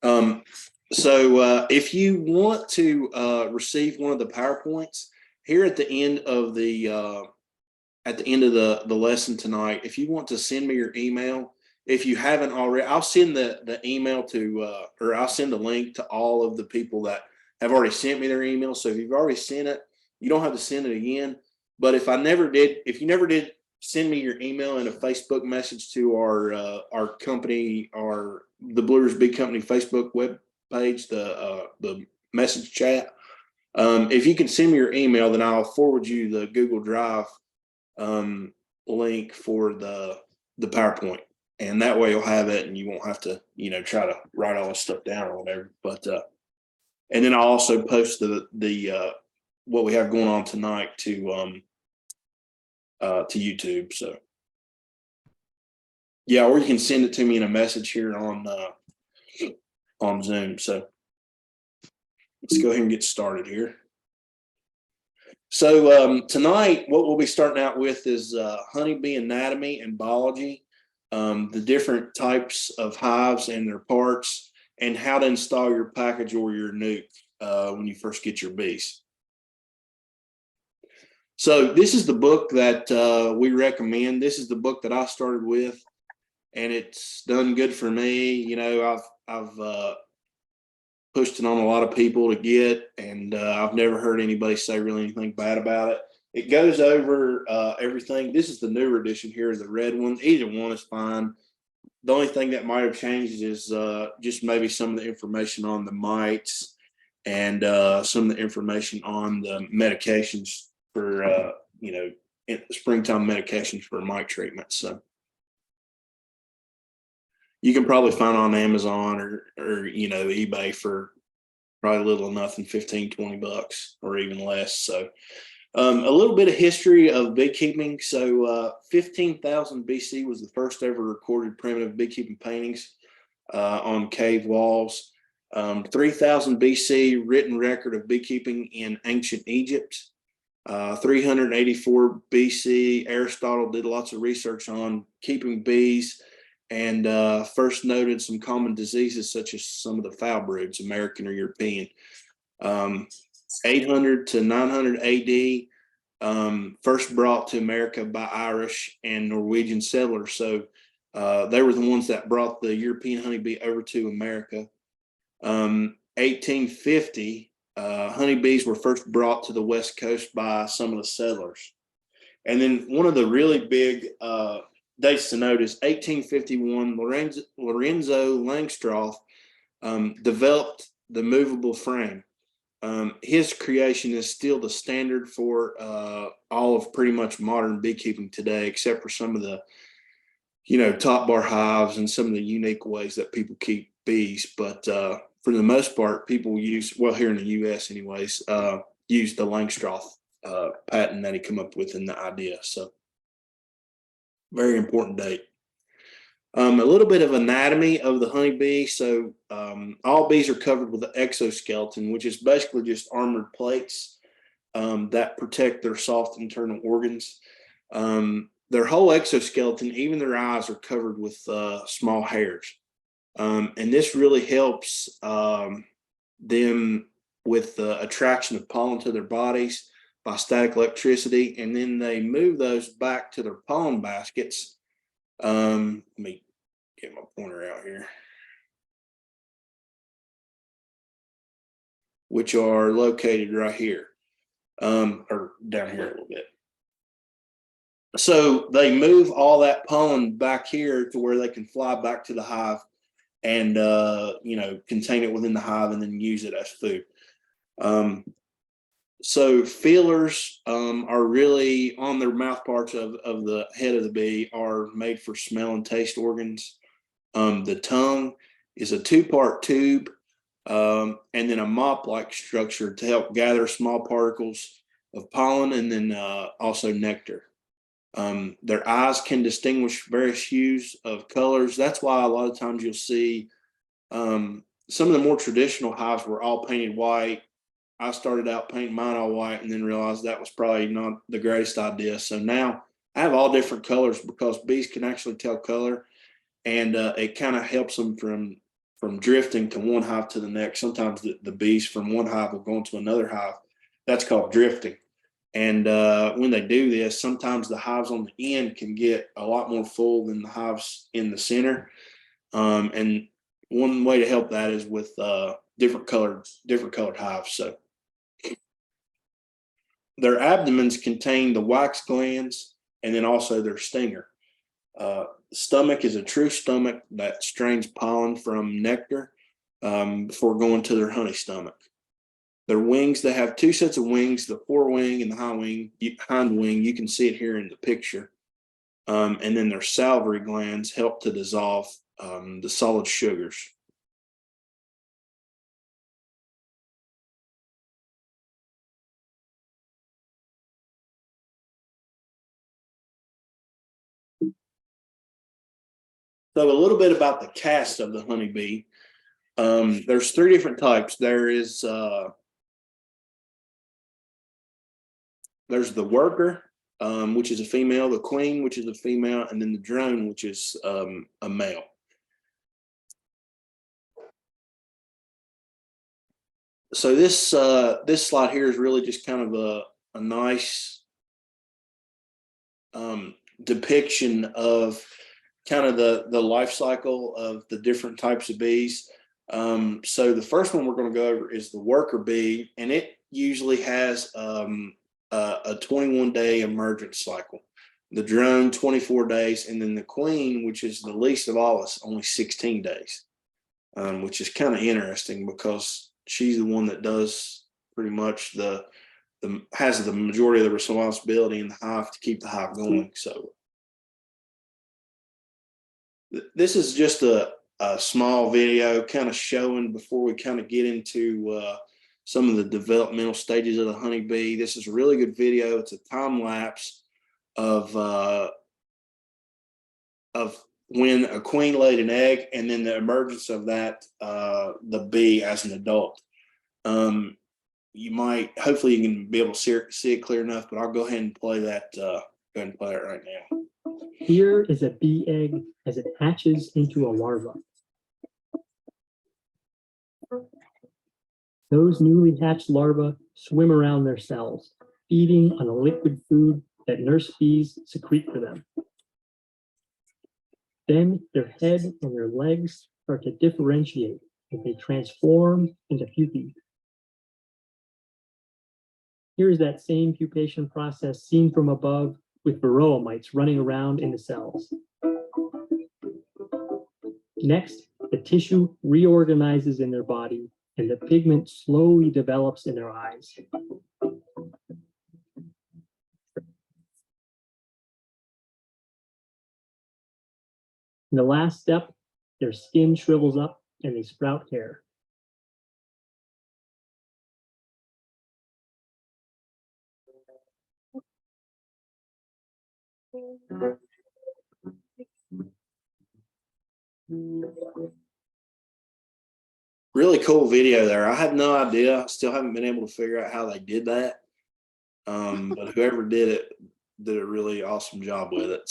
Um, if you want to receive one of the PowerPoints here at the end of the lesson tonight, if you want to send me your email, if you haven't already, I'll send the email to or I'll send a link to all of the people that have already sent me their email. So if you've already sent it, you don't have to send it again. But if you never did send me your email in a Facebook message to our company, the Blue Ridge Bee Company Facebook web page, the message chat. If you can send me your email, then I'll forward you the Google Drive link for the PowerPoint, and that way you'll have it, and you won't have to try to write all this stuff down or whatever. But and then I'll also post the what we have going on tonight to YouTube. So yeah, or you can send it to me in a message here on Zoom. So let's go ahead and get started here. So tonight, what we'll be starting out with is honeybee anatomy and biology, the different types of hives and their parts, and how to install your package or your nuke when you first get your bees. So this is the book that we recommend. This is the book that I started with, and it's done good for me. You know, I've pushed it on a lot of people to get, and I've never heard anybody say really anything bad about it. It goes over everything. This is the newer edition here, the red one. Either one is fine. The only thing that might have changed is just maybe some of the information on the mites and some of the information on the medications for, springtime medications for mite treatment. So you can probably find on Amazon or eBay for probably little or nothing, 15, 20 bucks or even less. So a little bit of history of beekeeping. So 15,000 BC was the first ever recorded primitive beekeeping paintings on cave walls. 3000 BC written record of beekeeping in ancient Egypt. 384 BC, Aristotle did lots of research on keeping bees and first noted some common diseases such as some of the foul broods, American or European. 800 to 900 AD, first brought to America by Irish and Norwegian settlers. So they were the ones that brought the European honeybee over to America. 1850, honeybees were first brought to the West Coast by some of the settlers. And then one of the really big dates to note is 1851, Lorenzo Langstroth developed the movable frame. His creation is still the standard for all of pretty much modern beekeeping today, except for some of the, top bar hives and some of the unique ways that people keep bees. But for the most part, people use, well, here in the U.S. anyways, use the Langstroth patent that he came up with in the idea. So very important date. A little bit of anatomy of the honeybee. So all bees are covered with an exoskeleton, which is basically just armored plates that protect their soft internal organs. Their whole exoskeleton, even their eyes, are covered with small hairs. And this really helps them with the attraction of pollen to their bodies by static electricity, and then they move those back to their pollen baskets. Let me get my pointer out here, which are located right here, or down here a little bit. So they move all that pollen back here to where they can fly back to the hive and contain it within the hive and then use it as food. So feelers are really on their mouth parts of the head of the bee are made for smell and taste organs. The tongue is a two-part tube and then a mop-like structure to help gather small particles of pollen and then also nectar. Their eyes can distinguish various hues of colors. That's why a lot of times you'll see some of the more traditional hives were all painted white. I started out painting mine all white and then realized that was probably not the greatest idea. So now I have all different colors because bees can actually tell color, and it kind of helps them from from drifting to one hive to the next. Sometimes the bees from one hive will go into another hive. That's called drifting. And when they do this, sometimes the hives on the end can get a lot more full than the hives in the center. And one way to help that is with different colored hives. So their abdomens contain the wax glands and then also their stinger. Stomach is a true stomach that strains pollen from nectar before going to their honey stomach. Their wings, they have two sets of wings, the forewing and the hind wing. You can see it here in the picture. And then their salivary glands help to dissolve the solid sugars. So a little bit about the caste of the honeybee. There's three different types. There's the worker, which is a female, the queen, which is a female, and then the drone, which is a male. So this slide here is really just kind of a nice depiction of kind of the life cycle of the different types of bees. So the first one we're going to go over is the worker bee, and it usually has a 21-day emergence cycle. The drone, 24 days, and then the queen, which is the least of all us, only 16 days, which is kind of interesting because she's the one that does pretty much has the majority of the responsibility in the hive to keep the hive going. So this is just a small video kind of showing before we kind of get into some of the developmental stages of the honeybee. This is a really good video. It's a time lapse of when a queen laid an egg and then the emergence of that the bee as an adult. Hopefully you can be able to see it clear enough, but I'll go ahead and play that. Go ahead and play it right now. Here is a bee egg as it hatches into a larva. Those newly hatched larvae swim around their cells, feeding on a liquid food that nurse bees secrete for them. Then their head and their legs start to differentiate as they transform into pupae. Here is that same pupation process seen from above with varroa mites running around in the cells. Next, the tissue reorganizes in their body and the pigment slowly develops in their eyes. In the last step, their skin shrivels up and they sprout hair. Really cool video there. I have no idea. I still haven't been able to figure out how they did that. But whoever did it did a really awesome job with it.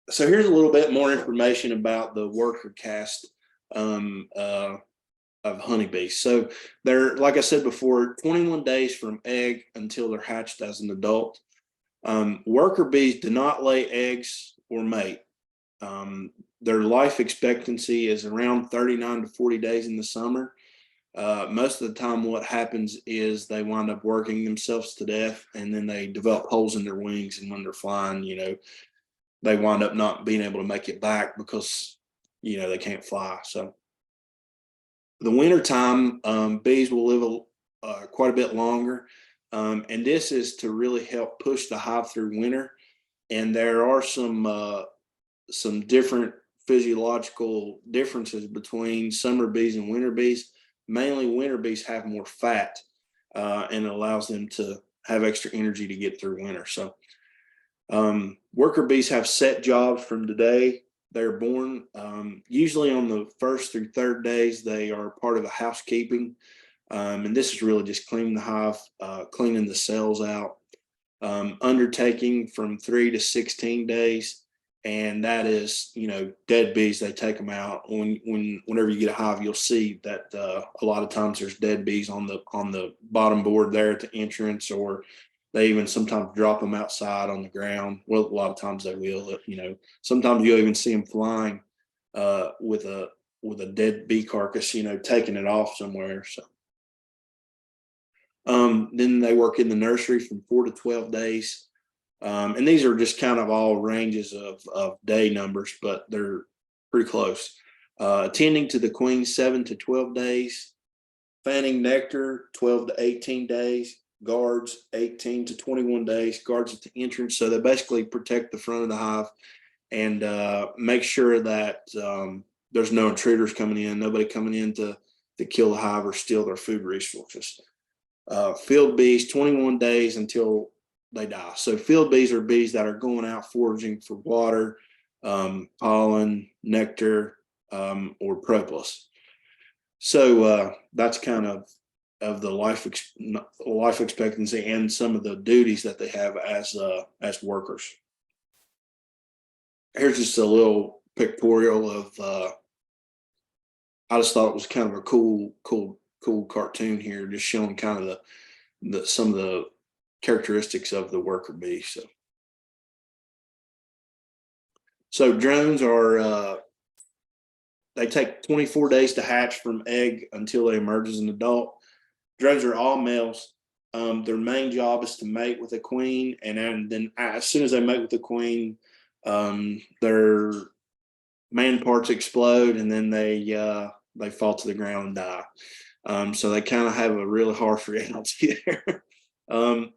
So here's a little bit more information about the worker caste of honeybees. So they're, like I said before, 21 days from egg until they're hatched as an adult. Worker bees do not lay eggs or mate. Their life expectancy is around 39 to 40 days in the summer. Most of the time what happens is they wind up working themselves to death, and then they develop holes in their wings, and when they're flying, they wind up not being able to make it back because they can't fly. So the winter time, bees will live quite a bit longer, and this is to really help push the hive through winter. And there are some different physiological differences between summer bees and winter bees. Mainly winter bees have more fat, and it allows them to have extra energy to get through winter. So worker bees have set jobs from the day they're born. Usually on the first through third days, they are part of the housekeeping. And this is really just cleaning the hive, cleaning the cells out. Undertaking from 3 to 16 days. and that is, dead bees. They take them out. Whenever you get a hive, you'll see that a lot of times there's dead bees on the bottom board there at the entrance, or they even sometimes drop them outside on the ground. Well, a lot of times they will. Sometimes you'll even see them flying with a dead bee carcass, taking it off somewhere. So then they work in the nursery from 4 to 12 days. And these are just kind of all ranges of day numbers, but they're pretty close. Attending to the queen 7 to 12 days, fanning nectar 12 to 18 days, guards 18 to 21 days, guards at the entrance. So they basically protect the front of the hive and make sure that there's no intruders coming in, nobody coming in to kill the hive or steal their food resources. Field bees 21 days until they die. So field bees are bees that are going out foraging for water, pollen, nectar, or propolis. So that's kind of the life expectancy and some of the duties that they have as workers. Here's just a little pictorial of. I just thought it was kind of a cool cartoon here, just showing kind of the some of the characteristics of the worker bee. So drones are they take 24 days to hatch from egg until they emerge as an adult. Drones are all males. Their main job is to mate with a queen, and then as soon as they mate with the queen, their man parts explode, and then they fall to the ground and die. So they kind of have a really harsh reality there.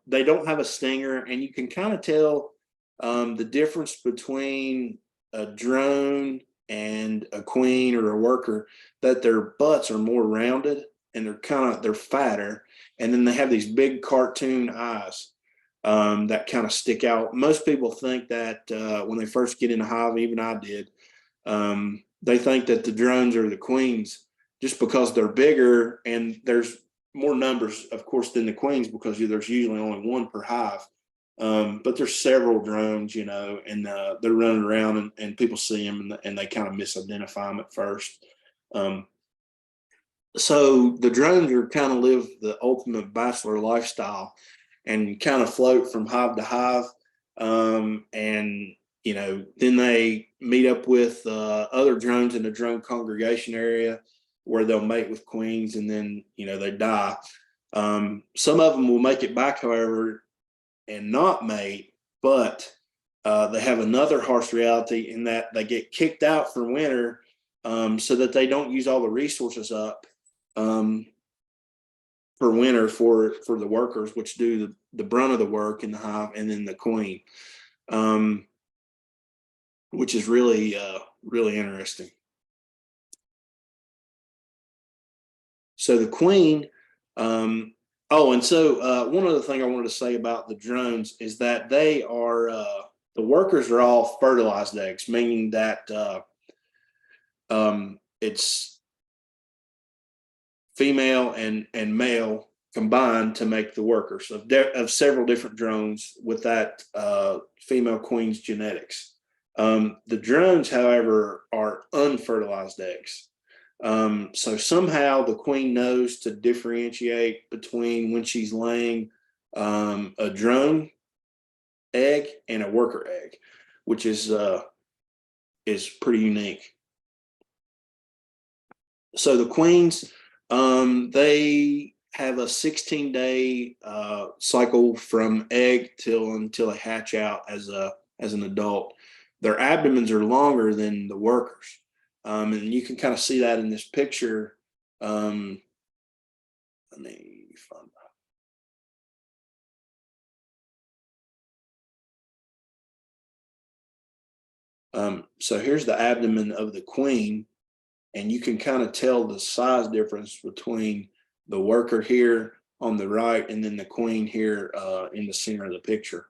They don't have a stinger, and you can kind of tell the difference between a drone and a queen or a worker, that their butts are more rounded and they're fatter, and then they have these big cartoon eyes that kind of stick out. Most people think that when they first get in a hive, even I did, they think that the drones are the queens just because they're bigger and there's more numbers, of course, than the queens, because there's usually only one per hive. But there's several drones, and they're running around, and people see them and they kind of misidentify them at first. So the drones are kind of live the ultimate bachelor lifestyle and kind of float from hive to hive. And then they meet up with other drones in the drone congregation area where they'll mate with queens, and then they die. Some of them will make it back, however, and not mate, but they have another harsh reality in that they get kicked out for winter, so that they don't use all the resources up for winter for the workers, which do the brunt of the work in the hive, and then the queen, which is really interesting. So the queen, and so one other thing I wanted to say about the drones is that they are, the workers are all fertilized eggs, meaning that it's female and male combined to make the workers of several different drones with that female queen's genetics. The drones, however, are unfertilized eggs. So somehow the queen knows to differentiate between when she's laying a drone egg and a worker egg, which is pretty unique. So the queens, they have a 16-day cycle from egg until they hatch out as an adult. Their abdomens are longer than the workers. And you can kind of see that in this picture. Let me find that. So here's the abdomen of the queen, and you can kind of tell the size difference between the worker here on the right and then the queen here in the center of the picture.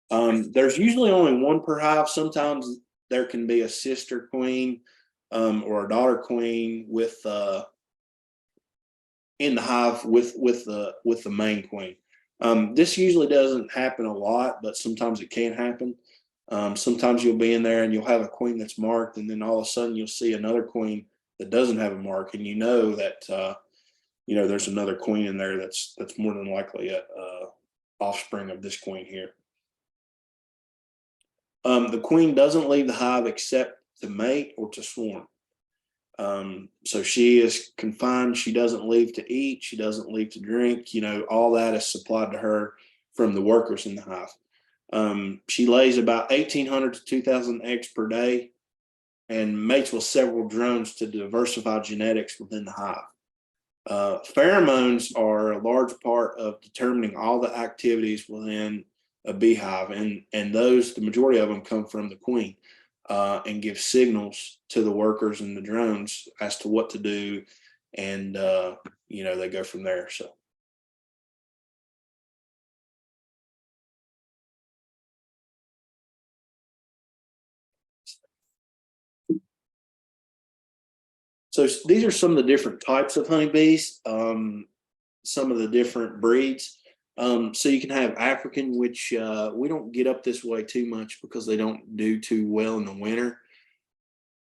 There's usually only one per hive. Sometimes there can be a sister queen or a daughter queen with in the hive with the main queen. This usually doesn't happen a lot, but sometimes it can happen. Sometimes you'll be in there and you'll have a queen that's marked, and then all of a sudden you'll see another queen that doesn't have a mark, and you know that there's another queen in there that's more than likely a offspring of this queen here. The queen doesn't leave the hive except to mate or to swarm. So she is confined. She doesn't leave to eat. She doesn't leave to drink. All that is supplied to her from the workers in the hive. She lays about 1,800 to 2,000 eggs per day and mates with several drones to diversify genetics within the hive. Pheromones are a large part of determining all the activities within a beehive, and those, the majority of them, come from the queen, and give signals to the workers and the drones as to what to do, and they go from there. So these are some of the different types of honeybees, some of the different breeds. So you can have African, which we don't get up this way too much because they don't do too well in the winter.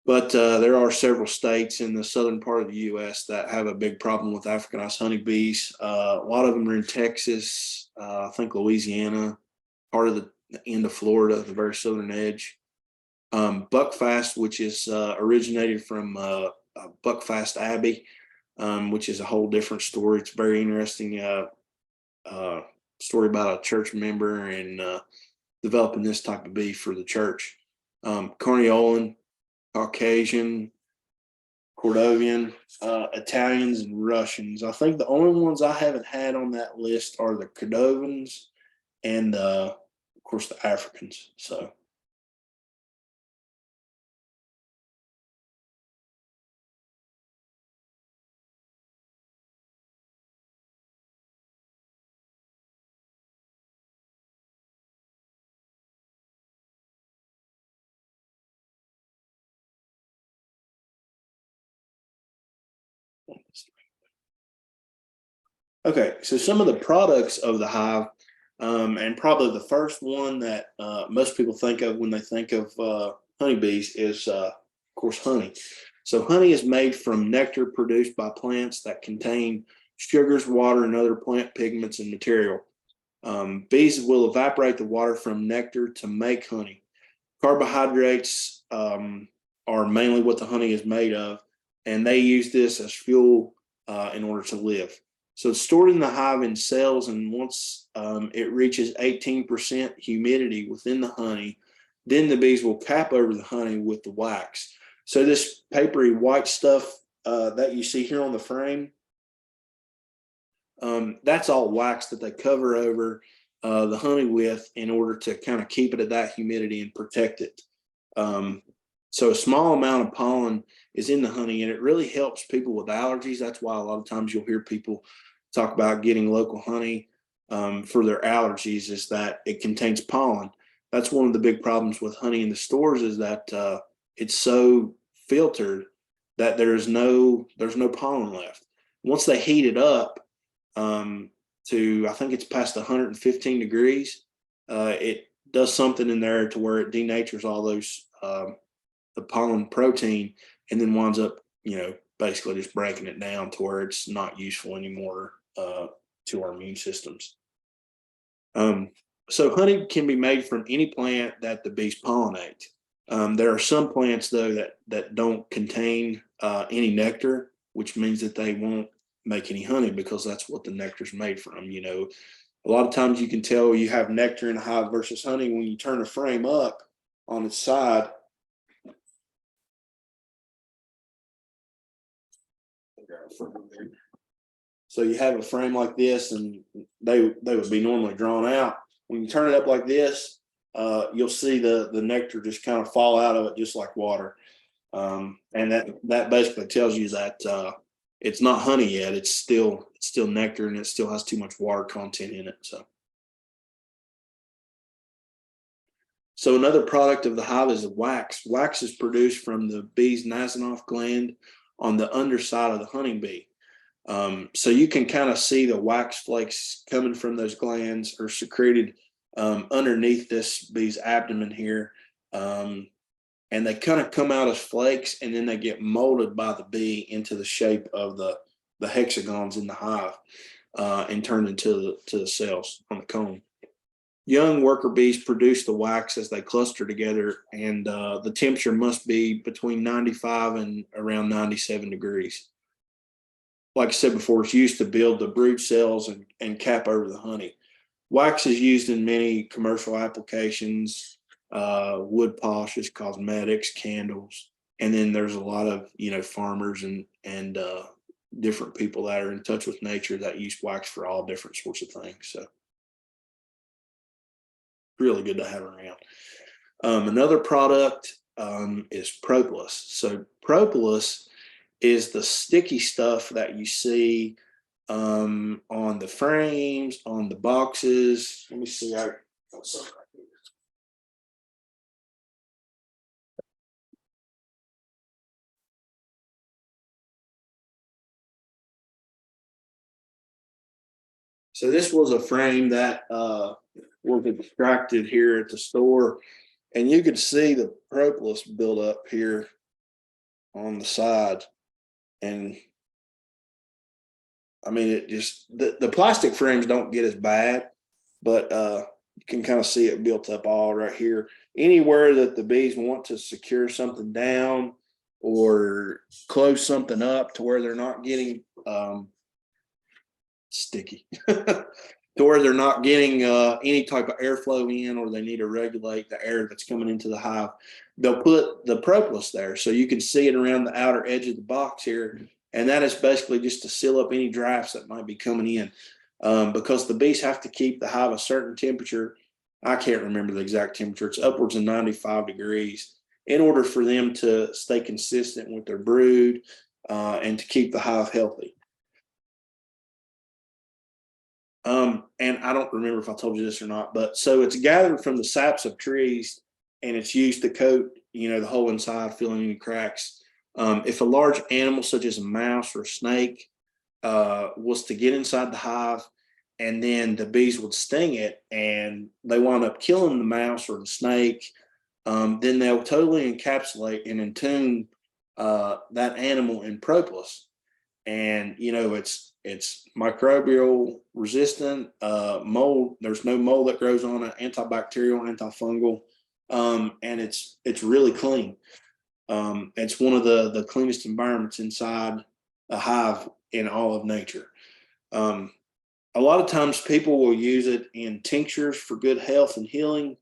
But there are several states in the southern part of the U.S. that have a big problem with Africanized honeybees. A lot of them are in Texas, I think Louisiana, part of the end of Florida, the very southern edge. Buckfast, which is originated from Buckfast Abbey, which is a whole different story. It's a very interesting story about a church member and developing this type of bee for the church. Carniolan, Caucasian, Cordovian, Italians, and Russians. I think the only ones I haven't had on that list are the Cordovans and, of course, the Africans. Okay, so some of the products of the hive, and probably the first one that most people think of when they think of honeybees is, of course, honey. So honey is made from nectar produced by plants that contain sugars, water, and other plant pigments and material. Bees will evaporate the water from nectar to make honey. Carbohydrates are mainly what the honey is made of, and they use this as fuel in order to live. So it's stored in the hive in cells, and once it reaches 18% humidity within the honey, then the bees will cap over the honey with the wax. So this papery white stuff that you see here on the frame, that's all wax that they cover over the honey with in order to kind of keep it at that humidity and protect it. So a small amount of pollen is in the honey, and it really helps people with allergies. That's why a lot of times you'll hear people talk about getting local honey for their allergies, is that it contains pollen. That's one of the big problems with honey in the stores, is that it's so filtered that there's no pollen left. Once they heat it up to, I think it's past 115 degrees, it does something in there to where it denatures all those the pollen protein, and then winds up basically just breaking it down to where it's not useful anymore to our immune systems. So honey can be made from any plant that the bees pollinate. There are some plants, though, that don't contain any nectar, which means that they won't make any honey, because that's what the nectar is made from. A lot of times you can tell you have nectar in a hive versus honey when you turn a frame up on its side. So you have a frame like this, and they would be normally drawn out. When you turn it up like this, you'll see the nectar just kind of fall out of it, just like water. And that basically tells you that it's not honey yet. It's still nectar, and it still has too much water content in it. So another product of the hive is the wax. Wax is produced from the bee's Nasonov gland on the underside of the honeybee. So you can kind of see the wax flakes coming from those glands are secreted underneath this bee's abdomen here. And they kind of come out as flakes, and then they get molded by the bee into the shape of the hexagons in the hive, and turned into the cells on the comb. Young worker bees produce the wax as they cluster together, and the temperature must be between 95 and around 97 degrees. Like I said before, it's used to build the brood cells and cap over the honey. Wax is used in many commercial applications, wood polishes, cosmetics, candles, and then there's a lot of farmers and different people that are in touch with nature that use wax for all different sorts of things. So really good to have around. Another product is propolis. So propolis is the sticky stuff that you see on the frames, on the boxes. Let me see. So this was a frame that was extracted here at the store, and you could see the propolis build up here on the side. And I mean, it just, the plastic frames don't get as bad, but you can kind of see it built up all right here. Anywhere that the bees want to secure something down or close something up to where they're not getting sticky, to where they're not getting any type of airflow in, or they need to regulate the air that's coming into the hive, they'll put the propolis there. So you can see it around the outer edge of the box here. And that is basically just to seal up any drafts that might be coming in, because the bees have to keep the hive a certain temperature. I can't remember the exact temperature. It's upwards of 95 degrees in order for them to stay consistent with their brood and to keep the hive healthy. And I don't remember if I told you this or not, but so it's gathered from the saps of trees, and it's used to coat, the whole inside, filling any cracks. If a large animal such as a mouse or a snake was to get inside the hive, and then the bees would sting it and they wound up killing the mouse or the snake, then they'll totally encapsulate and entune that animal in propolis. And it's microbial resistant, mold. There's no mold that grows on it, antibacterial, antifungal, and it's really clean. It's one of the cleanest environments inside a hive in all of nature. A lot of times people will use it in tinctures for good health and healing.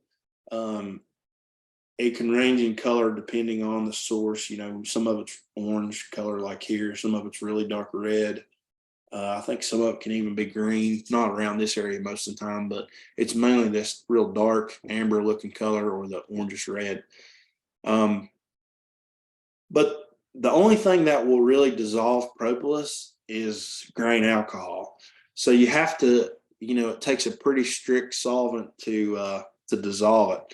It can range in color depending on the source. Some of it's orange color like here, some of it's really dark red. I think some of it can even be green, not around this area most of the time, but it's mainly this real dark amber looking color or the orangish red. But the only thing that will really dissolve propolis is grain alcohol. So you have to, it takes a pretty strict solvent to dissolve it.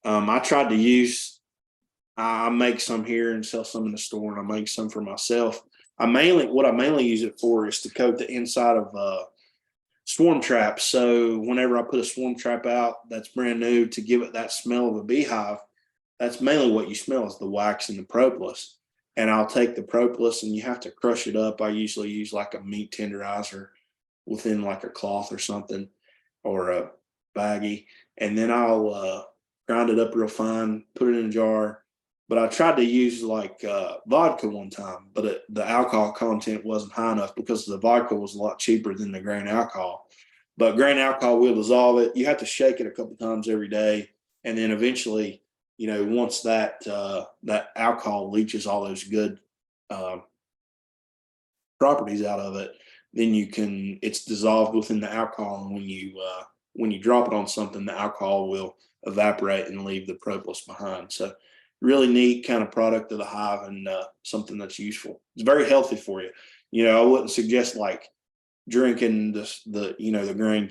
I make some here and sell some in the store, and I make some for myself. What I mainly use it for is to coat the inside of swarm traps. So whenever I put a swarm trap out that's brand new, to give it that smell of a beehive, that's mainly what you smell is the wax and the propolis. And I'll take the propolis, and you have to crush it up. I usually use like a meat tenderizer within like a cloth or something, or a baggie, and then I'll grind it up real fine, put it in a jar. But I tried to use like vodka one time, but the alcohol content wasn't high enough because the vodka was a lot cheaper than the grain alcohol. But grain alcohol will dissolve it. You have to shake it a couple times every day, and then eventually, once that alcohol leaches all those good properties out of it, then it's dissolved within the alcohol, and when you drop it on something, the alcohol will evaporate and leave the propolis behind. So really neat kind of product of the hive, and something that's useful. It's very healthy for you. I wouldn't suggest like drinking the grain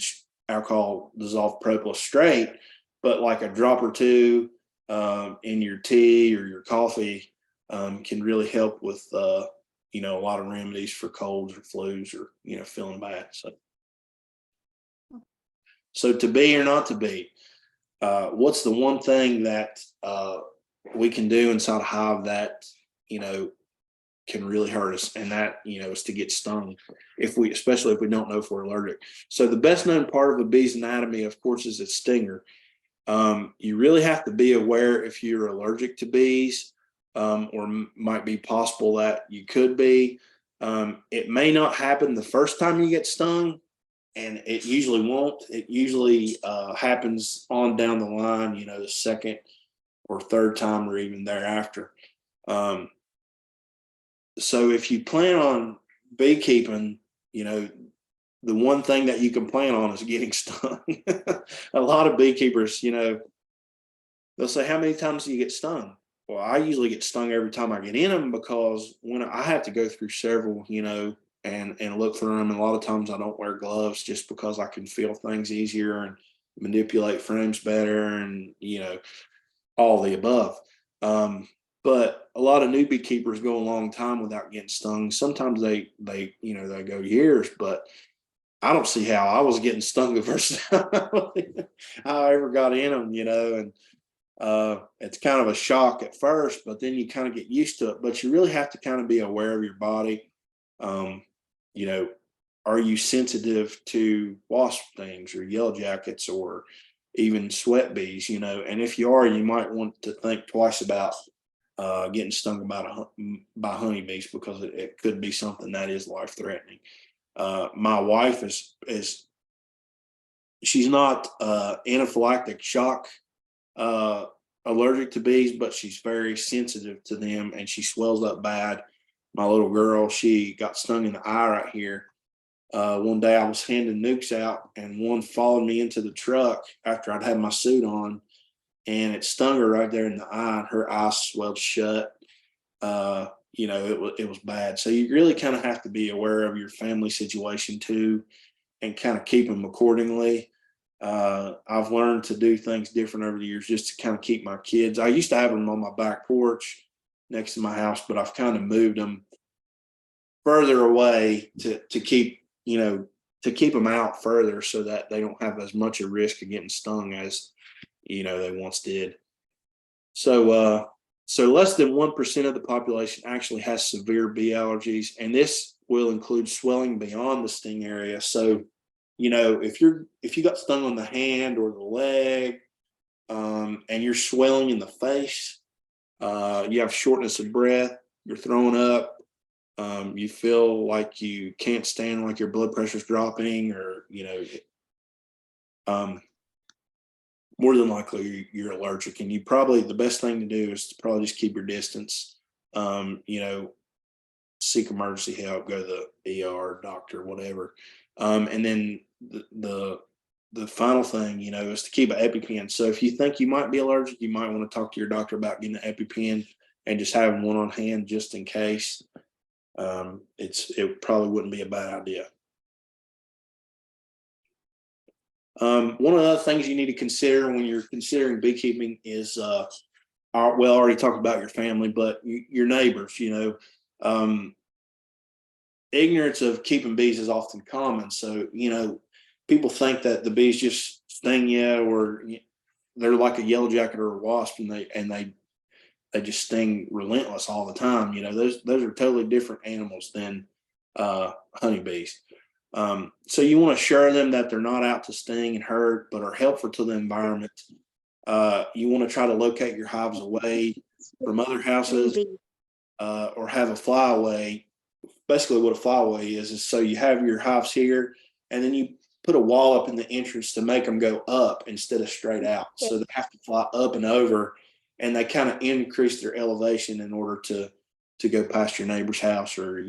alcohol dissolved propolis straight, but like a drop or two in your tea or your coffee can really help with a lot of remedies for colds or flus or feeling bad. So to be or not to be, what's the one thing that we can do inside a hive that, can really hurt us? And that, is to get stung, especially if we don't know if we're allergic. So the best known part of a bee's anatomy, of course, is its stinger. You really have to be aware if you're allergic to bees, or might be possible that you could be. It may not happen the first time you get stung, and it usually won't. It usually happens on down the line, the second or third time or even thereafter. So if you plan on beekeeping, the one thing that you can plan on is getting stung. A lot of beekeepers, they'll say, how many times do you get stung? Well, I usually get stung every time I get in them, because when I have to go through several, and look through them. And a lot of times I don't wear gloves just because I can feel things easier and manipulate frames better, and, all the above. But a lot of new beekeepers go a long time without getting stung. Sometimes they go years, but I don't see how I was getting stung the first time I ever got in them, and it's kind of a shock at first, but then you kind of get used to it. But you really have to kind of be aware of your body. Are you sensitive to wasp stings or yellow jackets or even sweat bees? And if you are, you might want to think twice about getting stung by honeybees, because it could be something that is life threatening. My wife is she's not anaphylactic shock allergic to bees, but she's very sensitive to them, and she swells up bad. My little girl, she got stung in the eye right here. One day I was handing nukes out, and one followed me into the truck after I'd had my suit on, and it stung her right there in the eye, and her eye swelled shut. It was bad. So you really kind of have to be aware of your family situation too, and kind of keep them accordingly. I've learned to do things different over the years just to kind of keep my kids. I used to have them on my back porch next to my house, but I've kind of moved them further away to keep them out further, so that they don't have as much a risk of getting stung as they once did. So less than 1% of the population actually has severe bee allergies, and this will include swelling beyond the sting area. So if you got stung on the hand or the leg, and you're swelling in the face, you have shortness of breath, you're throwing up, you feel like you can't stand, like your blood pressure's dropping, or more than likely you're allergic. And the best thing to do is to probably just keep your distance. Seek emergency help, go to the ER, doctor, whatever. And then the final thing, is to keep an EpiPen. So if you think you might be allergic, you might want to talk to your doctor about getting an EpiPen and just having one on hand just in case. It probably wouldn't be a bad idea. One of the other things you need to consider when you're considering beekeeping is, I already talked about your family, but your neighbors. Ignorance of keeping bees is often common. So, people think that the bees just sting you, or they're like a yellow jacket or a wasp, and they just sting relentless all the time. Those are totally different animals than honeybees. So you want to assure them that they're not out to sting and hurt, but are helpful to the environment. You want to try to locate your hives away from other houses, or have a flyaway. Basically what a flyaway is so you have your hives here, and then you put a wall up in the entrance to make them go up instead of straight out. So they have to fly up and over, and they kind of increase their elevation in order to go past your neighbor's house, or,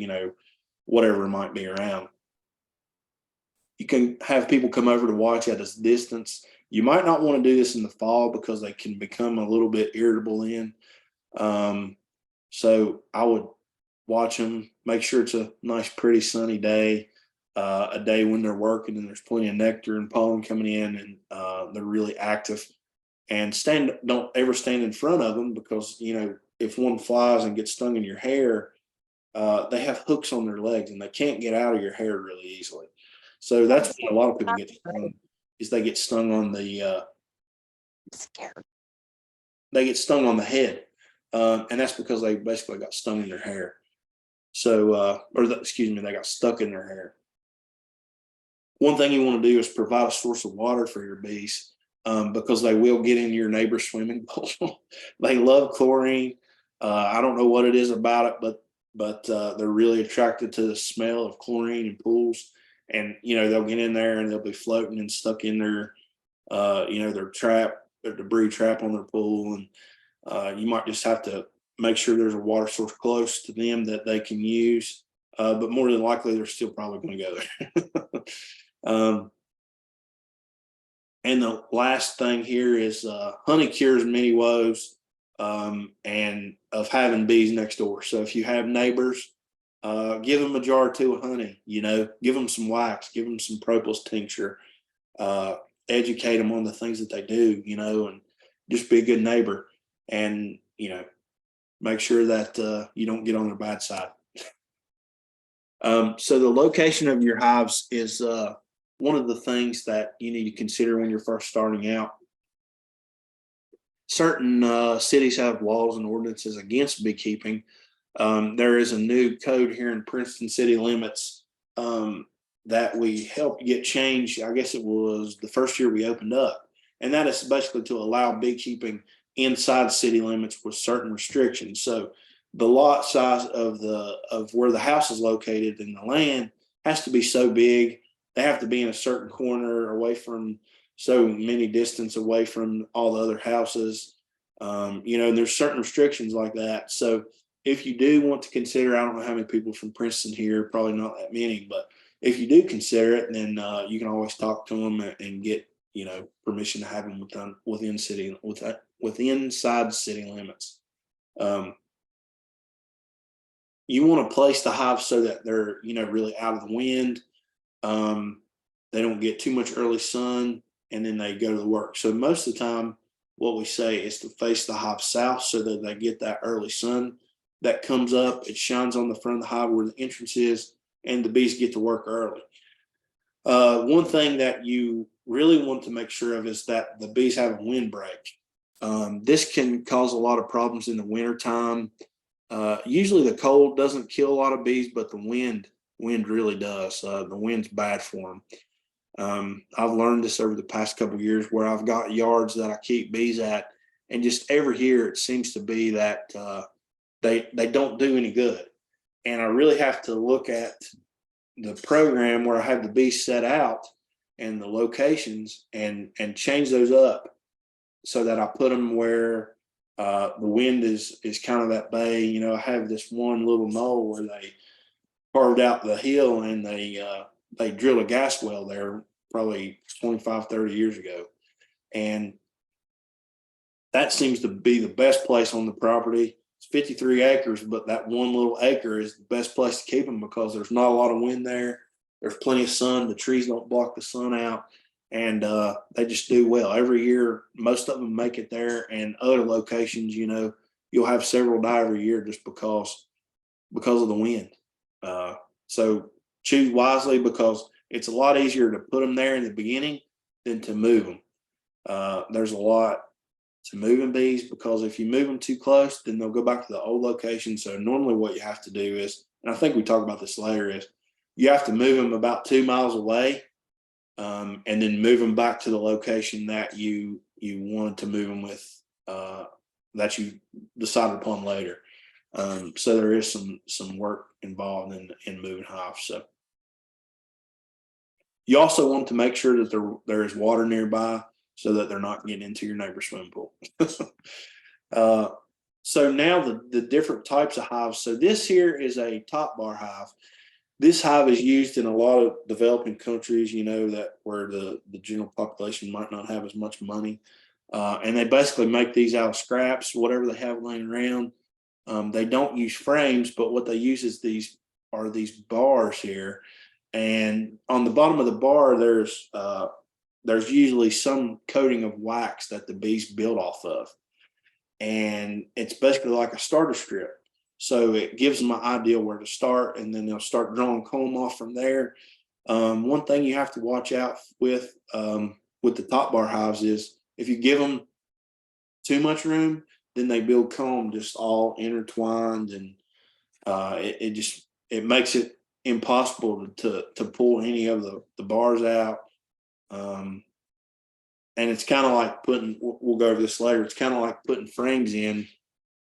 whatever might be around. You can have people come over to watch at a distance. You might not want to do this in the fall because they can become a little bit irritable then. So I would watch them, make sure it's a nice, pretty sunny day, a day when they're working and there's plenty of nectar and pollen coming in, and they're really active. And don't ever stand in front of them, because, if one flies and gets stung in your hair, they have hooks on their legs and they can't get out of your hair really easily. So that's when a lot of people get stung. is they get stung on the head, and that's because they basically got stung in their hair. So, excuse me, they got stuck in their hair. One thing you want to do is provide a source of water for your bees, because they will get in your neighbor's swimming pool. They love chlorine. I don't know what it is about it, but they're really attracted to the smell of chlorine in pools. And they'll get in there and they'll be floating and stuck in their their debris trap on their pool. And you might just have to make sure there's a water source close to them that they can use. But more than likely, they're still probably going to go there. And the last thing here is honey cures many woes, and of having bees next door. So if you have neighbors, give them a jar or two of honey, give them some wax, give them some propolis tincture, educate them on the things that they do, and just be a good neighbor, and, make sure that you don't get on their bad side. So the location of your hives is one of the things that you need to consider when you're first starting out. Certain cities have laws and ordinances against beekeeping. There is a new code here in Princeton city limits that we helped get changed. I guess it was the first year we opened up. And that is basically to allow beekeeping inside city limits with certain restrictions. So the lot size of where the house is located and the land has to be so big. They have to be in a certain corner away from so many distance away from all the other houses. And there's certain restrictions like that. So if you do want to consider, I don't know how many people from Princeton here, probably not that many, but if you do consider it, then you can always talk to them and get, permission to have them within inside city limits. You want to place the hive so that they're, really out of the wind. They don't get too much early sun, and then they go to work. So most of the time, what we say is to face the hive south so that they get that early sun that comes up. It shines on the front of the hive where the entrance is, and the bees get to work early. One thing that you really want to make sure of is that the bees have a windbreak. This can cause a lot of problems in the wintertime. Usually the cold doesn't kill a lot of bees, but the wind really does. The wind's bad for them. I've learned this over the past couple of years where I've got yards that I keep bees at, and just every year it seems to be that they don't do any good. And I really have to look at the program where I have the bees set out and the locations and change those up so that I put them where the wind is kind of at bay. I have this one little knoll where they carved out the hill and they drilled a gas well there probably 25, 30 years ago. And that seems to be the best place on the property. It's 53 acres, but that one little acre is the best place to keep them because there's not a lot of wind there. There's plenty of sun. The trees don't block the sun out, and they just do well. Every year, most of them make it there, and other locations, you'll have several die every year just because of the wind. So choose wisely because it's a lot easier to put them there in the beginning than to move them. There's a lot to moving bees because if you move them too close, then they'll go back to the old location. So normally what you have to do is, and I think we talk about this later, is you have to move them about 2 miles away, and then move them back to the location that you wanted to move them with, that you decided upon later. So there is some work involved in moving hives. So you also want to make sure that there is water nearby so that they're not getting into your neighbor's swimming pool. So now the different types of hives. So this here is a top bar hive. This hive is used in a lot of developing countries, that where the general population might not have as much money. And they basically make these out of scraps, whatever they have laying around. They don't use frames, but what they use is these bars here. And on the bottom of the bar, there's usually some coating of wax that the bees build off of. And it's basically like a starter strip. So it gives them an idea where to start, and then they'll start drawing comb off from there. One thing you have to watch out with, with the top bar hives is if you give them too much room, then they build comb just all intertwined, and it makes it impossible to pull any of the bars out. And it's kind of like we'll go over this later. It's kind of like putting frames in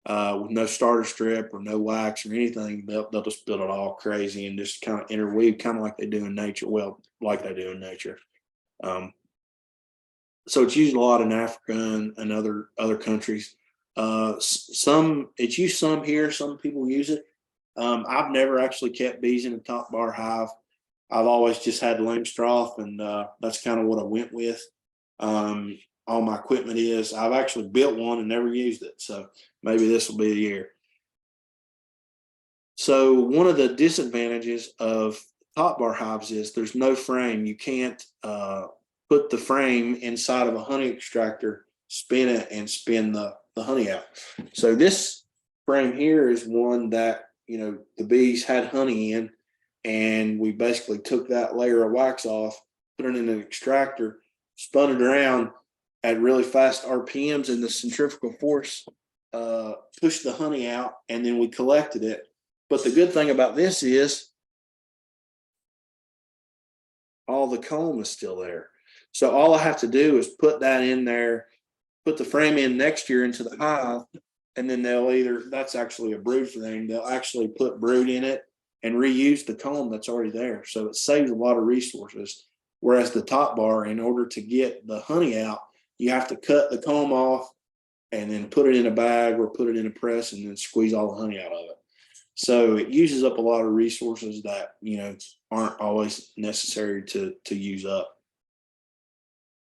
with no starter strip or no wax or anything. They'll just build it all crazy and just kind of interweave, kind of like they do in nature. Well, like they do in nature. So it's used a lot in Africa and other countries. It's used some here. Some people use it. I've never actually kept bees in a top bar hive. I've always just had Langstroth, and that's kind of what I went with. All my equipment is. I've actually built one and never used it, so maybe this will be the year. So one of the disadvantages of top bar hives is there's no frame. You can't put the frame inside of a honey extractor, spin it, and spin the honey out. So this frame here is one that, the bees had honey in, and we basically took that layer of wax off, put it in an extractor, spun it around at really fast RPMs, and the centrifugal force pushed the honey out, and then we collected it. But the good thing about this is all the comb is still there. So all I have to do is put that in there, put the frame in next year into the hive, and then that's actually a brood frame, they'll actually put brood in it and reuse the comb that's already there. So it saves a lot of resources. Whereas the top bar, in order to get the honey out, you have to cut the comb off and then put it in a bag or put it in a press and then squeeze all the honey out of it. So it uses up a lot of resources that, aren't always necessary to use up,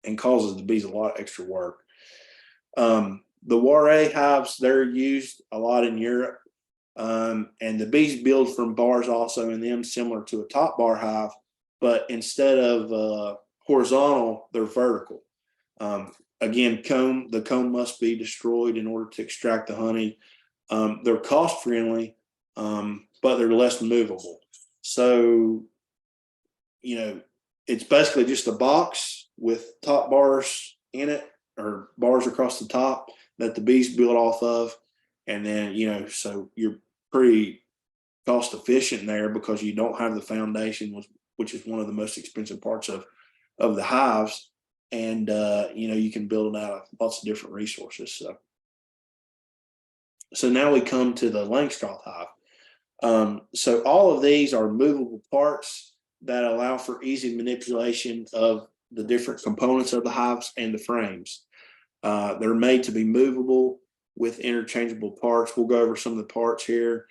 and causes the bees a lot of extra work. The Ware hives, they're used a lot in Europe. And the bees build from bars also in them, similar to a top bar hive, but instead of horizontal, they're vertical. Again, the comb must be destroyed in order to extract the honey. They're cost friendly, but they're less movable. So, it's basically just a box with top bars in it, or bars across the top that the bees build off of. And then, so you're pretty cost efficient there because you don't have the foundation, which is one of the most expensive parts of the hives. And, you can build it out of lots of different resources. So now we come to the Langstroth hive. So all of these are movable parts that allow for easy manipulation of the different components of the hives and the frames. They're made to be movable with interchangeable parts. We'll go over some of the parts here,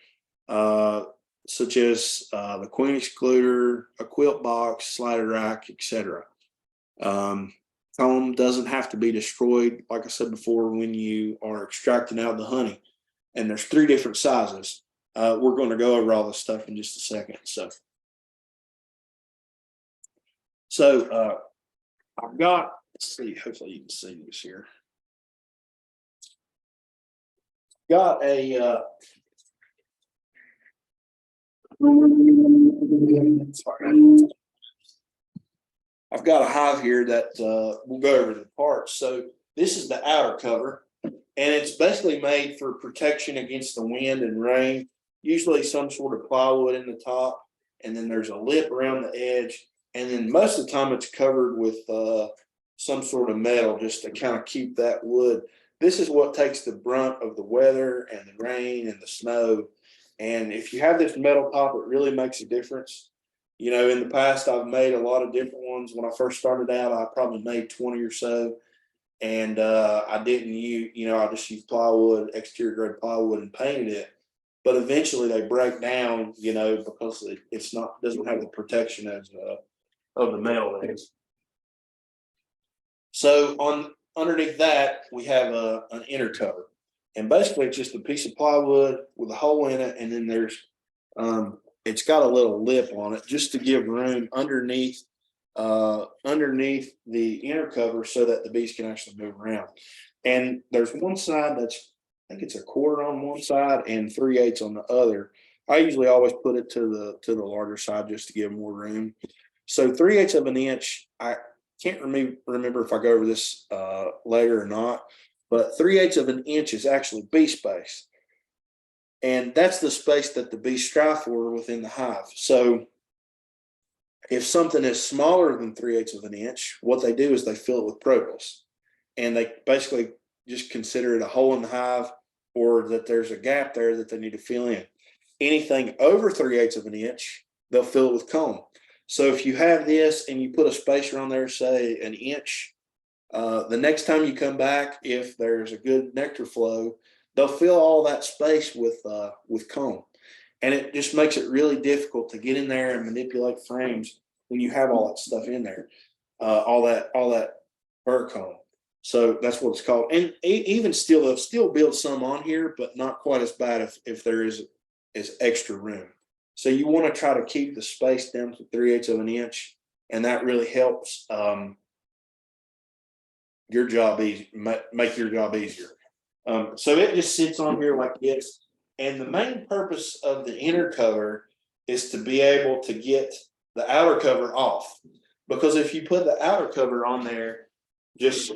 such as the queen excluder, a quilt box, slider rack, etc. Comb doesn't have to be destroyed, like I said before, when you are extracting out the honey. And there's 3 different sizes. We're going to go over all this stuff in just a second. So I've got, let's see, hopefully you can see this here. Got a I've got a hive here that we'll go over the parts. So this is the outer cover, and it's basically made for protection against the wind and rain. Usually some sort of plywood in the top, and then there's a lip around the edge, and then most of the time it's covered with some sort of metal just to kind of keep that wood. This is what takes the brunt of the weather and the rain and the snow. And if you have this metal top, it really makes a difference. In the past, I've made a lot of different ones. When I first started out, I probably made 20 or so. And I didn't use, I just used plywood, exterior grade plywood, and painted it. But eventually they break down, because doesn't have the protection as of the metal is. So underneath that, we have an inner cover. And basically it's just a piece of plywood with a hole in it. And then there's, it's got a little lip on it just to give room underneath the inner cover so that the bees can actually move around. And there's one side that's, I think it's a quarter on one side and 3/8 on the other. I usually always put it to the larger side just to give more room. So 3/8 of an inch, can't remember if I go over this later or not, but 3/8 of an inch is actually bee space. And that's the space that the bees strive for within the hive. So if something is smaller than 3/8 of an inch, what they do is they fill it with propolis. And they basically just consider it a hole in the hive, or that there's a gap there that they need to fill in. Anything over 3/8 of an inch, they'll fill it with comb. So if you have this and you put a spacer on there, say an inch, the next time you come back, if there's a good nectar flow, they'll fill all that space with comb. And it just makes it really difficult to get in there and manipulate frames when you have all that stuff in there, all that bird comb. So that's what it's called. And even still, they'll still build some on here, but not quite as bad if there is extra room. So you want to try to keep the space down to 3/8 of an inch, and that really helps your job easy, make your job easier. So it just sits on here like this. And the main purpose of the inner cover is to be able to get the outer cover off. Because if you put the outer cover on there, just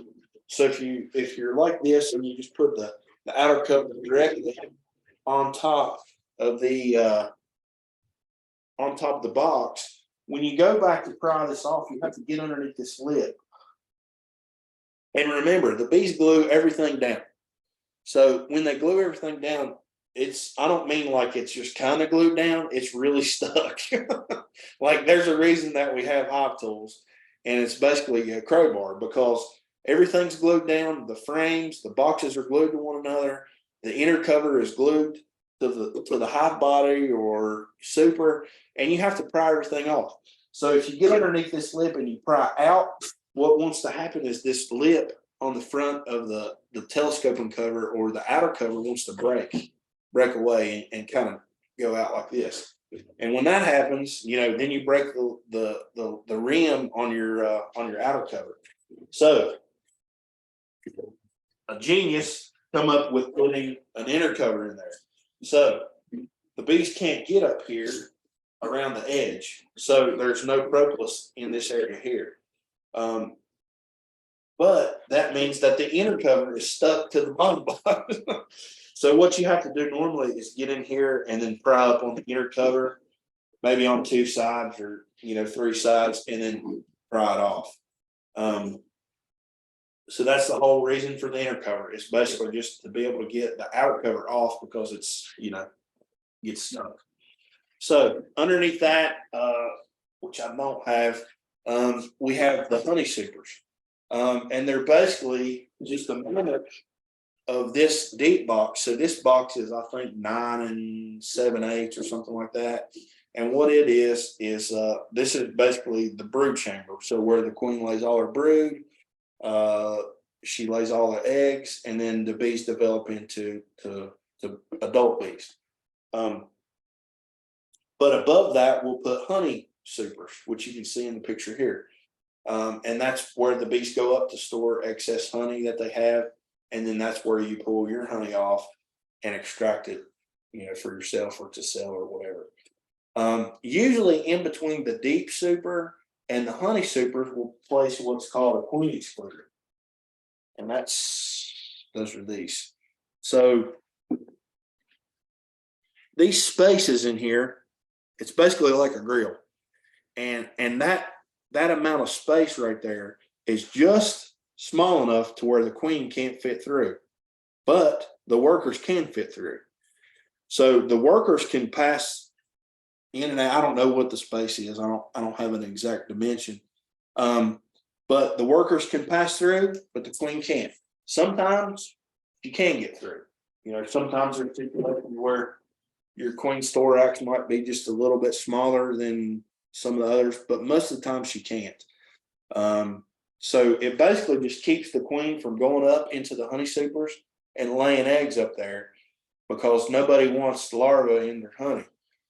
so if you're like this and you just put the outer cover directly on top of the box, when you go back to pry this off, you have to get underneath this lid. And remember, the bees glue everything down. So when they glue everything down, I don't mean like it's just kind of glued down, it's really stuck. Like there's a reason that we have hive tools, and it's basically a crowbar, because everything's glued down. The frames, the boxes are glued to one another. The inner cover is glued to the hive body or super, and you have to pry everything off. So if you get underneath this lip and you pry out, what wants to happen is this lip on the front of the telescoping cover or the outer cover wants to break away and kind of go out like this. And when that happens, then you break the rim on your outer cover. So a genius come up with putting an inner cover in there. So the bees can't get up here around the edge. So there's no propolis in this area here. But that means that the inner cover is stuck to the bottom box. So what you have to do normally is get in here and then pry up on the inner cover, maybe on 2 sides or 3 sides, and then pry it off. So that's the whole reason for the inner cover. It's basically just to be able to get the outer cover off, because it's gets stuck. So underneath that, which I don't have, we have the honey supers. And they're basically just a mimic of this deep box. So this box is, I think, 9 7/8 or something like that. And what it is this is basically the brood chamber. So where the queen lays all her brood, she lays all the eggs, and then the bees develop into adult bees. But above that, we'll put honey supers, which you can see in the picture here. And that's where the bees go up to store excess honey that they have. And then that's where you pull your honey off and extract it, for yourself or to sell or whatever. Usually in between the deep super and the honey supers, we'll place what's called a queen excluder. And those are these. So these spaces in here, it's basically like a grill. And that amount of space right there is just small enough to where the queen can't fit through, but the workers can fit through. So the workers can pass in and out. I don't know what the space is. I don't have an exact dimension. But the workers can pass through, but the queen can't. Sometimes you can get through. Sometimes there's situations where your queen thorax might be just a little bit smaller than some of the others, but most of the time she can't. So it basically just keeps the queen from going up into the honey supers and laying eggs up there, because nobody wants the larvae in their honey.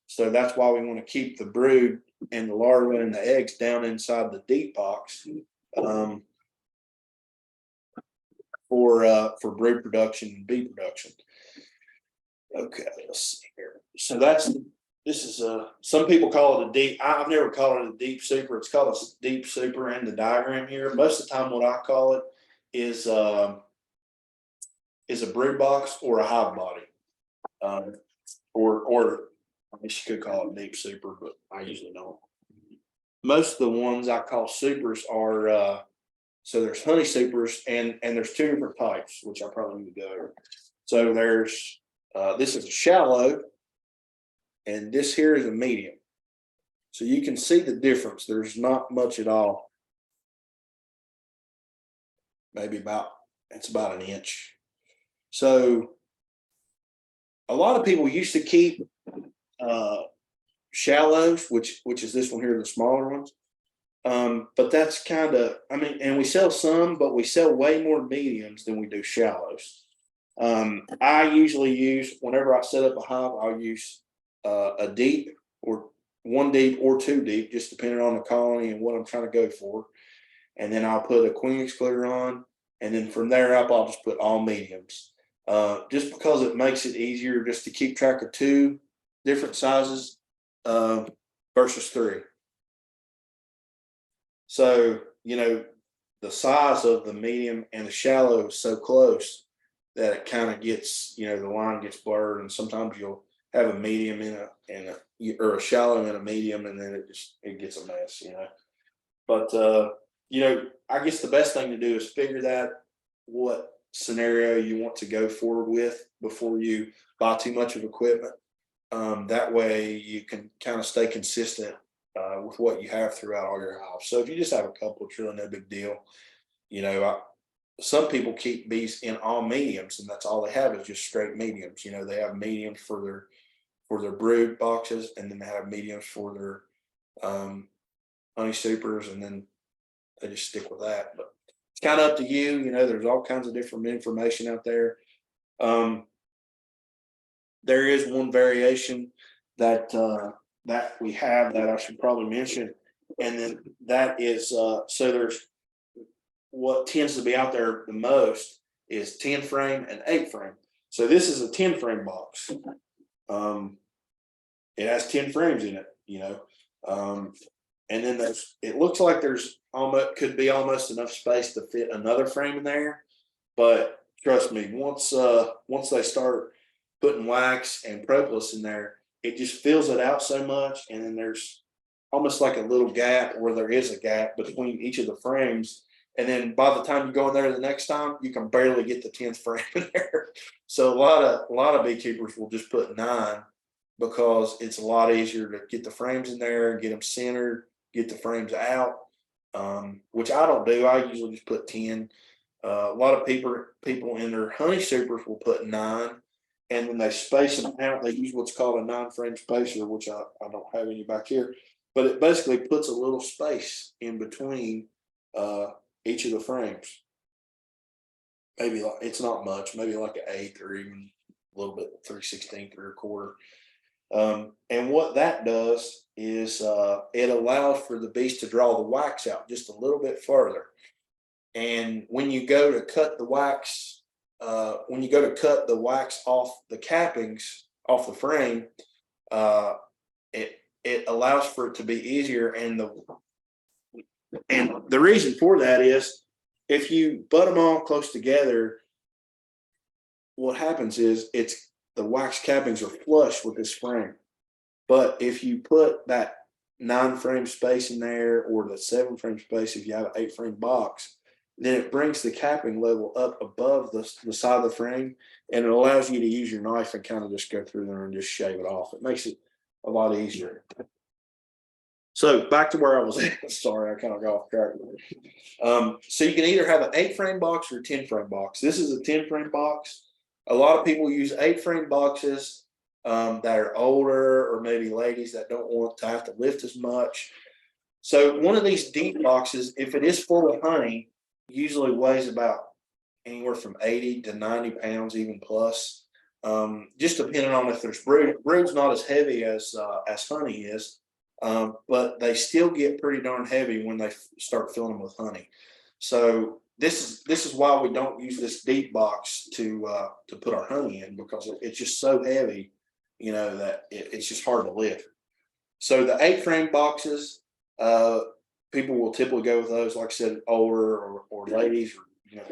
So that's why we want to keep the brood and the larvae and the eggs down inside the deep box for brood production and bee production. Okay, let's see here. So that's this is some people call it a deep. I've never called it a deep super. It's called a deep super in the diagram here. Most of the time, what I call it is a brood box or a hive body, or I guess you could call it deep super, but I usually don't. Most of the ones I call supers are so there's honey supers and there's two different types, which I probably need to go over. So there's this is a shallow, and this here is a medium. So you can see the difference. There's not much at all. Maybe it's about an inch. So a lot of people used to keep shallows, which is this one here, the smaller ones. But that's kind of, I mean, and we sell some, but we sell way more mediums than we do shallows. I usually use, whenever I set up a hive, I'll use a deep or one deep or two deep, just depending on the colony and what I'm trying to go for. And then I'll put a queen excluder on. And then from there up, I'll just put all mediums. Just because it makes it easier just to keep track of two different sizes versus three. So, you know, the size of the medium and the shallow is so close that it kind of gets, you know, the line gets blurred, and sometimes you'll have a medium or a shallow in a medium, and then it gets a mess, you know. But you know, I guess the best thing to do is figure that what scenario you want to go forward with before you buy too much of equipment. That way you can kind of stay consistent with what you have throughout all your hives. So if you just have a couple, it's really no big deal. You know, some people keep bees in all mediums, and that's all they have is just straight mediums. You know, they have mediums for their brood boxes, and then they have mediums for their honey supers, and then they just stick with that. But it's kind of up to you. You know, there's all kinds of different information out there. There is one variation that that we have that I should probably mention, and then that is so there's what tends to be out there the most is 10 frame and 8 frame. So this is a 10 frame box. It has 10 frames in it, you know, and then it looks like there's could be almost enough space to fit another frame in there, but trust me, once they start putting wax and propolis in there, it just fills it out so much, and then there's almost like a little gap where there is a gap between each of the frames. And then by the time you go in there the next time, you can barely get the 10th frame in there. So a lot of beekeepers will just put 9 because it's a lot easier to get the frames in there and get them centered, get the frames out, which I don't do. I usually just put 10. A lot of people in their honey supers will put 9, and then they space them out. They use what's called a 9 frame spacer, which I don't have any back here, but it basically puts a little space in between each of the frames. Maybe it's not much, maybe like an 1/8 or even a little bit 3/16 or 1/4. And what that does is it allows for the bees to draw the wax out just a little bit further. And when you go to cut the wax, off the cappings off the frame, it allows for it to be easier. And the reason for that is if you butt them all close together, what happens is the wax cappings are flush with this frame. But if you put that 9 frame space in there, or the 7 frame space, if you have an 8 frame box, then it brings the capping level up above the side of the frame, and it allows you to use your knife and kind of just go through there and just shave it off. It makes it a lot easier. So back to where I was at. Sorry, I kind of got off track. So you can either have an 8 frame box or a 10 frame box. This is a 10 frame box. A lot of people use 8 frame boxes that are older, or maybe ladies that don't want to have to lift as much. So one of these deep boxes, if it is full of honey, usually weighs about anywhere from 80 to 90 pounds, even plus. Just depending on if there's brood. Brood's not as heavy as honey is. But they still get pretty darn heavy when they start filling them with honey. So this is why we don't use this deep box to put our honey in, because it's just so heavy. that it's just hard to lift. So the 8-frame boxes, people will typically go with those, like I said, older or ladies, or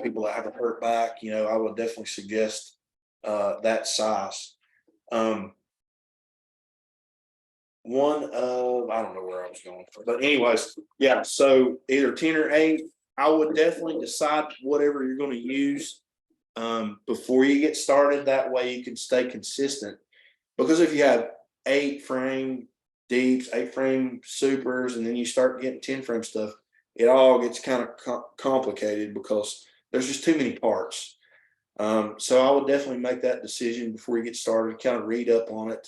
people that have a hurt back. I would definitely suggest that size. One of, I don't know where I was going, but anyways, yeah. So either 10 or 8. I would definitely decide whatever you're going to use before you get started. That way you can stay consistent. Because if you have 8-frame deeps, 8-frame supers, and then you start getting 10-frame stuff, it all gets kind of complicated because there's just too many parts. So I would definitely make that decision before you get started, kind of read up on it.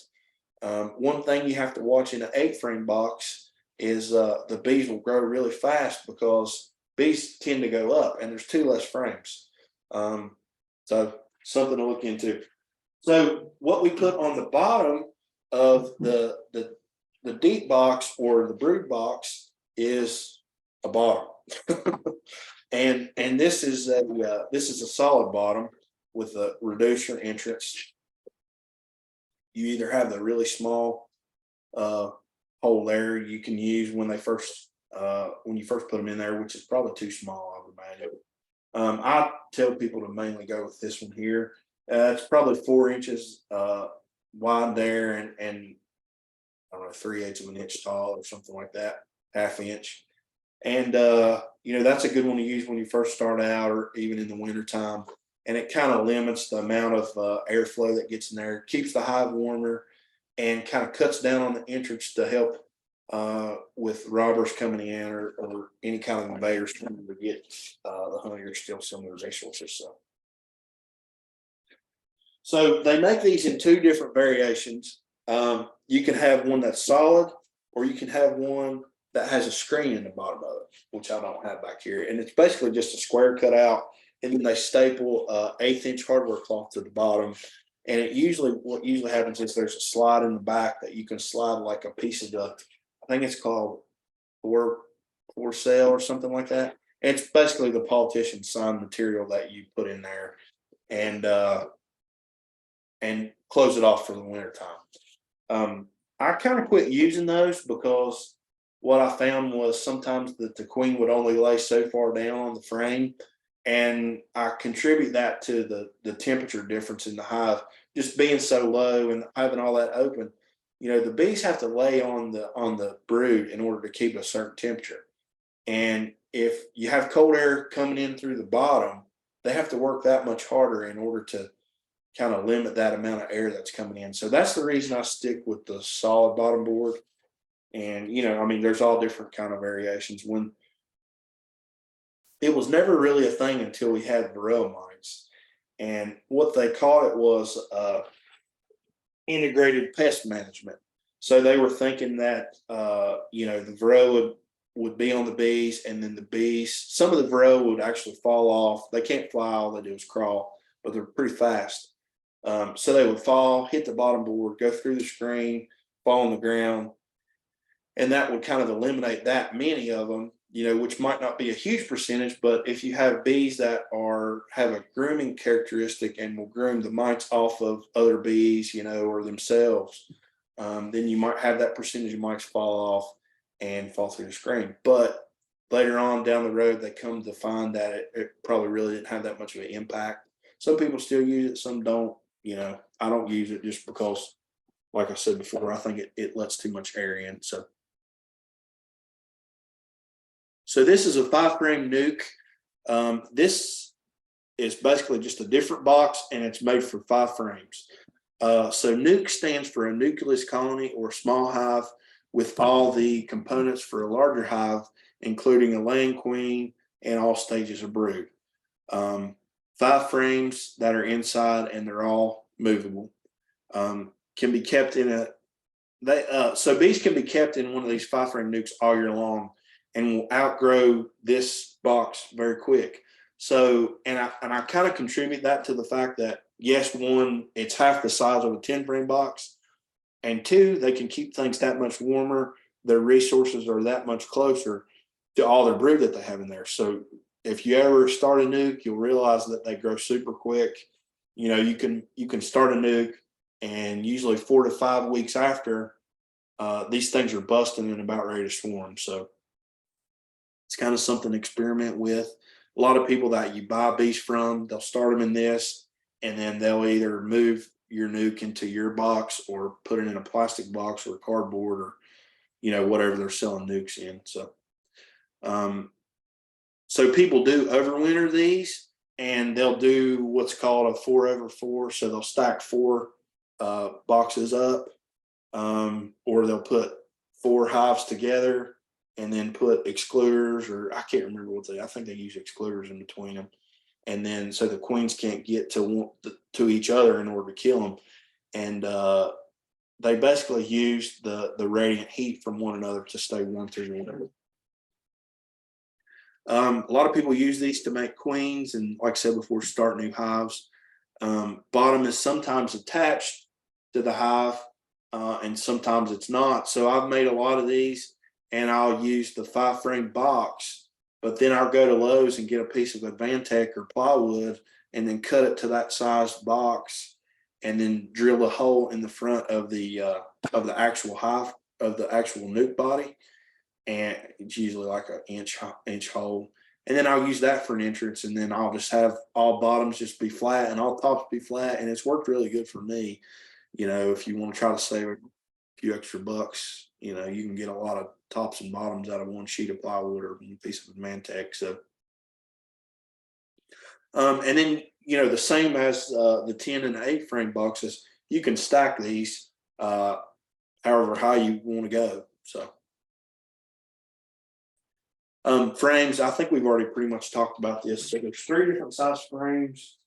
One thing you have to watch in an 8-frame box is the bees will grow really fast because bees tend to go up and there's 2 less frames. So something to look into. So what we put on the bottom of the deep box or the brood box is a bottom. and this is a solid bottom with a reducer entrance. You either have the really small hole there you can use when you first put them in there, which is probably too small, I would imagine. I tell people to mainly go with this one here. It's probably 4 inches wide there, and I don't know, 3/8 of an inch tall or something like that, 1/2 inch. And that's a good one to use when you first start out, or even in the wintertime. And it kind of limits the amount of airflow that gets in there, keeps the hive warmer, and kind of cuts down on the entrance to help with robbers coming in or any kind of invaders trying to get the honey or steal some of the resources. So they make these in 2 different variations. You can have one that's solid, or you can have one that has a screen in the bottom of it, which I don't have back here. And it's basically just a square cut out, and then they staple 1/8 inch hardware cloth to the bottom. And what usually happens is there's a slide in the back that you can slide like a piece of I think it's called for sale or something like that. And it's basically the politician sign material that you put in there, and close it off for the winter time. I kind of quit using those because what I found was sometimes that the queen would only lay so far down on the frame, and I contribute that to the temperature difference in the hive just being so low and having all that open. The bees have to lay on the brood in order to keep a certain temperature, and if you have cold air coming in through the bottom, they have to work that much harder in order to kind of limit that amount of air that's coming in. So that's the reason I stick with the solid bottom board. And there's all different kind of variations. When it was never really a thing until we had Varroa mites, and what they called it was integrated pest management. So they were thinking that the Varroa would be on the bees, and then some of the Varroa would actually fall off. They can't fly, all they do is crawl, but they're pretty fast. So they would fall, hit the bottom board, go through the screen, fall on the ground, and that would kind of eliminate that many of them, which might not be a huge percentage. But if you have bees that have a grooming characteristic and will groom the mites off of other bees, or themselves, then you might have that percentage of mites fall off and fall through the screen. But later on down the road, they come to find that it probably really didn't have that much of an impact. Some people still use it, some don't. I don't use it just because, like I said before, I think it lets too much air in. So this is a 5-frame nuke. This is basically just a different box, and it's made for 5 frames. So nuke stands for a nucleus colony or small hive with all the components for a larger hive, including a laying queen and all stages of brood. 5 frames that are inside, and they're all movable. Can be kept in so bees can be kept in one of these 5-frame nukes all year long, and will outgrow this box very quick. So, and I kind of contribute that to the fact that, yes, 1, it's half the size of a 10-frame box, and 2, they can keep things that much warmer. Their resources are that much closer to all their brood that they have in there. So if you ever start a nuke, you'll realize that they grow super quick. You can start a nuke and usually 4 to 5 weeks after, these things are busting and about ready to swarm. So it's kind of something to experiment with. A lot of people that you buy bees from, they'll start them in this, and then they'll either move your nuke into your box or put it in a plastic box or cardboard or, whatever they're selling nukes in. So people do overwinter these, and they'll do what's called a 4/4. So they'll stack 4 boxes up, or they'll put 4 hives together and then put excluders, or I can't remember I think they use excluders in between them. And then so the queens can't get to each other in order to kill them. And they basically use the radiant heat from one another to stay warm through the winter. A lot of people use these to make queens, and like I said before, start new hives. Bottom is sometimes attached to the hive, and sometimes it's not. So I've made a lot of these, and I'll use the 5-frame box, but then I'll go to Lowe's and get a piece of Advantech or plywood and then cut it to that size box, and then drill a hole in the front of the actual hive, of the actual nuke body. And it's usually like an inch hole. And then I'll use that for an entrance, and then I'll just have all bottoms just be flat and all tops be flat. And it's worked really good for me. If you want to try to save a few extra bucks, you can get a lot of tops and bottoms out of one sheet of plywood or one piece of Advantech. So, and then, the same as the 10 and 8-frame boxes, you can stack these however high you want to go. So. Frames, I think we've already pretty much talked about this. So there's 3 different size frames.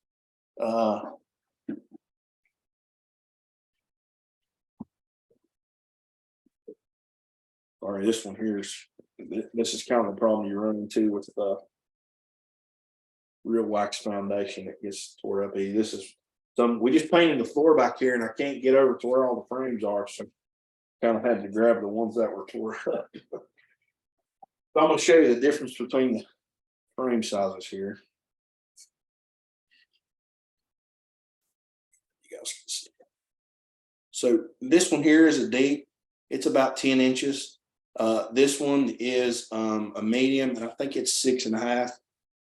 Sorry, this one here this is kind of the problem you run into with real wax foundation. It gets tore up easy. This is we just painted the floor back here, and I can't get over to where all the frames are, so kind of had to grab the ones that were tore up. So I'm going to show you the difference between the frame sizes here. You guys can see. So this one here is a deep. It's about 10 inches. This one is a medium, and I think it's 6.5.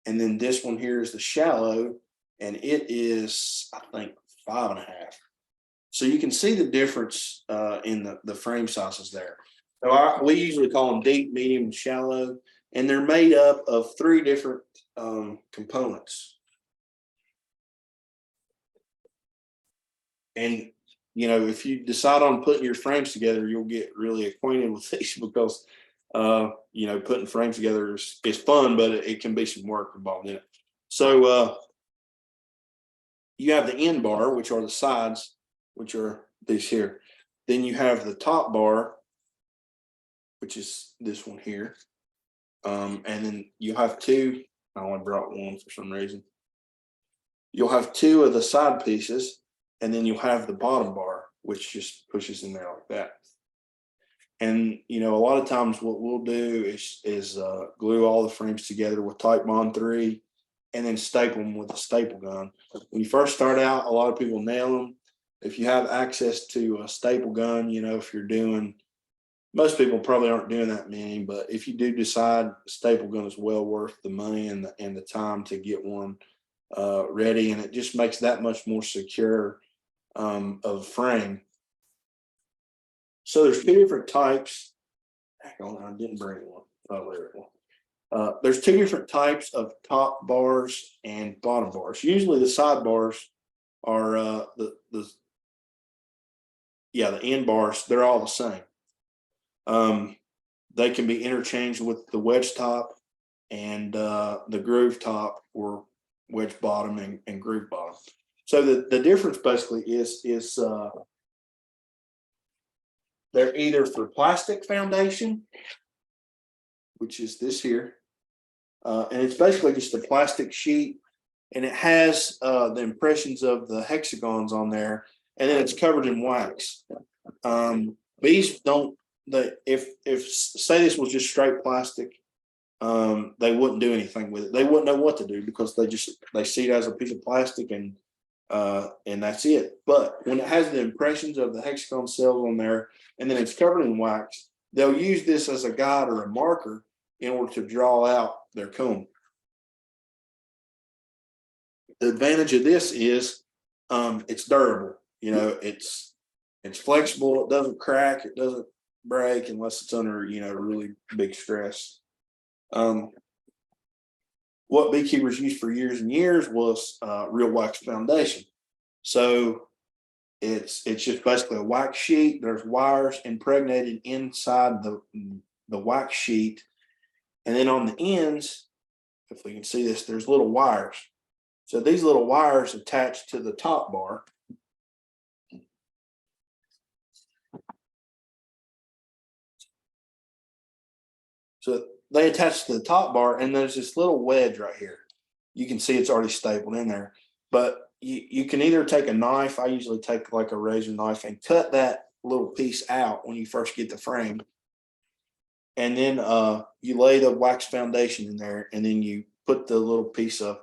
And then this one here is the shallow, and it is, I think, 5.5. So you can see the difference in the frame sizes there. So we usually call them deep, medium, and shallow, and they're made up of 3 different components. And, if you decide on putting your frames together, you'll get really acquainted with these because, putting frames together is fun, but it can be some work involved in it. So you have the end bar, which are the sides, which are these here. Then you have the top bar, which is this one here. And then you have 2, I only brought one for some reason. You'll have 2 of the side pieces, and then you'll have the bottom bar, which just pushes in there like that. And, a lot of times what we'll do is glue all the frames together with Titebond 3 and then staple them with a staple gun. When you first start out, a lot of people nail them. If you have access to a staple gun, if you're doing, most people probably aren't doing that many, but if you do decide a staple gun is well worth the money and the time to get one ready, and it just makes that much more secure of a frame. So there's 2 different types. Hang on, I didn't bring one. Oh, there it was. There's 2 different types of top bars and bottom bars. Usually the side bars are the end bars. They're all the same. They can be interchanged with the wedge top and the groove top, or wedge bottom and groove bottom. So the difference basically is they're either for plastic foundation, which is this here, and it's basically just a plastic sheet, and it has the impressions of the hexagons on there, and then it's covered in wax. Bees don't. If say this was just straight plastic, they wouldn't do anything with it. They wouldn't know what to do because they see it as a piece of plastic, and And that's it. But when it has the impressions of the hexagon cells on there, and then it's covered in wax, they'll use this as a guide or a marker in order to draw out their comb. The advantage of this is it's durable. You know, it's flexible. It doesn't crack. It doesn't break unless it's under, you know, really big stress. What beekeepers used for years and years was real wax foundation. So it's just basically a wax sheet. There's wires impregnated inside the wax sheet, and then on the ends, if we can see this, there's little wires. So these little wires attach to the top bar. So they attach to the top bar, and there's this little wedge right here. You can see it's already stapled in there, but you can either take a knife. I usually take like a razor knife and cut that little piece out when you first get the frame. And then you lay the wax foundation in there, and then you put the little piece of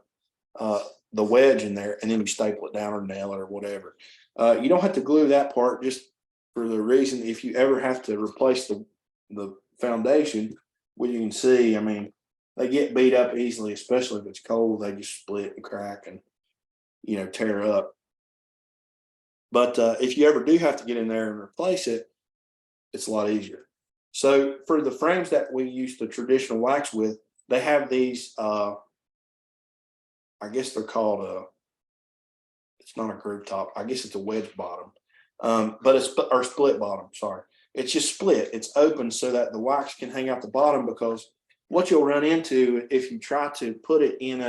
the wedge in there, and then you staple it down or nail it or whatever. You don't have to glue that part, just for the reason if you ever have to replace the foundation, what you can see, I mean, they get beat up easily, especially if it's cold. They just split and crack and, you know, tear up. But if you ever do have to get in there and replace it, it's a lot easier. So for the frames that we use the traditional wax with, they have these, I guess they're called it's not a groove top. I guess it's a wedge bottom, but it's or split bottom. Sorry, it's just split. It's open so that the wax can hang out the bottom, because what you'll run into if you try to put it in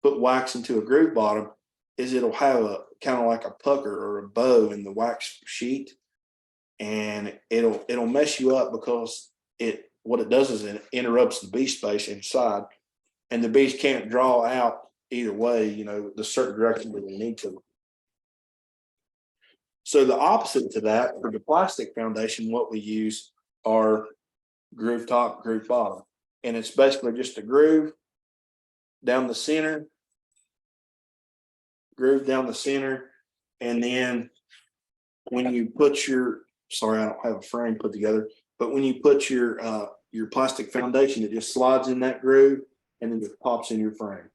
put wax into a groove bottom is it'll have a kind of like a pucker or a bow in the wax sheet, and it'll mess you up, because what it does is it interrupts the bee space inside, and the bees can't draw out either way, you know, the certain direction that they need to. So the opposite to that, for the plastic foundation, what we use are groove top, groove bottom. And it's basically just a groove down the center, groove down the center. And then when you put your, sorry, I don't have a frame put together, but when you put your plastic foundation, it just slides in that groove and then it pops in your frame.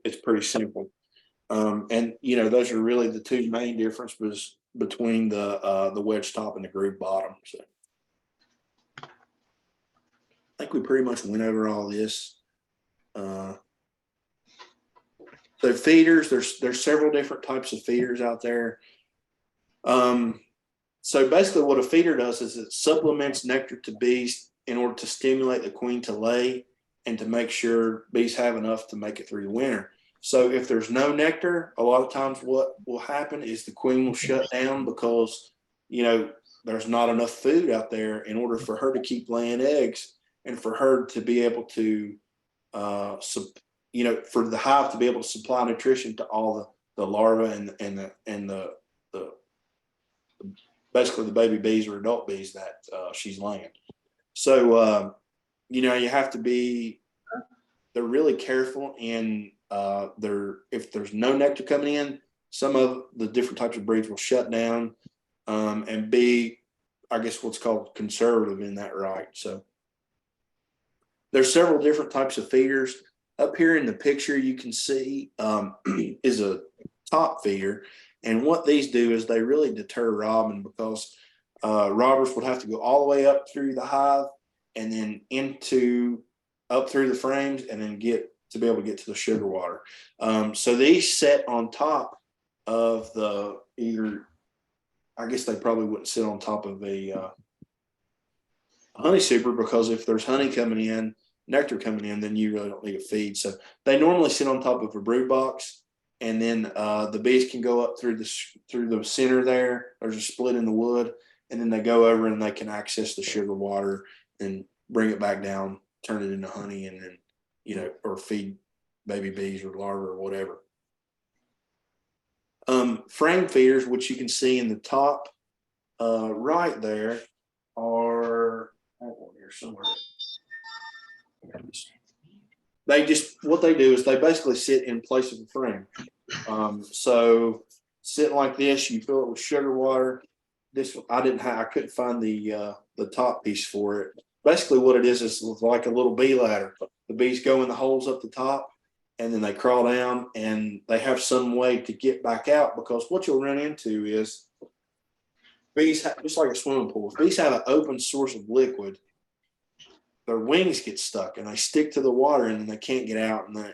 It's pretty simple. And you know, those are really the two main differences between the wedge top and the groove bottom. So I think we pretty much went over all this. So feeders, there's several different types of feeders out there. So basically what a feeder does is it supplements nectar to bees in order to stimulate the queen to lay and to make sure bees have enough to make it through the winter. So if there's no nectar, a lot of times what will happen is the queen will shut down, because, you know, there's not enough food out there in order for her to keep laying eggs and for her to be able to, you know, for the hive to be able to supply nutrition to all the larvae and the basically the baby bees or adult bees that she's laying. So, you know, you have to be, they're really careful in if there's no nectar coming in, some of the different types of breeds will shut down and be, I guess, what's called conservative in that, right? So there's several different types of feeders. Up here in the picture, you can see is a top feeder. And what these do is they really deter robbing, because robbers would have to go all the way up through the hive and then up through the frames and then get to be able to get to the sugar water. So these set on top of I guess they probably wouldn't sit on top of a honey super, because if there's honey coming in, nectar coming in, then you really don't need a feed. So they normally sit on top of a brood box, and then the bees can go up through the center there. There's a split in the wood, and then they go over and they can access the sugar water and bring it back down, turn it into honey, and then, you know, or feed baby bees or larvae or whatever. Frame feeders, which you can see in the top right there, are here somewhere. what they do is they basically sit in place of the frame. So sitting like this, you fill it with sugar water. This I couldn't find the top piece for it. Basically, what it is like a little bee ladder. The bees go in the holes up the top, and then they crawl down, and they have some way to get back out, because what you'll run into is bees, just like a swimming pool. If bees have an open source of liquid, their wings get stuck and they stick to the water, and then they can't get out, and then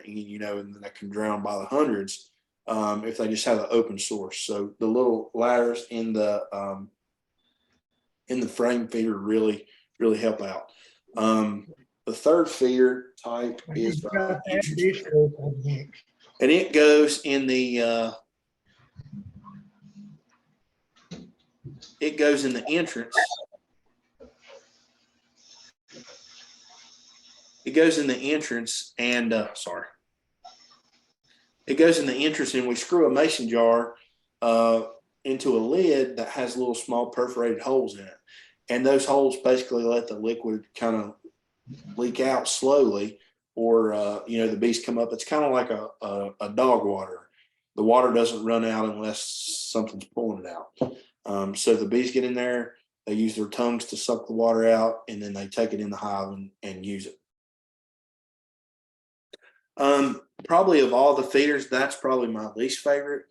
they can drown by the hundreds if they just have an open source. So the little ladders in the frame feeder really help out. The third feeder type is and it goes in the entrance. It goes in the entrance, and it goes in the entrance, and we screw a mason jar into a lid that has little small perforated holes in it. And those holes basically let the liquid kind of leak out slowly, or the bees come up. It's kind of like a dog water. The water doesn't run out unless something's pulling it out. So the bees get in there, they use their tongues to suck the water out, and then they take it in the hive and use it. Probably of all the feeders, that's probably my least favorite,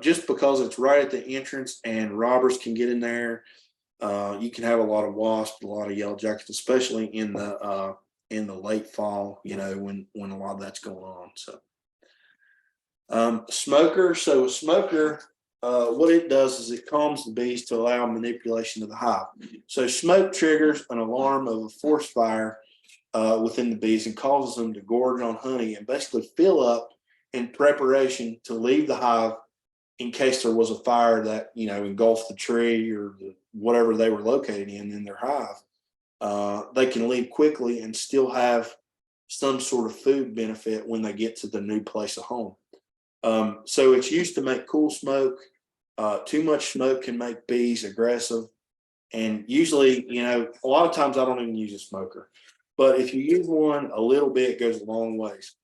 just because it's right at the entrance and robbers can get in there. You can have a lot of wasps, a lot of yellow jackets, especially in the late fall, when a lot of that's going on. So smoker. So a smoker, what it does is it calms the bees to allow manipulation of the hive. So smoke triggers an alarm of a forest fire within the bees and causes them to gorge on honey and basically fill up in preparation to leave the hive in case there was a fire that engulfed the tree or whatever they were located in their hive. They can leave quickly and still have some sort of food benefit when they get to the new place of home. So it's used to make cool smoke. Too much smoke can make bees aggressive, and usually, a lot of times I don't even use a smoker. But if you use one a little bit, it goes a long ways.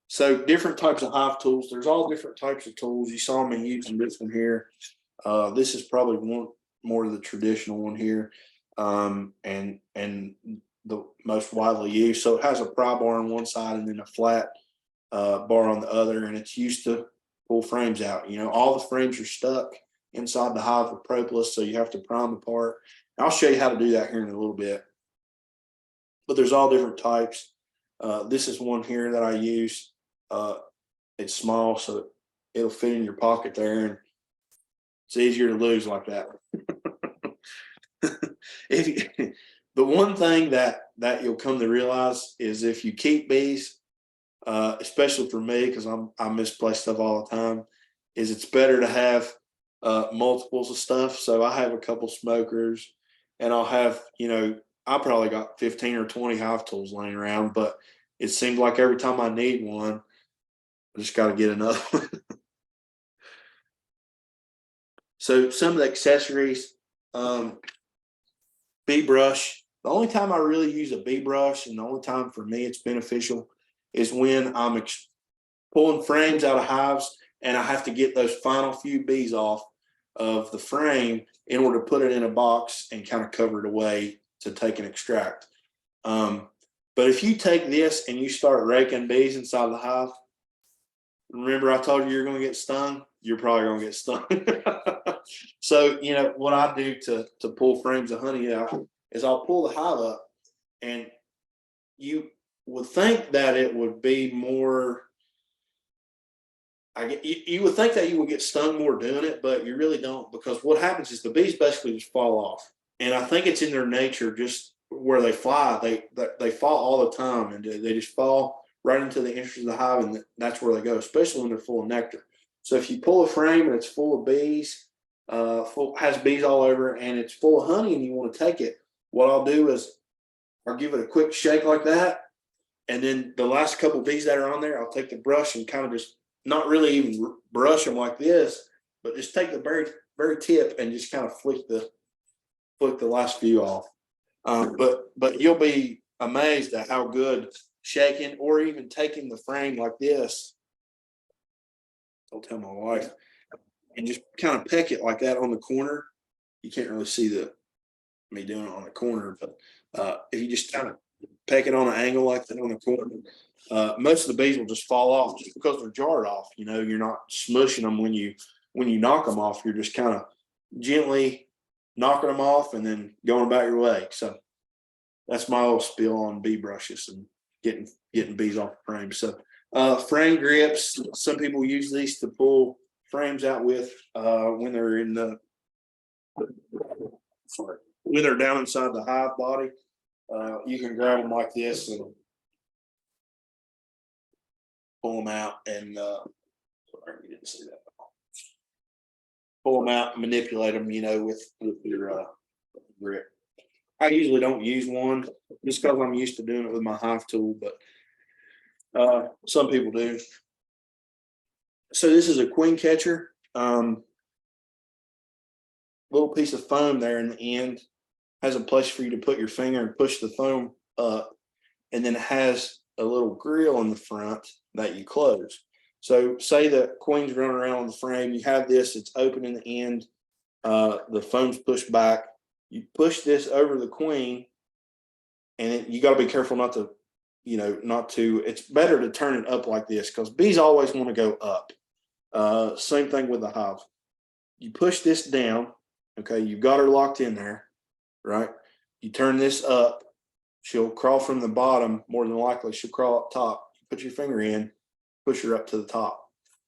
So different types of hive tools. There's all different types of tools. You saw me using this one here. This is probably one more of the traditional one here, and the most widely used. So it has a pry bar on one side and then a flat bar on the other, and it's used to pull frames out. All the frames are stuck inside the hive with propolis, so you have to pry them apart. And I'll show you how to do that here in a little bit. But there's all different types. This is one here that I use. It's small, so it'll fit in your pocket there, and it's easier to lose like that. The one thing that you'll come to realize is if you keep bees, especially for me, because I misplace stuff all the time, is it's better to have multiples of stuff. So I have a couple smokers, and I'll have, I probably got 15 or 20 hive tools laying around, but it seems like every time I need one, I just got to get another one. So some of the accessories, bee brush. The only time I really use a bee brush, and the only time for me it's beneficial, is when I'm pulling frames out of hives and I have to get those final few bees off of the frame in order to put it in a box and kind of cover it away to take and extract. But if you take this and you start raking bees inside the hive, remember I told you you're going to get stung? You're probably going to get stung. So, what I do to pull frames of honey out is I'll pull the hive up, and you would think that it would be more, you would think that you would get stung more doing it, but you really don't, because what happens is the bees basically just fall off. And I think it's in their nature, just where they fly, they fall all the time, and they just fall right into the entrance of the hive, and that's where they go, especially when they're full of nectar. So if you pull a frame and it's full of bees, has bees all over, and it's full of honey, and you want to take it, what I'll do is I'll give it a quick shake like that, and then the last couple of bees that are on there, I'll take the brush and kind of just not really even brush them like this, but just take the very tip and just kind of flick the flick the last few off. But you'll be amazed at how good shaking or even taking the frame like this. I'll tell my wife, and just kind of peck it like that on the corner. You can't really see me doing it on the corner, but if you just kind of peck it on an angle like that on the corner, most of the bees will just fall off just because they're jarred off. You know, you're not smushing them when you knock them off. You're just kind of gently knocking them off and then going about your way. So that's my little spiel on bee brushes and getting bees off the frame. So frame grips, some people use these to pull frames out with when they're in the when they're down inside the hive body. You can grab them like this and pull them out and sorry, you didn't see that. Pull them out and manipulate them, you know, with your grip. I usually don't use one just because I'm used to doing it with my hive tool, but some people do. So this is a queen catcher. Little piece of foam there in the end has a place for you to put your finger and push the foam up, and then it has a little grill in the front that you close. So say the queen's running around on the frame, you have this, it's open in the end, the foam's pushed back. You push this over the queen, and you got to be careful not to, it's better to turn it up like this because bees always want to go up. Same thing with the hive. You push this down, okay, you've got her locked in there, right? You turn this up, she'll crawl from the bottom, more than likely she'll crawl up top. You put your finger in, push her up to the top.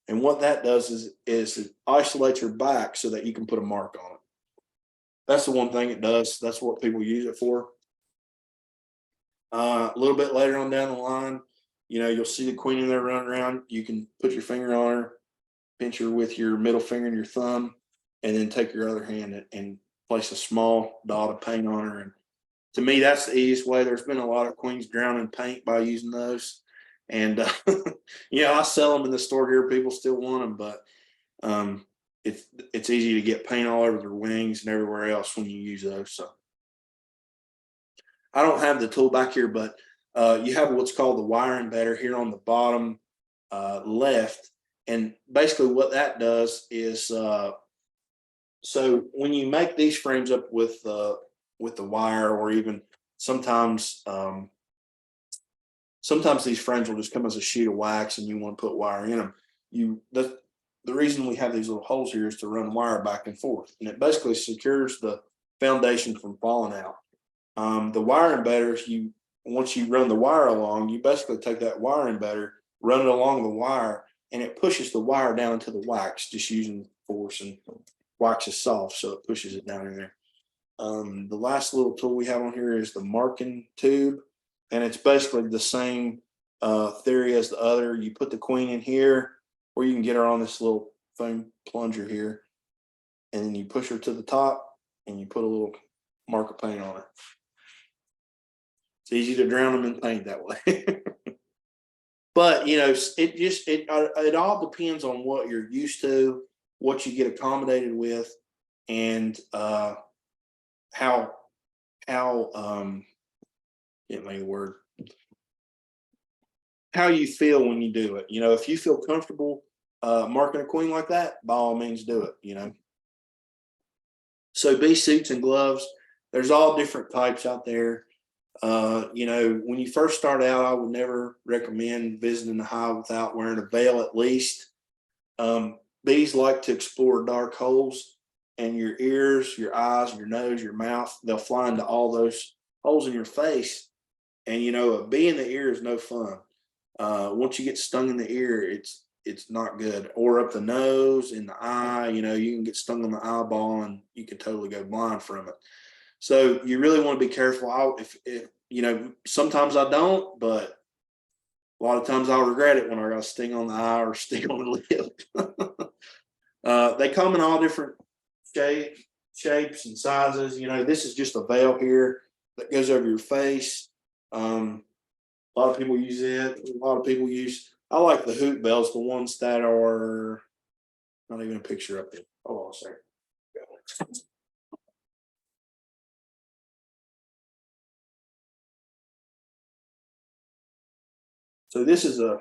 And what that does is it isolates her back so that you can put a mark on it. That's the one thing it does. That's what people use it for. A little bit later on down the line, you'll see the queen in there running around. You can put your finger on her, pinch her with your middle finger and your thumb, and then take your other hand and place a small dot of paint on her. And to me, that's the easiest way. There's been a lot of queens drown in paint by using those. And, I sell them in the store here. People still want them, but it's easy to get paint all over their wings and everywhere else when you use those. So I don't have the tool back here, but you have what's called the wire embedder here on the bottom left. And basically what that does is, so when you make these frames up with the wire, or even sometimes these frames will just come as a sheet of wax and you want to put wire in them. The reason we have these little holes here is to run wire back and forth, and it basically secures the foundation from falling out. The wire embedder, once you run the wire along, you basically take that wire embedder, run it along the wire, and it pushes the wire down into the wax just using force, and wax is soft, so it pushes it down in there. The last little tool we have on here is the marking tube, and it's basically the same theory as the other. You put the queen in here, or you can get her on this little foam plunger here, and then you push her to the top, and you put a little mark of paint on her. It's easy to drown them in paint that way. But it all depends on what you're used to, what you get accommodated with, and how can't make a word, how you feel when you do it. If you feel comfortable marking a queen like that, by all means do it. So bee suits and gloves, there's all different types out there. When you first start out, I would never recommend visiting the hive without wearing a veil at least. Bees like to explore dark holes, and your ears, your eyes, your nose, your mouth, they'll fly into all those holes in your face. And a bee in the ear is no fun. Once you get stung in the ear, it's not good. Or up the nose, in the eye, you can get stung on the eyeball and you can totally go blind from it. So you really want to be careful. If sometimes I don't, but a lot of times I'll regret it when I got a sting on the eye or sting on the lip. They come in all different shapes and sizes. This is just a veil here that goes over your face. A lot of people use it. I like the hoop bells, the ones that are not even a picture up there. Hold on a second. So this is a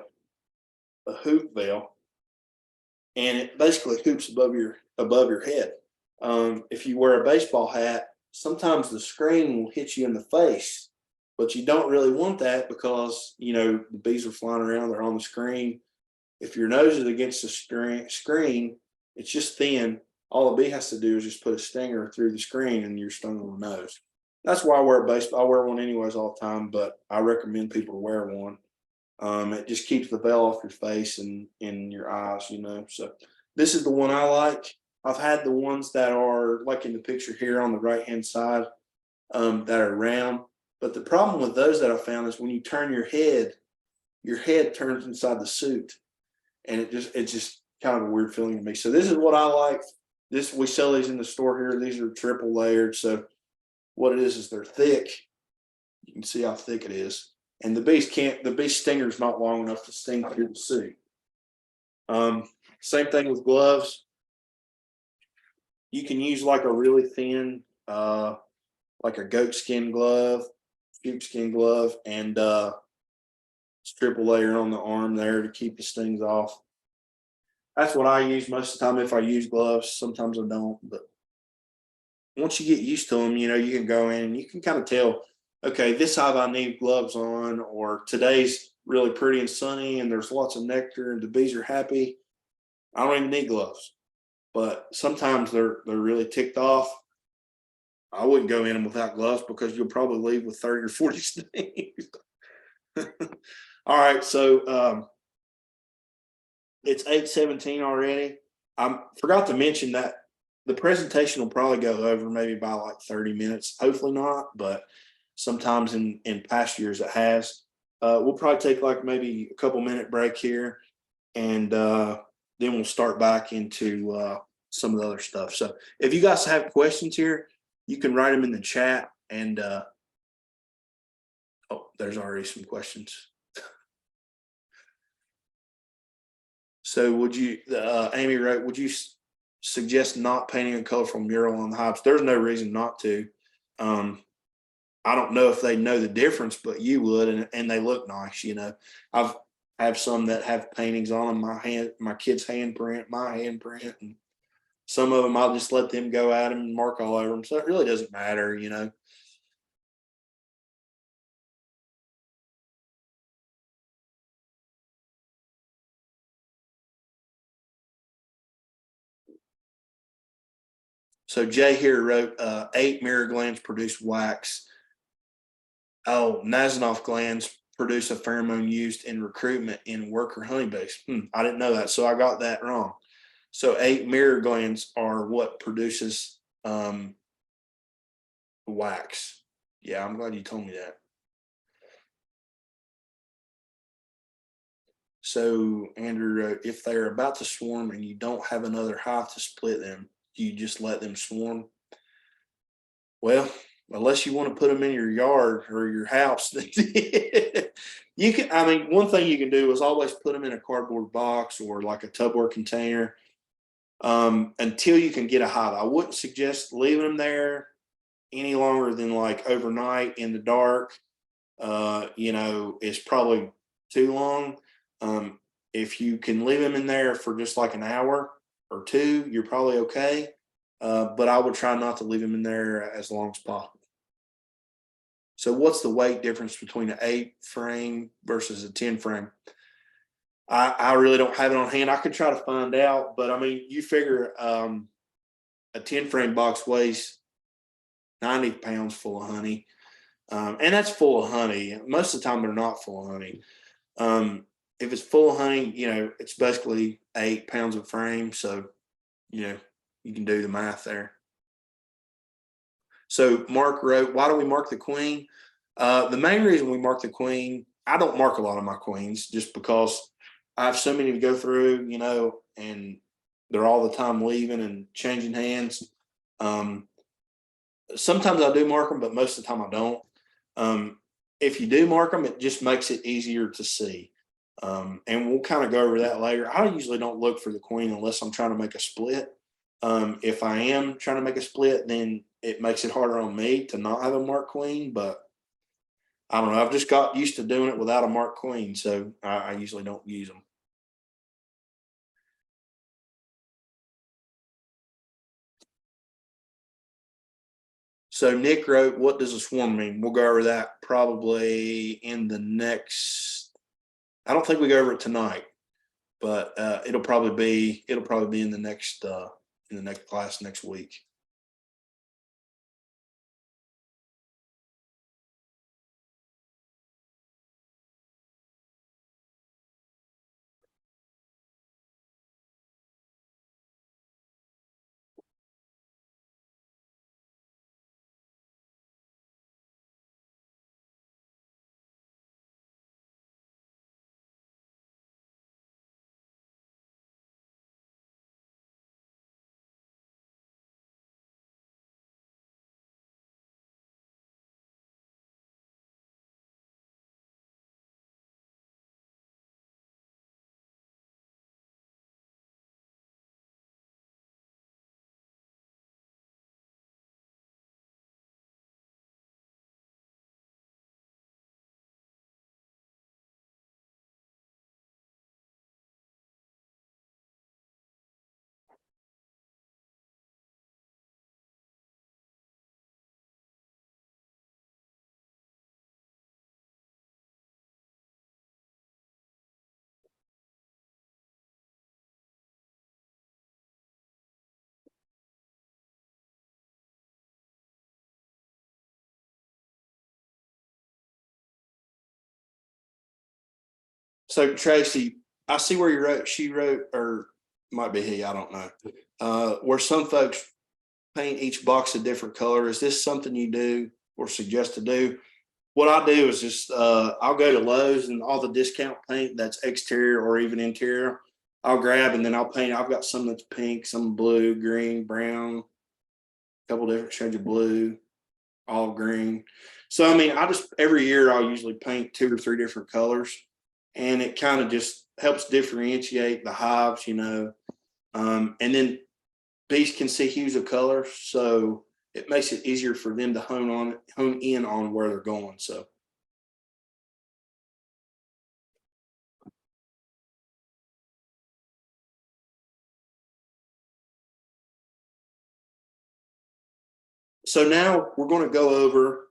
hoop veil, and it basically hoops above your head. If you wear a baseball hat, sometimes the screen will hit you in the face, but you don't really want that because the bees are flying around, they're on the screen. If your nose is against the screen, it's just thin. All the bee has to do is just put a stinger through the screen and you're stung on the nose. That's why I wear a baseball. I wear one anyways all the time, but I recommend people wear one. It just keeps the veil off your face and in your eyes, So this is the one I like. I've had the ones that are like in the picture here on the right-hand side, that are round. But the problem with those that I found is when you turn your head turns inside the suit, and it's just kind of a weird feeling to me. So this is what I like. We sell these in the store here. These are triple layered. So what it is they're thick. You can see how thick it is. And the bee stinger is not long enough to sting through the suit. Same thing with gloves. You can use like a really thin, like a goat skin glove, sheepskin glove, and triple layer on the arm there to keep the stings off. That's what I use most of the time if I use gloves. Sometimes I don't, but once you get used to them, you can go in and you can kind of tell, okay, this hive I need gloves on, or today's really pretty and sunny and there's lots of nectar and the bees are happy. I don't even need gloves. But sometimes they're really ticked off. I wouldn't go in them without gloves because you'll probably leave with 30 or 40 stings. All right, so it's 8:17 already. I forgot to mention that the presentation will probably go over maybe by like 30 minutes. Hopefully not, but sometimes in past years it has. We'll probably take like maybe a couple minute break here, and then we'll start back into some of the other stuff. So if you guys have questions here, you can write them in the chat. And oh, there's already some questions. So would you, Amy wrote, would you suggest not painting a colorful mural on the hives? There's no reason not to. I don't know if they know the difference, but you would, and they look nice. I've have some that have paintings on them, my kid's handprint, my handprint, and some of them I'll just let them go at them and mark all over them. So it really doesn't matter. So Jay here wrote, 8 mirror glands produce wax. Oh, Nasanov glands produce a pheromone used in recruitment in worker honeybees. I didn't know that, so I got that wrong. So 8 mirror glands are what produces wax. Yeah, I'm glad you told me that. So Andrew, if they're about to swarm and you don't have another hive to split them, you just let them swarm? Well, unless you want to put them in your yard or your house, you can. I mean, one thing you can do is always put them in a cardboard box or like a Tupperware container until you can get a hive. I wouldn't suggest leaving them there any longer than like overnight in the dark. It's probably too long. If you can leave them in there for just like an hour or two, you're probably okay. But I would try not to leave them in there as long as possible. So what's the weight difference between an 8 frame versus a 10 frame? I really don't have it on hand. I could try to find out, but I mean, you figure a 10 frame box weighs 90 pounds full of honey. And that's full of honey. Most of the time they're not full of honey. If it's full of honey, it's basically 8 pounds of frame. So, you can do the math there. So Mark wrote, why do we mark the queen? The main reason we mark the queen, I don't mark a lot of my queens just because I have so many to go through, and they're all the time leaving and changing hands. Sometimes I do mark them, but most of the time I don't. If you do mark them, it just makes it easier to see. And we'll kind of go over that later. I usually don't look for the queen unless I'm trying to make a split. If I am trying to make a split, then it makes it harder on me to not have a marked queen. But I don't know. I've just got used to doing it without a marked queen, so I usually don't use them. So Nick wrote, what does a swarm mean? We'll go over that probably in the next, I don't think we go over it tonight, but it'll probably be in the next class next week. So Tracy, I see where she wrote, or might be he, I don't know. Where some folks paint each box a different color. Is this something you do or suggest to do? What I do is just I'll go to Lowe's and all the discount paint that's exterior or even interior, I'll grab and then I'll paint. I've got some that's pink, some blue, green, brown, a couple different shades of blue, all green. So I mean, I just every year I'll usually paint 2 or 3 different colors, and it kind of just helps differentiate the hives, and then bees can see hues of color, so it makes it easier for them to hone in on where they're going. So now we're going to go over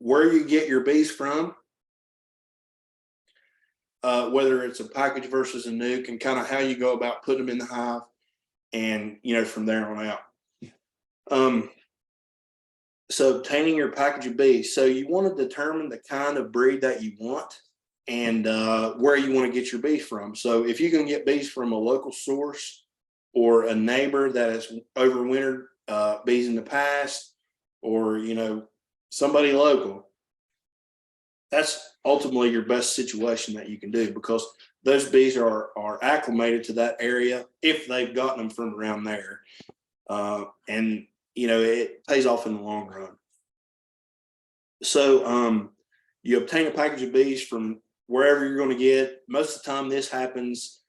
where you get your bees from, whether it's a package versus a nuke, and kind of how you go about putting them in the hive, and from there on out. So obtaining your package of bees. So you want to determine the kind of breed that you want and where you want to get your bees from. So if you can get bees from a local source or a neighbor that has overwintered bees in the past, or somebody local, that's ultimately your best situation that you can do, because those bees are acclimated to that area if they've gotten them from around there, and it pays off in the long run. So you obtain a package of bees from wherever you're going to get. Most of the time this happens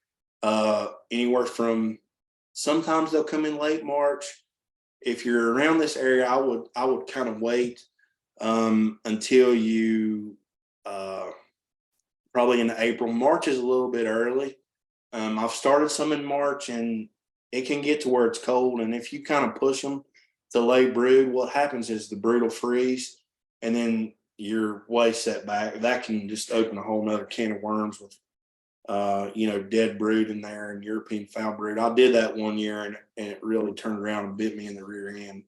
anywhere from, sometimes they'll come in late March. If you're around this area, I would kind of wait until you probably in April. March is a little bit early. I've started some in March, and it can get to where it's cold, and if you kind of push them to lay brood, what happens is the brood will freeze, and then you're way set back. That can just open a whole nother can of worms with dead brood in there and European foul brood. I did that one year, and it really turned around and bit me in the rear end.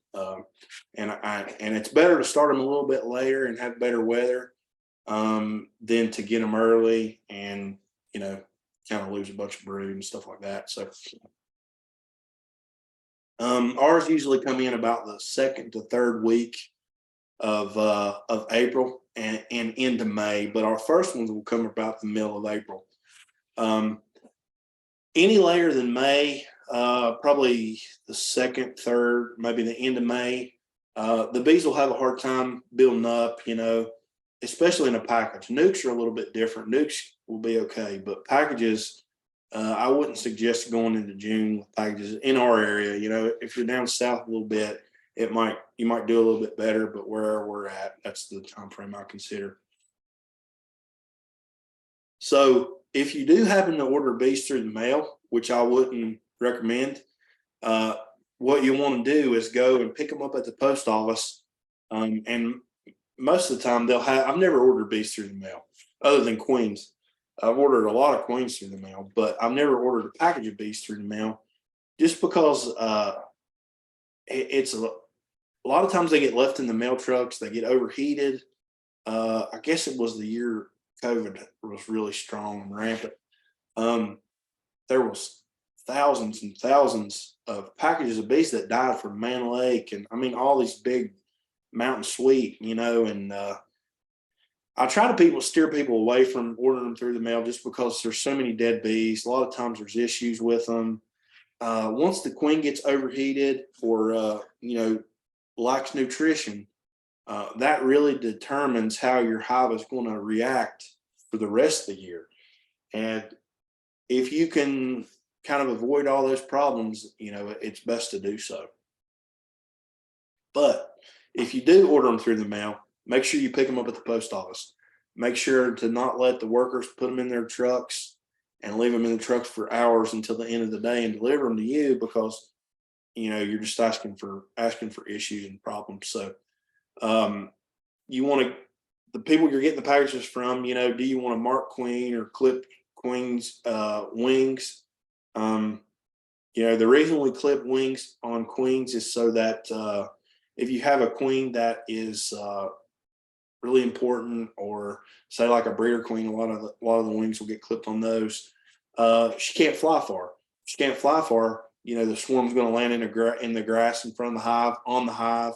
And it's better to start them a little bit later and have better weather than to get them early and kind of lose a bunch of brood and stuff like that. So ours usually come in about the 2nd to 3rd week of April and into May, but our first ones will come about the middle of April. Any later than May, probably the 2nd, 3rd, maybe the end of May, the bees will have a hard time building up, especially in a package. Nukes are a little bit different. Nukes will be okay, but packages, I wouldn't suggest going into June with packages in our area. If you're down south a little bit, you might do a little bit better, but where we're at, that's the time frame I consider. So if you do happen to order bees through the mail, which I wouldn't recommend, what you want to do is go and pick them up at the post office. And most of the time I've never ordered bees through the mail other than queens. I've ordered a lot of queens through the mail, but I've never ordered a package of bees through the mail just because it's a lot of times they get left in the mail trucks. They get overheated. I guess it was the year COVID was really strong and rampant. There was thousands and thousands of packages of bees that died from Man Lake, and I mean all these big mountain sweet, and I try to steer people away from ordering them through the mail just because there's so many dead bees. A lot of times there's issues with them. Once the queen gets overheated or lacks nutrition, that really determines how your hive is going to react for the rest of the year. And if you can kind of avoid all those problems, it's best to do so. But if you do order them through the mail, make sure you pick them up at the post office. Make sure to not let the workers put them in their trucks and leave them in the trucks for hours until the end of the day and deliver them to you, because you're just asking for issues and problems. So you want to, the people you're getting the packages from, do you want to mark queen or clip queen's wings? The reason we clip wings on queens is so that if you have a queen that is really important, or say like a breeder queen, a lot of the wings will get clipped on those. She can't fly far. She can't fly far. The swarm's going to land in the grass in front of the hive, on the hive,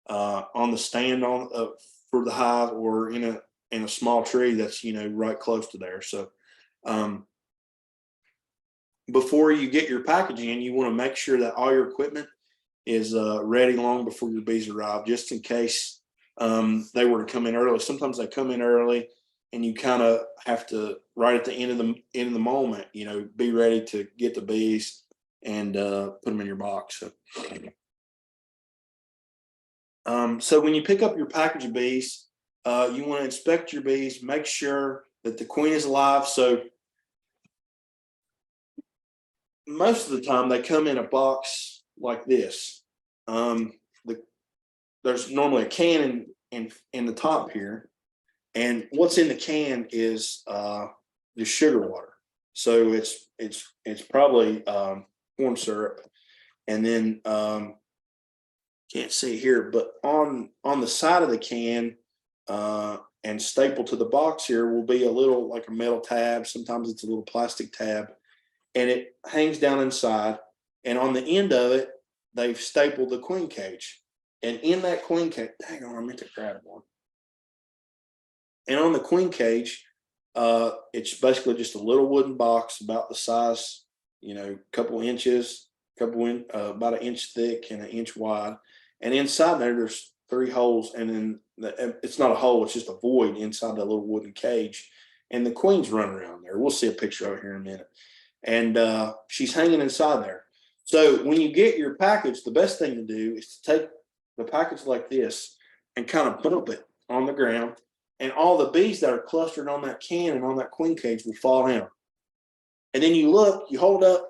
on the stand for the hive, or in a small tree that's right close to there. So before you get your packaging, you want to make sure that all your equipment is ready long before your bees arrive, just in case they were to come in early. Sometimes they come in early, and you kind of have to, right at the end of the moment, be ready to get the bees and put them in your box. So when you pick up your package of bees, you want to inspect your bees, make sure that the queen is alive. So most of the time they come in a box like this. There's normally a can in the top here, and what's in the can is the sugar water. So it's probably corn syrup, and then can't see here, but on the side of the can and stapled to the box here will be a little, like a metal tab. Sometimes it's a little plastic tab, and it hangs down inside. And on the end of it, they've stapled the queen cage. And in that queen cage, hang on, I meant to grab one. And on the queen cage, it's basically just a little wooden box about the size, couple inches, about an inch thick and an inch wide. And inside there's 3 holes, and then it's not a hole, it's just a void inside that little wooden cage. And the queen's running around there. We'll see a picture over here in a minute. And she's hanging inside there. So when you get your package, the best thing to do is to take the package like this and kind of bump it on the ground, and all the bees that are clustered on that can and on that queen cage will fall down. And then you hold up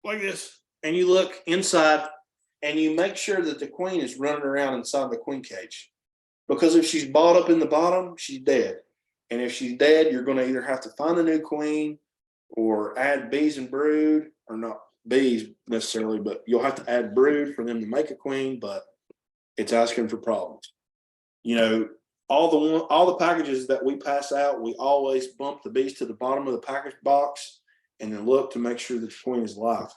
like this, and you look inside, and you make sure that the queen is running around inside the queen cage. Because if she's balled up in the bottom, she's dead. And if she's dead, you're going to either have to find a new queen or add bees and brood, or not bees necessarily, but you'll have to add brood for them to make a queen, but it's asking for problems. All the packages that we pass out, we always bump the bees to the bottom of the package box and then look to make sure that the queen is alive.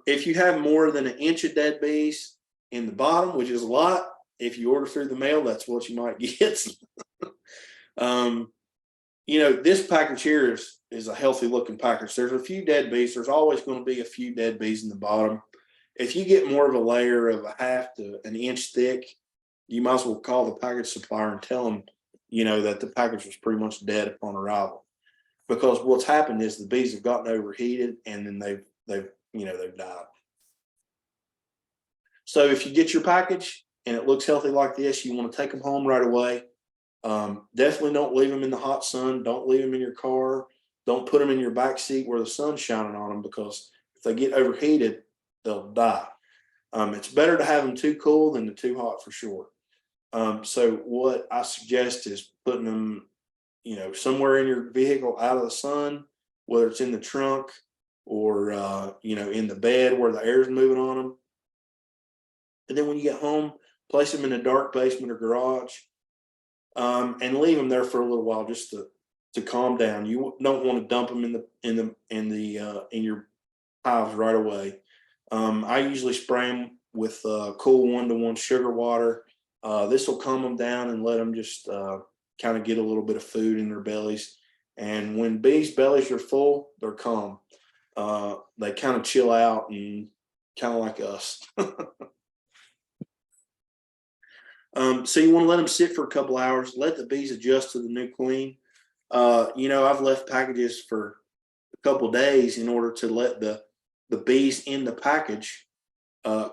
If you have more than an inch of dead bees in the bottom, which is a lot, if you order through the mail, that's what you might get. This package here is a healthy looking package. There's a few dead bees. There's always going to be a few dead bees in the bottom. If you get more of a layer of a half to an inch thick, you might as well call the package supplier and tell them, that the package was pretty much dead upon arrival. Because what's happened is the bees have gotten overheated, and then they've died. So if you get your package and it looks healthy like this, you want to take them home right away. Definitely don't leave them in the hot sun. Don't leave them in your car. Don't put them in your back seat where the sun's shining on them, because if they get overheated, they'll die. It's better to have them too cool than too hot for sure. So what I suggest is putting them, somewhere in your vehicle out of the sun, whether it's in the trunk or, in the bed where the air is moving on them. And then when you get home, place them in a dark basement or garage, and leave them there for a little while just to calm down. You don't want to dump them in your hives right away. I usually spray them with cool 1-to-1 sugar water. This will calm them down and let them just kind of get a little bit of food in their bellies. And when bees' bellies are full, they're calm. They kind of chill out and kind of like us. So you want to let them sit for a couple hours, let the bees adjust to the new queen. I've left packages for a couple days in order to let the bees in the package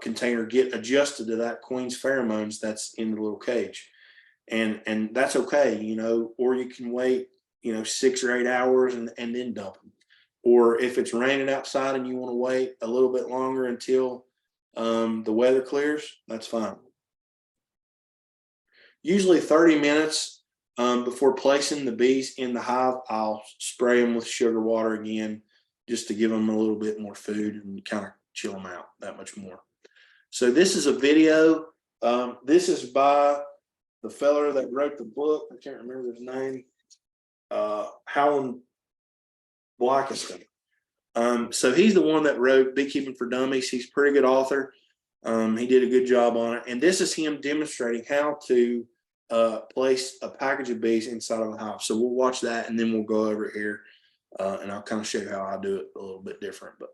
container get adjusted to that queen's pheromones that's in the little cage. And that's okay, or you can wait, 6 or 8 hours and then dump them. Or if it's raining outside and you want to wait a little bit longer until the weather clears, that's fine. Usually 30 minutes before placing the bees in the hive, I'll spray them with sugar water again, just to give them a little bit more food and kind of chill them out that much more. So this is a video. This is by the fella that wrote the book. I can't remember his name. Howland Blackiston. So he's the one that wrote Beekeeping for Dummies. He's a pretty good author. He did a good job on it. And this is him demonstrating how to place a package of bees inside of a hive. So we'll watch that and then we'll go over here and I'll kind of show you how I do it a little bit different. But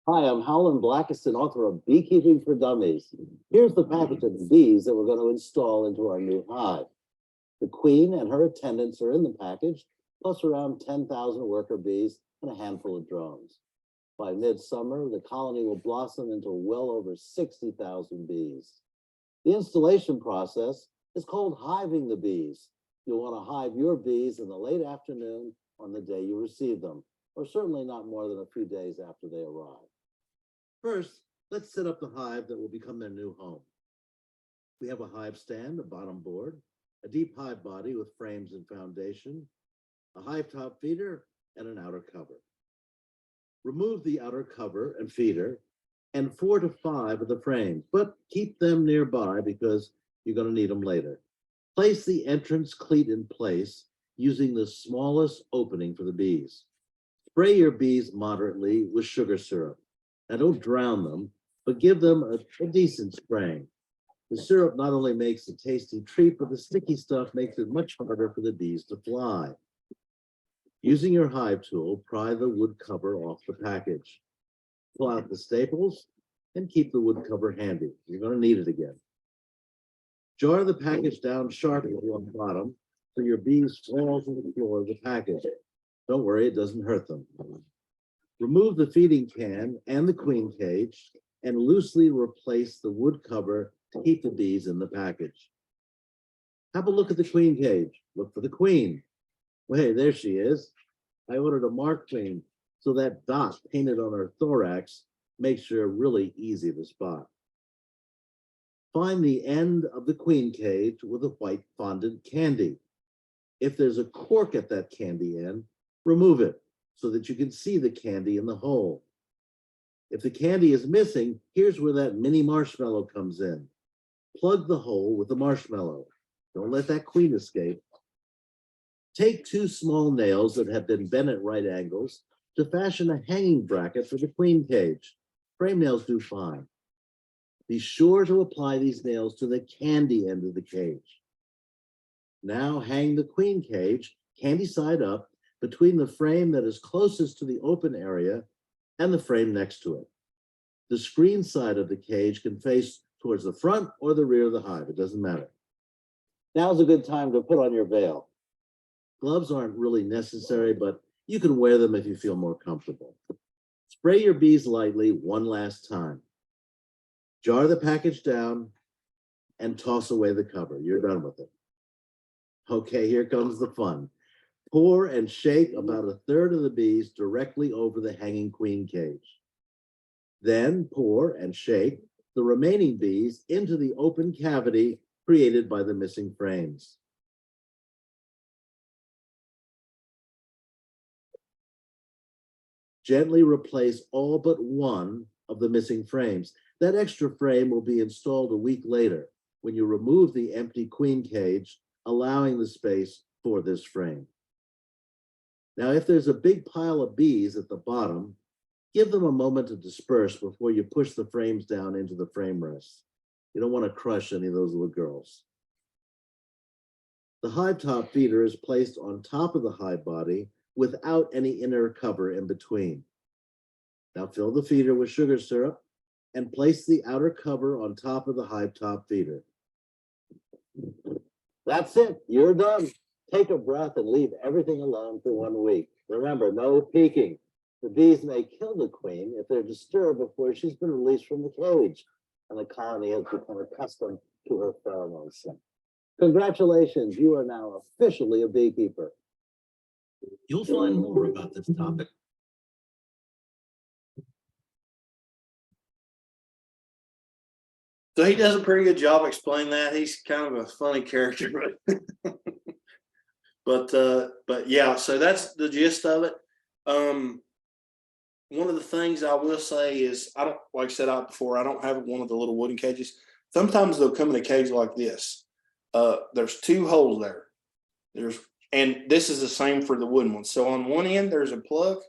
Hi, I'm Howland Blackiston, author of Beekeeping for Dummies. Here's the package of bees that we're going to install into our new hive. The queen and her attendants are in the package, plus around 10,000 worker bees and a handful of drones. By midsummer, the colony will blossom into well over 60,000 bees. The installation process is called hiving the bees. You'll want to hive your bees in the late afternoon on the day you receive them, or certainly not more than a few days after they arrive. First, let's set up the hive that will become their new home. We have a hive stand, a bottom board, a deep hive body with frames and foundation, a hive top feeder, and an outer cover. Remove the outer cover and feeder and 4 to 5 of the frames, but keep them nearby because you're going to need them later. Place the entrance cleat in place using the smallest opening for the bees. Spray your bees moderately with sugar syrup. Now don't drown them, but give them a decent spraying. The syrup not only makes a tasty treat, but the sticky stuff makes it much harder for the bees to fly. Using your hive tool, pry the wood cover off the package. Pull out the staples and keep the wood cover handy. You're going to need it again. Jar the package down sharply on the bottom so your bees fall to the floor of the package. Don't worry, it doesn't hurt them. Remove the feeding can and the queen cage and loosely replace the wood cover to keep the bees in the package. Have a look at the queen cage. Look for the queen. Well, hey, there she is. I ordered a mark queen, so that dot painted on her thorax makes her really easy to spot. Find the end of the queen cage with a white fondant candy. If there's a cork at that candy end, remove it so that you can see the candy in the hole. If the candy is missing, here's where that mini marshmallow comes in. Plug the hole with the marshmallow. Don't let that queen escape. Take 2 small nails that have been bent at right angles to fashion a hanging bracket for the queen cage. Frame nails do fine. Be sure to apply these nails to the candy end of the cage. Now hang the queen cage candy side up, between the frame that is closest to the open area and the frame next to it. The screen side of the cage can face towards the front or the rear of the hive. It doesn't matter. Now's a good time to put on your veil. Gloves aren't really necessary, but you can wear them if you feel more comfortable. Spray your bees lightly one last time. Jar the package down and toss away the cover. You're done with it. Okay, here comes the fun. Pour and shake about a third of the bees directly over the hanging queen cage. Then pour and shake the remaining bees into the open cavity created by the missing frames. Gently replace all but one of the missing frames. That extra frame will be installed a week later when you remove the empty queen cage, allowing the space for this frame. Now, if there's a big pile of bees at the bottom, give them a moment to disperse before you push the frames down into the frame rests. You don't want to crush any of those little girls. The hive top feeder is placed on top of the hive body without any inner cover in between. Now fill the feeder with sugar syrup and place the outer cover on top of the hive top feeder. That's it, you're done. Take a breath and leave everything alone for 1 week. Remember, no peeking. The bees may kill the queen if they're disturbed before she's been released from the cage and the colony has become accustomed to her pheromone scent. Congratulations, you are now officially a beekeeper. You'll find more about this topic. So he does a pretty good job explaining that. He's kind of a funny character, but yeah, so that's the gist of it. One of the things I will say is I don't, like I said out before, I don't have one of the little wooden cages. Sometimes they'll come in a cage like this. There's 2 holes there. And this is the same for the wooden one. So on one end, there's a plug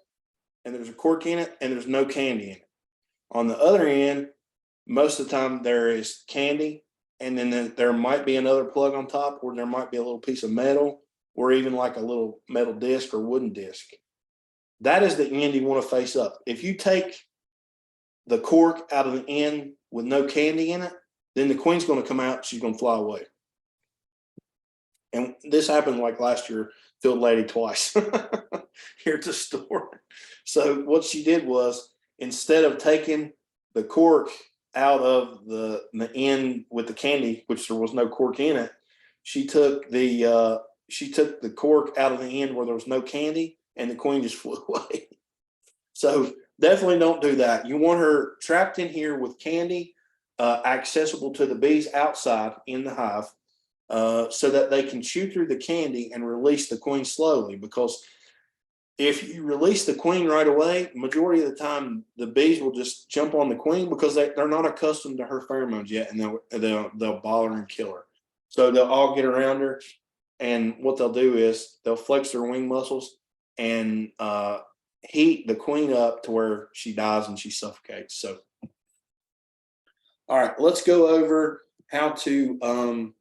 and there's a cork in it and there's no candy in it. On the other end, most of the time there is candy, and then there might be another plug on top, or there might be a little piece of metal, or even like a little metal disc or wooden disc. That is the end you want to face up. If you take the cork out of the end with no candy in it, then the queen's going to come out, she's going to fly away. And this happened like last year, filled lady twice here at the store. So what she did was, instead of taking the cork out of the end with the candy, which there was no cork in it, she took the cork out of the end where there was no candy, and the queen just flew away. So definitely don't do that. You want her trapped in here with candy, accessible to the bees outside in the hive, so that they can chew through the candy and release the queen slowly. Because if you release the queen right away, majority of the time the bees will just jump on the queen because they're not accustomed to her pheromones yet, and they'll bother and kill her. So they'll all get around her, and what they'll do is they'll flex their wing muscles and heat the queen up to where she dies and she suffocates. So, all right, let's go over how to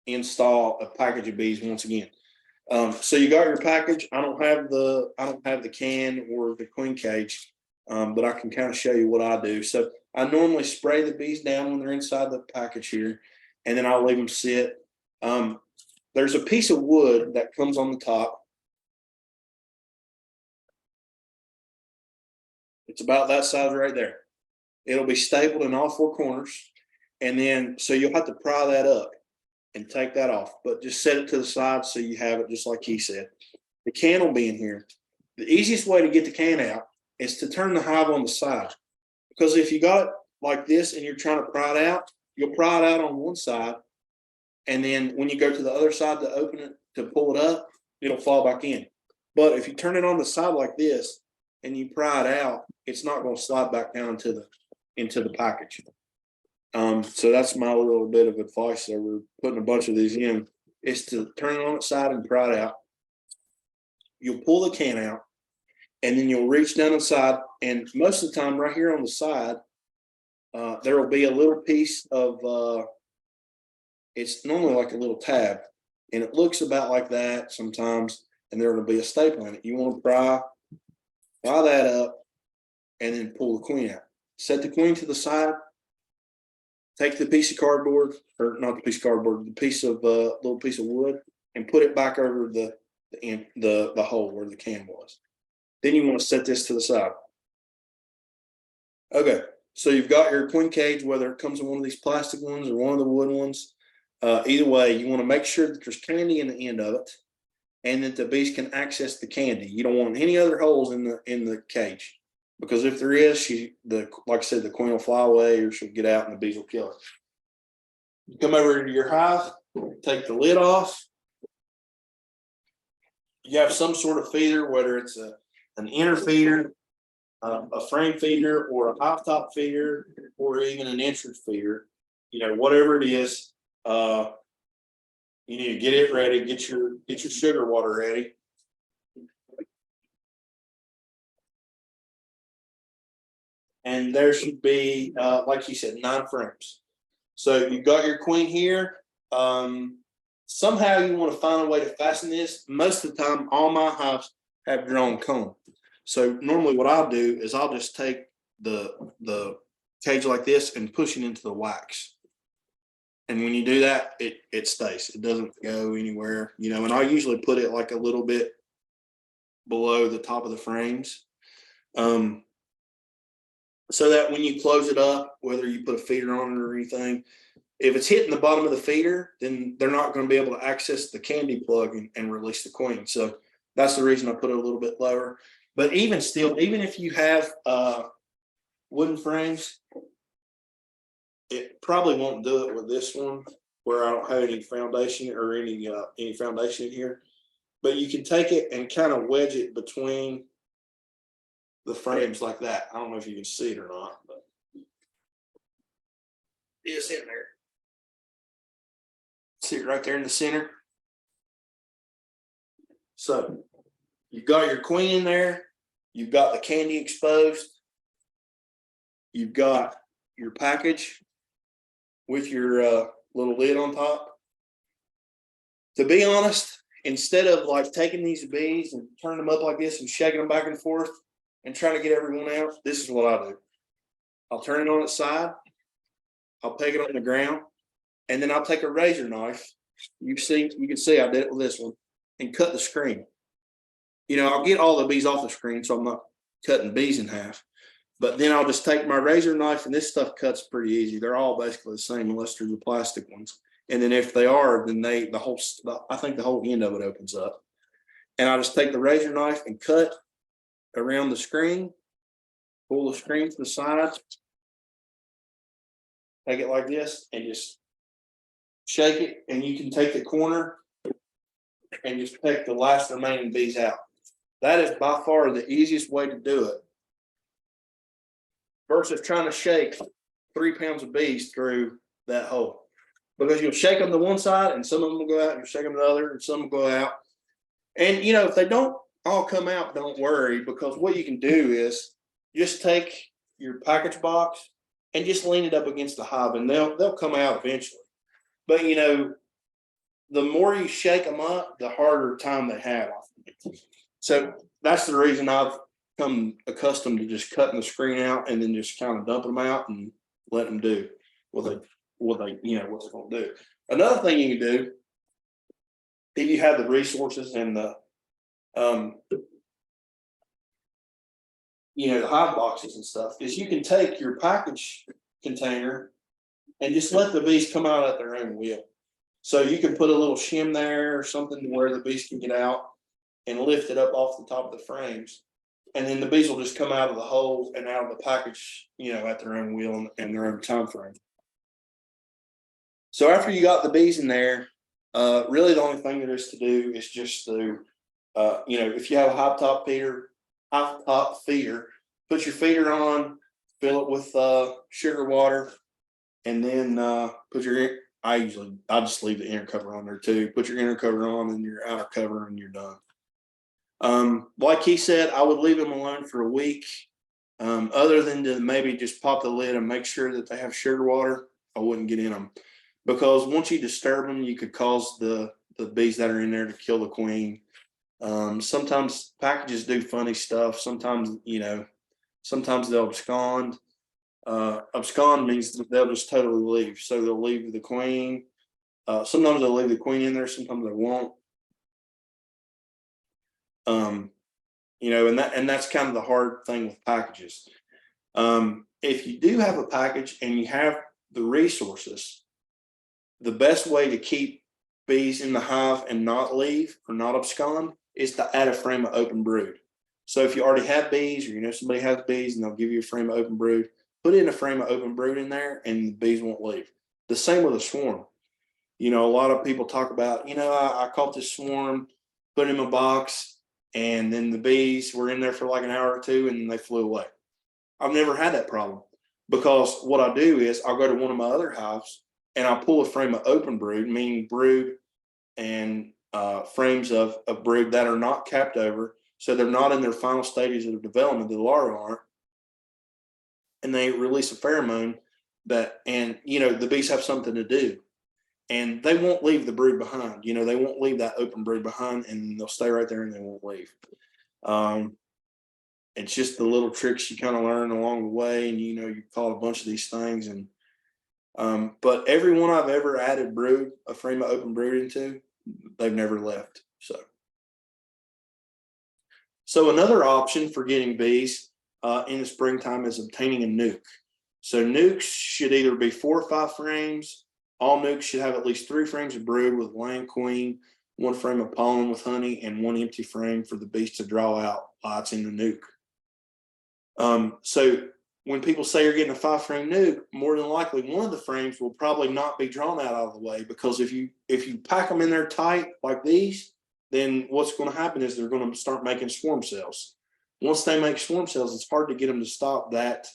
install a package of bees once again. So you got your package. I don't have the can or the queen cage, but I can kind of show you what I do. So I normally spray the bees down when they're inside the package here, and then I'll leave them sit. There's a piece of wood that comes on the top. It's about that size right there. It'll be stapled in all 4 corners, and then so you'll have to pry that up and take that off, but just set it to the side so you have it just like he said. The can will be in here. The easiest way to get the can out is to turn the hive on the side, because if you got it like this and you're trying to pry it out, you'll pry it out on one side, and then when you go to the other side to open it, to pull it up, it'll fall back in. But if you turn it on the side like this and you pry it out, it's not going to slide back down into the package. So that's my little bit of advice that we're putting a bunch of these in, is to turn it on its side and pry it out. You'll pull the can out, and then you'll reach down inside, and most of the time right here on the side, there will be a little piece of, it's normally like a little tab, and it looks about like that sometimes, and there's going to be a staple in it. You want to pry that up, and then pull the queen out. Set the queen to the side. Take the piece of cardboard, or not the piece of cardboard, the piece of little piece of wood, and put it back over the hole where the can was. Then you want to set this to the side. Okay, so you've got your queen cage, whether it comes in one of these plastic ones or one of the wood ones. Either way, you want to make sure that there's candy in the end of it, and that the bees can access the candy. You don't want any other holes in the cage, because if there is, like I said, the queen will fly away, or she'll get out and the bees will kill her. You come over to your hive, take the lid off. You have some sort of feeder, whether it's an inner feeder, a frame feeder, or a hive top feeder, or even an entrance feeder. Whatever it is, you need to get it ready. Get your sugar water ready. And there should be, like you said, 9 frames. So you've got your queen here. Somehow you want to find a way to fasten this. Most of the time, all my hives have drawn comb. So normally what I'll do is I'll just take the cage like this and push it into the wax. And when you do that, it stays. It doesn't go anywhere, and I usually put it like a little bit below the top of the frames. So that when you close it up, whether you put a feeder on it or anything, if it's hitting the bottom of the feeder, then they're not going to be able to access the candy plug and release the queen. So that's the reason I put it a little bit lower. But even still, even if you have wooden frames, it probably won't do it with this one, where I don't have any foundation or any foundation in here. But you can take it and kind of wedge it between the frames like that. I don't know if you can see it or not, but it's in there. See it right there in the center. So you've got your queen in there. You've got the candy exposed. You've got your package with your little lid on top. To be honest, instead of like taking these bees and turning them up like this and shaking them back and forth and trying to get everyone out, this is what I do. I'll turn it on its side. I'll peg it on the ground, and then I'll take a razor knife. You can see I did it with this one, and cut the screen. I'll get all the bees off the screen, so I'm not cutting bees in half. But then I'll just take my razor knife, and this stuff cuts pretty easy. They're all basically the same, unless they're the plastic ones. And then if they are, then I think the whole end of it opens up. And I just take the razor knife and cut around the screen, pull the screen to the sides, take it like this, and just shake it. And you can take the corner and just pick the last remaining bees out. That is by far the easiest way to do it, versus trying to shake 3 pounds of bees through that hole. Because you'll shake them to one side and some of them will go out, and you'll shake them to the other and some will go out. And if they don't all come out, don't worry, because what you can do is just take your package box and just lean it up against the hive, and they'll come out eventually. But the more you shake them up, the harder time they have. So that's the reason I've become accustomed to just cutting the screen out and then just kind of dumping them out and letting them do what they're going to do. Another thing you can do, if you have the resources and the hive boxes and stuff, is you can take your package container and just let the bees come out at their own will. So you can put a little shim there or something where the bees can get out and lift it up off the top of the frames. And then the bees will just come out of the hole and out of the package, at their own will and their own time frame. So after you got the bees in there, really the only thing there is to do is just to, if you have a hive top feeder, put your feeder on, fill it with sugar water, and then I just leave the inner cover on there too. Put your inner cover on and your outer cover, and you're done. Like he said, I would leave them alone for a week. Other than to maybe just pop the lid and make sure that they have sugar water, I wouldn't get in them, because once you disturb them, you could cause the bees that are in there to kill the queen. Sometimes packages do funny stuff. Sometimes, sometimes they'll abscond. Abscond means that they'll just totally leave. So they'll leave the queen. Sometimes they'll leave the queen in there. Sometimes they won't. And that's kind of the hard thing with packages. If you do have a package and you have the resources, the best way to keep bees in the hive and not leave or not abscond is to add a frame of open brood. So if you already have bees, or somebody has bees and they'll give you a frame of open brood, put in a frame of open brood in there and the bees won't leave. The same with a swarm. A lot of people talk about, I caught this swarm, put it in a box, and then the bees were in there for like an hour or two and they flew away. I've never had that problem, because what I do is I'll go to one of my other hives and I'll pull a frame of open brood, meaning brood and frames of brood that are not capped over. So they're not in their final stages of development, the larvae aren't. And they release a pheromone the bees have something to do. And they won't leave the brood behind. They won't leave that open brood behind, and they'll stay right there and they won't leave. It's just the little tricks you kind of learn along the way, and you caught a bunch of these things. And but every one I've ever added a frame of open brood into, they've never left. So another option for getting bees in the springtime is obtaining a nuke. So nukes should either be 4 or 5 frames. All nukes should have at least 3 frames of brood with laying queen, 1 frame of pollen with honey, and 1 empty frame for the bees to draw out while it's in the nuke. So when people say you're getting a 5-frame nuke, more than likely one of the frames will probably not be drawn out of the way, because if you pack them in there tight like these, then what's going to happen is they're going to start making swarm cells. Once they make swarm cells, it's hard to get them to stop that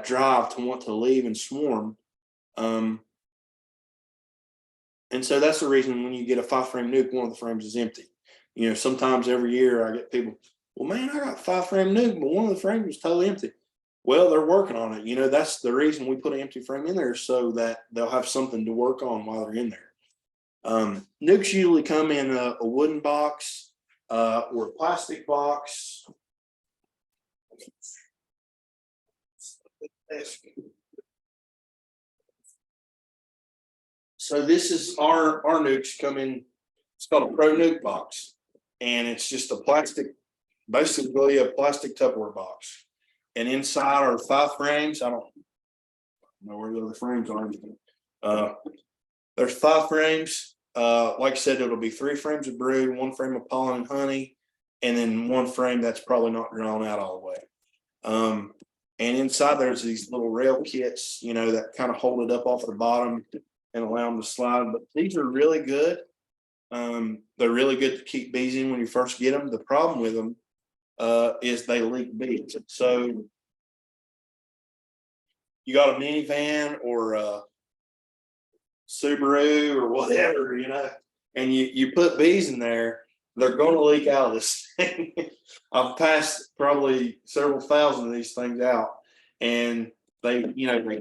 drive to want to leave and swarm. And so that's the reason when you get a 5-frame nuke, one of the frames is empty. Sometimes every year I get people, well, man, I got a 5-frame nuke, but one of the frames was totally empty. Well, they're working on it. That's the reason we put an empty frame in there, so that they'll have something to work on while they're in there. Nukes usually come in a wooden box or a plastic box. So this is our nukes come in. It's called a pro nuke box, and it's just a plastic, basically a plastic Tupperware box. And inside are 5 frames. I don't know where the other frames are. There's 5 frames. Like I said, it'll be 3 frames of brood, 1 frame of pollen and honey, and then 1 frame that's probably not drawn out all the way. And inside there's these little rail kits, that kind of hold it up off the bottom and allow them to slide. But these are really good. They're really good to keep bees in when you first get them. The problem with them is they leak bees. So you got a minivan or a Subaru or whatever, and you put bees in there, they're going to leak out of this thing. I've passed probably several thousand of these things out, and they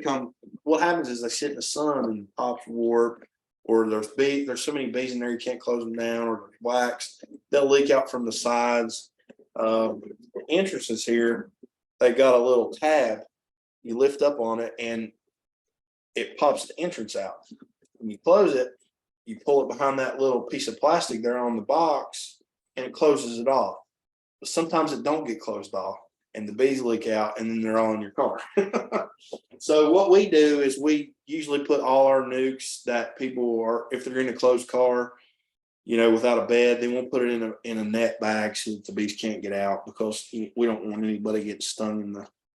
come. What happens is they sit in the sun and pops warp, or there's so many bees in there you can't close them down, or there's wax. They'll leak out from the sides. The entrances here, they got a little tab. You lift up on it, and it pops the entrance out. When you close it, you pull it behind that little piece of plastic there on the box, and it closes it off. But sometimes it don't get closed off, and the bees leak out, and then they're all in your car. So what we do is we usually put all our nukes that people are, if they're in a closed car, without a bed, they won't put it in a net bag so that the bees can't get out, because we don't want anybody getting stung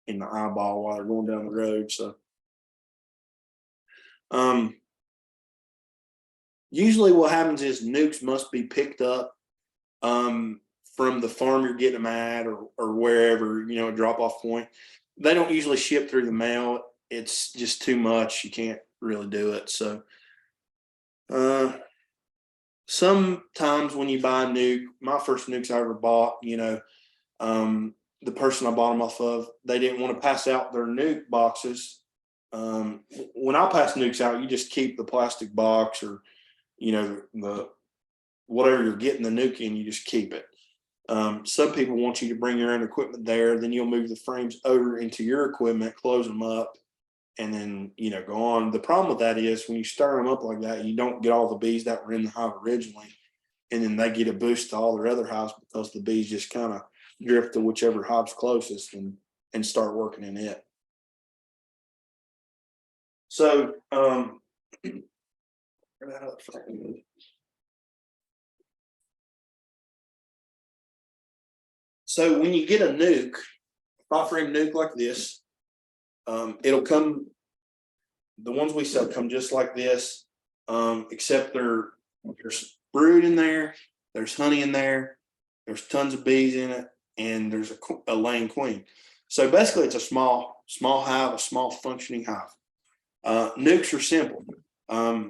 in the eyeball while they're going down the road. So usually what happens is nukes must be picked up from the farm you're getting them at, or wherever, a drop-off point. They don't usually ship through the mail. It's just too much. You can't really do it. So sometimes when you buy a nuke, my first nukes I ever bought, the person I bought them off of, they didn't want to pass out their nuke boxes. When I pass nukes out, you just keep the plastic box, or the whatever you're getting the nuke in, you just keep it. Some people want you to bring your own equipment there. Then you'll move the frames over into your equipment, close them up, and then, you know, go on. The problem with that is when you stir them up like that, you don't get all the bees that were in the hive originally. And then they get a boost to all their other hives because the bees just kind of drift to whichever hive's closest and start working in it. So, so when you get a nuke, 5-frame nuke like this, it'll come. The ones we sell come just like this, except there's brood in there, there's honey in there, there's tons of bees in it, and there's a laying queen. So basically, it's a small hive, a small functioning hive. Nukes are simple.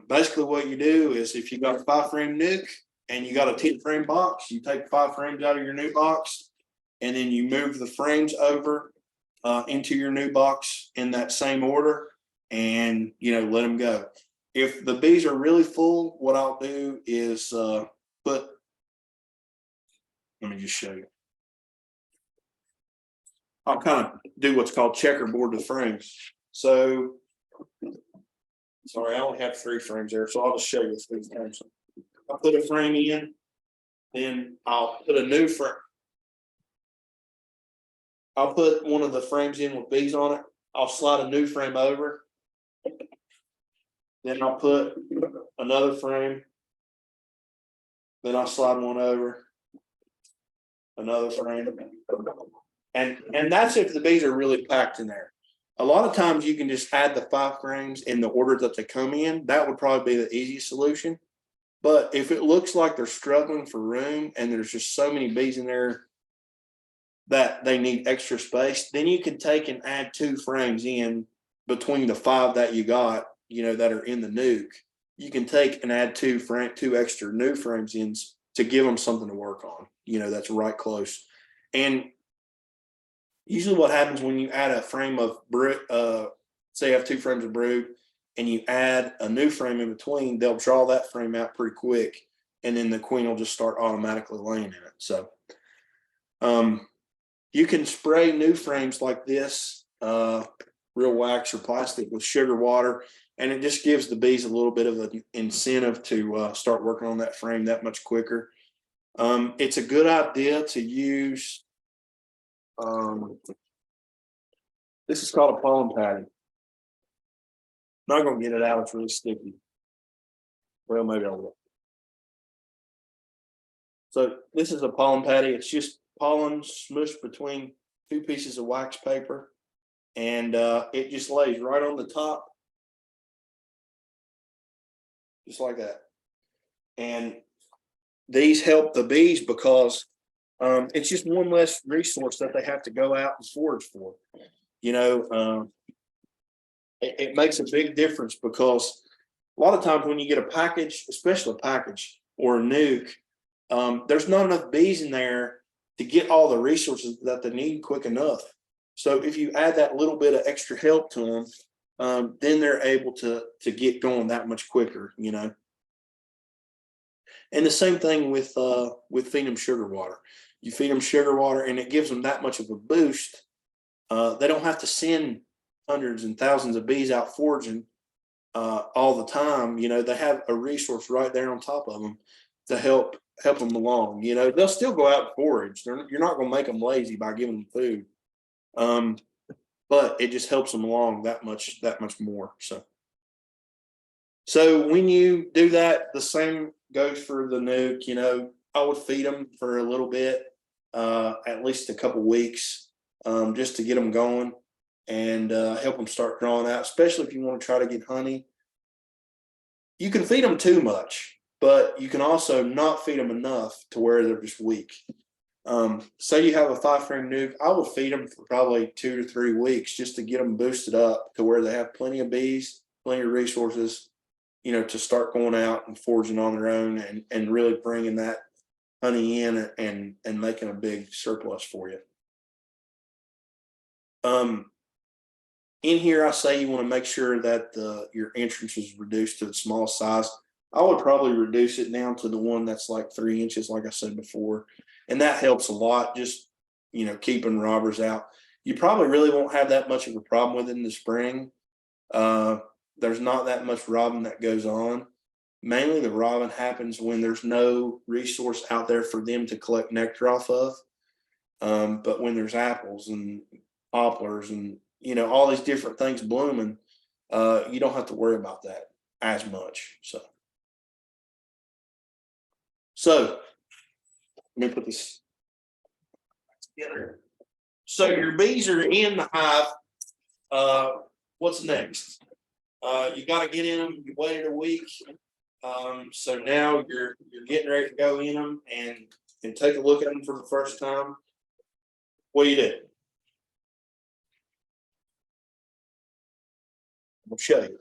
Basically, what you do is if you got a 5-frame nuke and you got a 10-frame box, you take 5 frames out of your new box, and then you move the frames over into your new box in that same order, and let them go. If the bees are really full, what I'll do is let me just show you. I'll kind of do what's called checkerboard the frames. So, sorry, I only have 3 frames there, so I'll just show you 3 frames. I'll put a frame in, then I'll put a new frame. I'll put one of the frames in with bees on it. I'll slide a new frame over. Then I'll put another frame. Then I'll slide one over. Another frame. And that's if the bees are really packed in there. A lot of times you can just add the 5 frames in the order that they come in. That would probably be the easiest solution. But if it looks like they're struggling for room and there's just so many bees in there that they need extra space, then you can take and add 2 frames in between the 5 that you got, that are in the nuke. You can take and add 2 extra new frames in to give them something to work on, that's right close. And usually what happens when you add a frame of brood, say you have 2 frames of brood, and you add a new frame in between, they'll draw that frame out pretty quick, and then the queen will just start automatically laying in it. So you can spray new frames like this, real wax or plastic, with sugar water, and it just gives the bees a little bit of an incentive to start working on that frame that much quicker. It's a good idea to use, this is called a pollen patty. Not going to get it out, it's really sticky. Well, maybe I will. So this is a pollen patty. It's just pollen smushed between 2 pieces of wax paper, and it just lays right on the top, just like that. And these help the bees because it's just one less resource that they have to go out and forage for. It makes a big difference because a lot of times when you get a package, especially a package or a nuke, there's not enough bees in there to get all the resources that they need quick enough. So if you add that little bit of extra help to them, then they're able to get going that much quicker, And the same thing with feeding them sugar water. You feed them sugar water and it gives them that much of a boost. They don't have to send hundreds and thousands of bees out foraging all the time. They have a resource right there on top of them to help them along. They'll still go out and forage. You're not going to make them lazy by giving them food, but it just helps them along that much more. So when you do that, the same goes for the nuke. I would feed them for a little bit, at least a couple weeks, just to get them going and help them start drawing out, especially if you want to try to get honey. You can feed them too much, but you can also not feed them enough to where they're just weak. Say you have a 5-frame nuke, I will feed them for probably 2 to 3 weeks just to get them boosted up to where they have plenty of bees, plenty of resources, to start going out and foraging on their own and really bringing that honey in and making a big surplus for you. In here, I say you want to make sure that your entrance is reduced to the small size. I would probably reduce it down to the one that's like 3 inches, like I said before. And that helps a lot, just, keeping robbers out. You probably really won't have that much of a problem with it in the spring. There's not that much robbing that goes on. Mainly the robbing happens when there's no resource out there for them to collect nectar off of. But when there's apples and poplars and, all these different things blooming, you don't have to worry about that as much. So let me put this together. So your bees are in the hive. What's next? You got to get in them. You waited a week. So now you're getting ready to go in them and take a look at them for the first time. What do you do? I'll show you.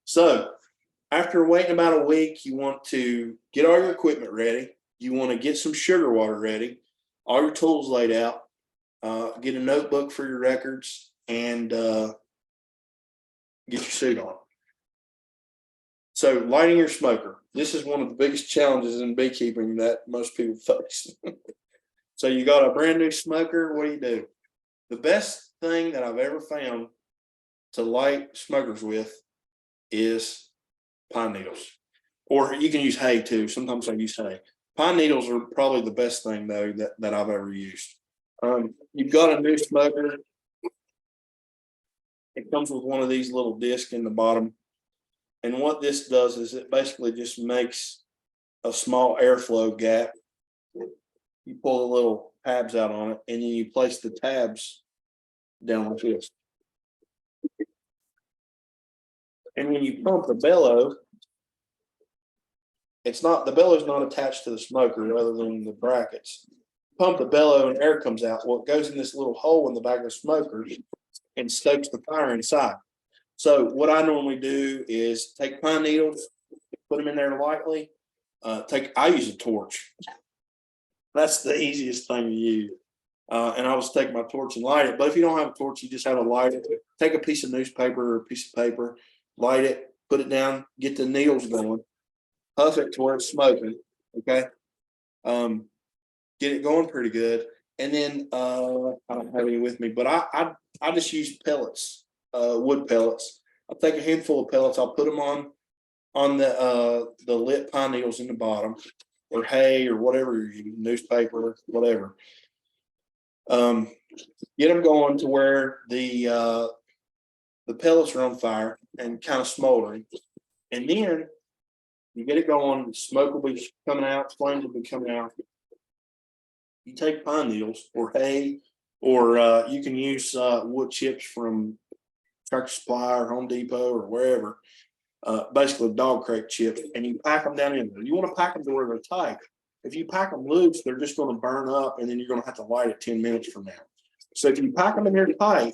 So after waiting about a week, you want to get all your equipment ready. You want to get some sugar water ready, all your tools laid out, get a notebook for your records, and get your suit on. So lighting your smoker. This is one of the biggest challenges in beekeeping that most people face. So you got a brand new smoker. What do? The best thing that I've ever found to light smokers with is pine needles, or you can use hay too. Sometimes I use hay. Pine needles are probably the best thing though that I've ever used. You've got a new smoker. It comes with one of these little discs in the bottom. And what this does is it basically just makes a small airflow gap. You pull the little tabs out on it, and then you place the tabs down like this. And when you pump the bellow, the bellow's not attached to the smoker other than the brackets. Pump the bellow and air comes out. Well, it goes in this little hole in the back of the smoker and stokes the fire inside. So what I normally do is take pine needles, put them in there lightly. I use a torch. That's the easiest thing to use. And I was take my torch and light it. But if you don't have a torch, you just have to light it. Take a piece of newspaper or a piece of paper, light it, put it down, get the needles going, puff it to where it's smoking. Okay. Get it going pretty good. And then I don't have any with me, but I just use pellets, wood pellets. I'll take a handful of pellets. I'll put them on the lit pine needles in the bottom, or hay, or whatever you're using, newspaper, whatever. Get them going to where the pellets are on fire and kind of smoldering, and then you get it going. Smoke will be coming out. Flames will be coming out. You take pine needles or hay, or you can use wood chips from Tractor Supply or Home Depot or wherever, basically dog crate chips, and you pack them down in there. You want to pack them to where they're tight. If you pack them loose, they're just going to burn up, and then you're going to have to light it 10 minutes from now. So if you pack them in there tight,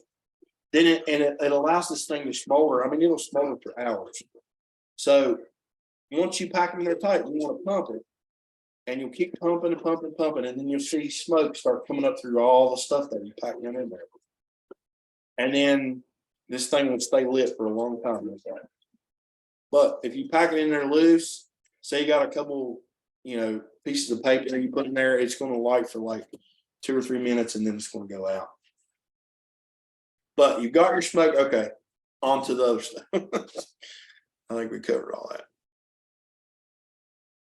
then it allows this thing to smolder. I mean, it'll smolder for hours. So once you pack them in there tight, you want to pump it. And you'll keep pumping and pumping and pumping, and then you'll see smoke start coming up through all the stuff that you packed in there. And then this thing will stay lit for a long time like that. But if you pack it in there loose, say you got a couple, pieces of paper you put in there, it's going to light for like 2 or 3 minutes, and then it's going to go out. But you've got your smoke. Okay, on to the other stuff. I think we covered all that.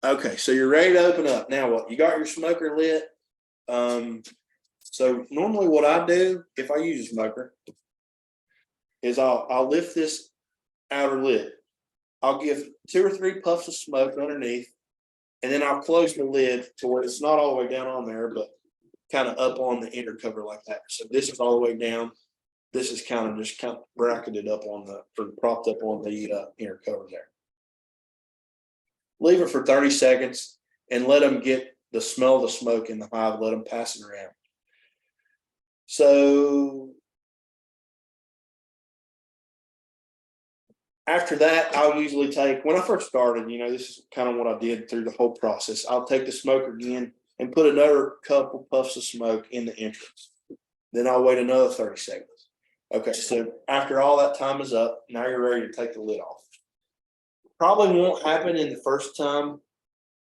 Okay, so you're ready to open up. Now what? You got your smoker lit. So normally what I do if I use a smoker is I'll lift this outer lid. I'll give 2 or 3 puffs of smoke underneath, and then I'll close the lid to where it's not all the way down on there, but kind of up on the inner cover like that. So this is all the way down. This is kind of bracketed up or propped up on the inner cover there. Leave it for 30 seconds and let them get the smell of the smoke in the hive. Let them pass it around. So after that, I'll usually take, when I first started, this is kind of what I did through the whole process. I'll take the smoker again and put another couple puffs of smoke in the entrance. Then I'll wait another 30 seconds. Okay, so after all that time is up, now you're ready to take the lid off. Probably won't happen in the first time,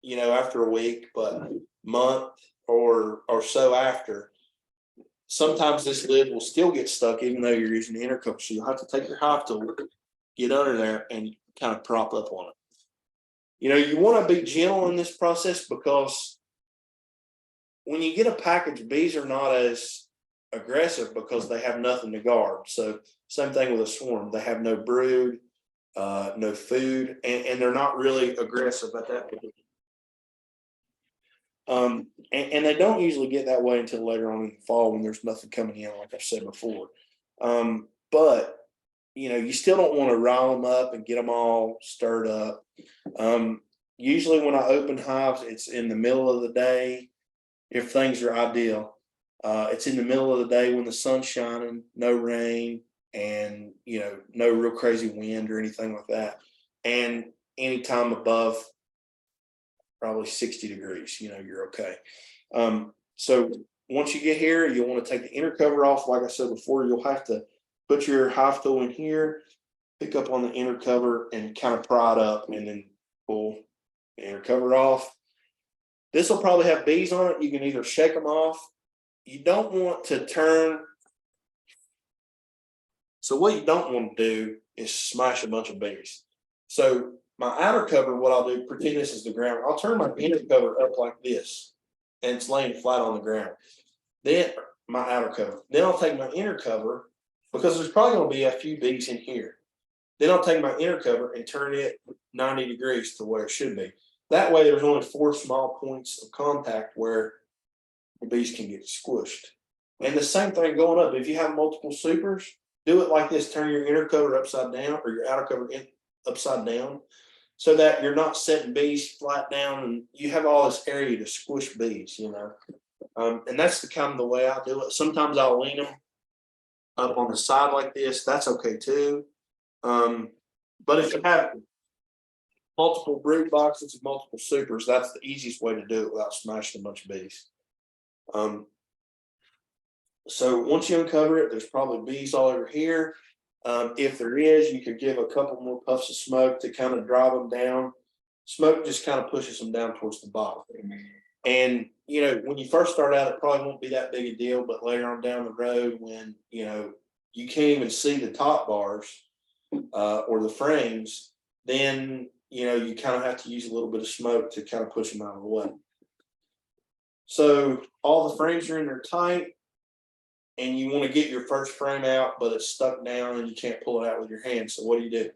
after a week, but month or so after. Sometimes this lid will still get stuck even though you're using the inner cover. So you'll have to take your hive tool, get under there, and kind of prop up on it. You want to be gentle in this process because when you get a package, bees are not as aggressive because they have nothing to guard. So same thing with a swarm. They have no brood, no food, and they're not really aggressive at that point. And they don't usually get that way until later on in the fall when there's nothing coming in, like I said before. But you still don't want to rile them up and get them all stirred up. Usually when I open hives, it's in the middle of the day if things are ideal. It's in the middle of the day when the sun's shining, no rain, and no real crazy wind or anything like that. And anytime above probably 60 degrees, you're okay. So once you get here, you'll want to take the inner cover off. Like I said before, you'll have to put your hive tool in here, pick up on the inner cover and kind of pry it up and then pull the inner cover off. This will probably have bees on it. You can either shake them off. You don't want to turn. So what you don't want to do is smash a bunch of bees. So my outer cover, what I'll do, pretend this is the ground. I'll turn my inner cover up like this, and it's laying flat on the ground. Then my outer cover. Then I'll take my inner cover, because there's probably going to be a few bees in here. Then I'll take my inner cover and turn it 90 degrees to where it should be. That way there's only 4 small points of contact where the bees can get squished. And the same thing going up. If you have multiple supers, do it like this. Turn your inner cover upside down or your outer cover upside down so that you're not setting bees flat down and you have all this area to squish bees, and that's the kind of the way I do it. Sometimes I'll lean them up on the side like this. That's okay too. But if you have multiple brood boxes and multiple supers, that's the easiest way to do it without smashing a bunch of bees. So once you uncover it, there's probably bees all over here. If there is, you could give a couple more puffs of smoke to kind of drive them down. Smoke just kind of pushes them down towards the bottom. And, when you first start out, it probably won't be that big a deal, but later on down the road when, you can't even see the top bars or the frames, then, you kind of have to use a little bit of smoke to kind of push them out of the way. So all the frames are in there tight. And you want to get your first frame out, but it's stuck down and you can't pull it out with your hand. So what do?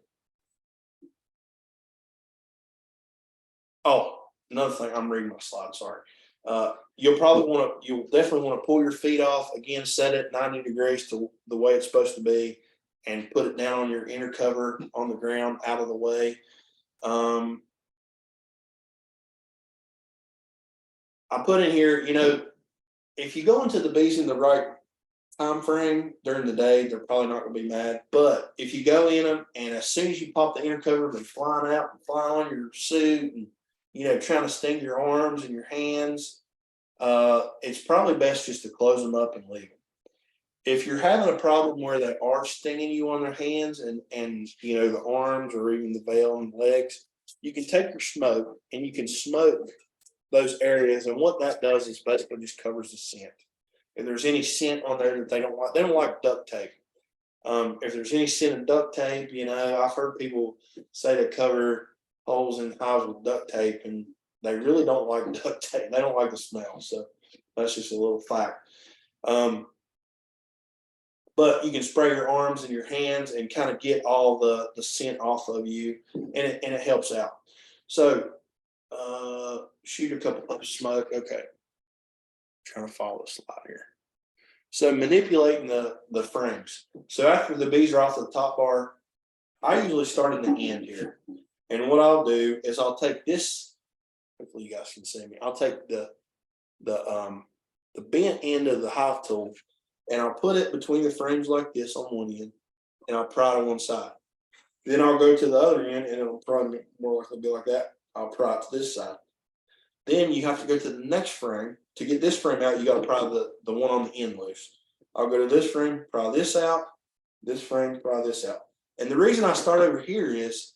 Oh, another thing, I'm reading my slide, sorry. You'll definitely want to pull your feet off. Again, set it 90 degrees to the way it's supposed to be and put it down on your inner cover on the ground out of the way. I put in here, if you go into the bees in the right time frame during the day, they're probably not going to be mad. But if you go in them and as soon as you pop the inner cover, they're flying out and flying on your suit and trying to sting your arms and your hands, it's probably best just to close them up and leave them. If you're having a problem where they are stinging you on their hands and the arms or even the veil and legs, you can take your smoke and you can smoke those areas, and what that does is basically just covers the scent. If there's any scent on there that they don't like duct tape. If there's any scent of duct tape, I've heard people say they cover holes in hives with duct tape, and they really don't like duct tape. They don't like the smell. So that's just a little fact. But you can spray your arms and your hands and kind of get all the scent off of you, and it helps out. So shoot a couple of smoke. Okay. Trying to follow the slide here. So manipulating the frames. So after the bees are off the top bar, I usually start at the end here. And what I'll do is I'll take this, hopefully you guys can see me. I'll take the bent end of the hive tool and I'll put it between the frames like this on one end and I'll pry it on one side. Then I'll go to the other end and it'll probably more likely be like that. I'll pry it to this side. Then you have to go to the next frame. To get this frame out, you got to pry the one on the end loose. I'll go to this frame, pry this out, this frame, try this out. And the reason I start over here is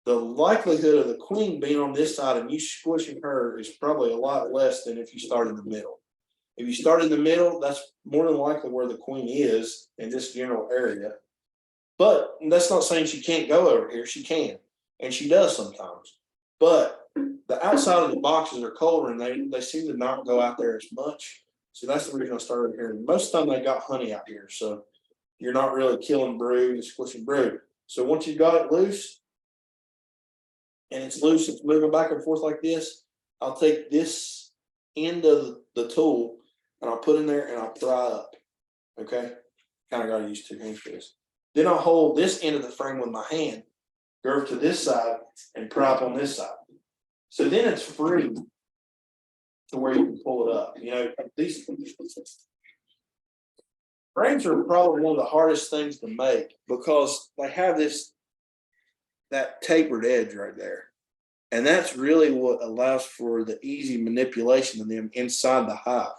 the likelihood of the queen being on this side and you squishing her is probably a lot less than if you start in the middle. If you start in the middle, that's more than likely where the queen is in this general area. But that's not saying she can't go over here. She can, and she does sometimes. But the outside of the boxes are colder and they seem to not go out there as much. So that's the reason I started here. And most of the time they got honey out here. So you're not really killing brood and squishing brood. So once you've got it loose, and it's loose, it's moving back and forth like this, I'll take this end of the tool and I'll put in there and I'll pry up. Okay. Kind of got to use two hands for this. Then I'll hold this end of the frame with my hand, go over to this side and pry up on this side. So then it's free to where you can pull it up. You know, these frames are probably one of the hardest things to make because they have that tapered edge right there. And that's really what allows for the easy manipulation of them inside the hive.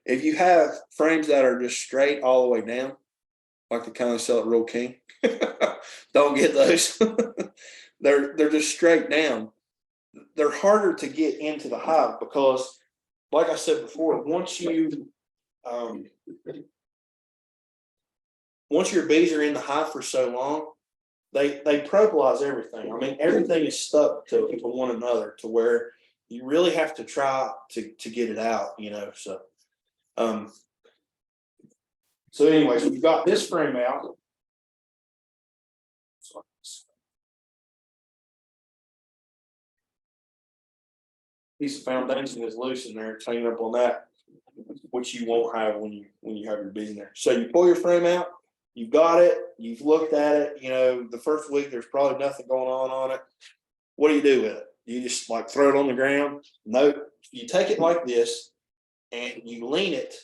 If you have frames that are just straight all the way down, like the kind of sell at Royal King, don't get those. They're just straight down. They're harder to get into the hive because, like I said before, once your bees are in the hive for so long, they propolize everything. I mean, everything is stuck to one another to where you really have to try to get it out, you know. So anyways, we've got this frame out. Piece of foundation is loose in there, hanging up on that, which you won't have when you have your bees in there. So you pull your frame out, you've got it, you've looked at it, you know, the first week there's probably nothing going on it. What do you do with it? You just like throw it on the ground? No, you take it like this and you lean it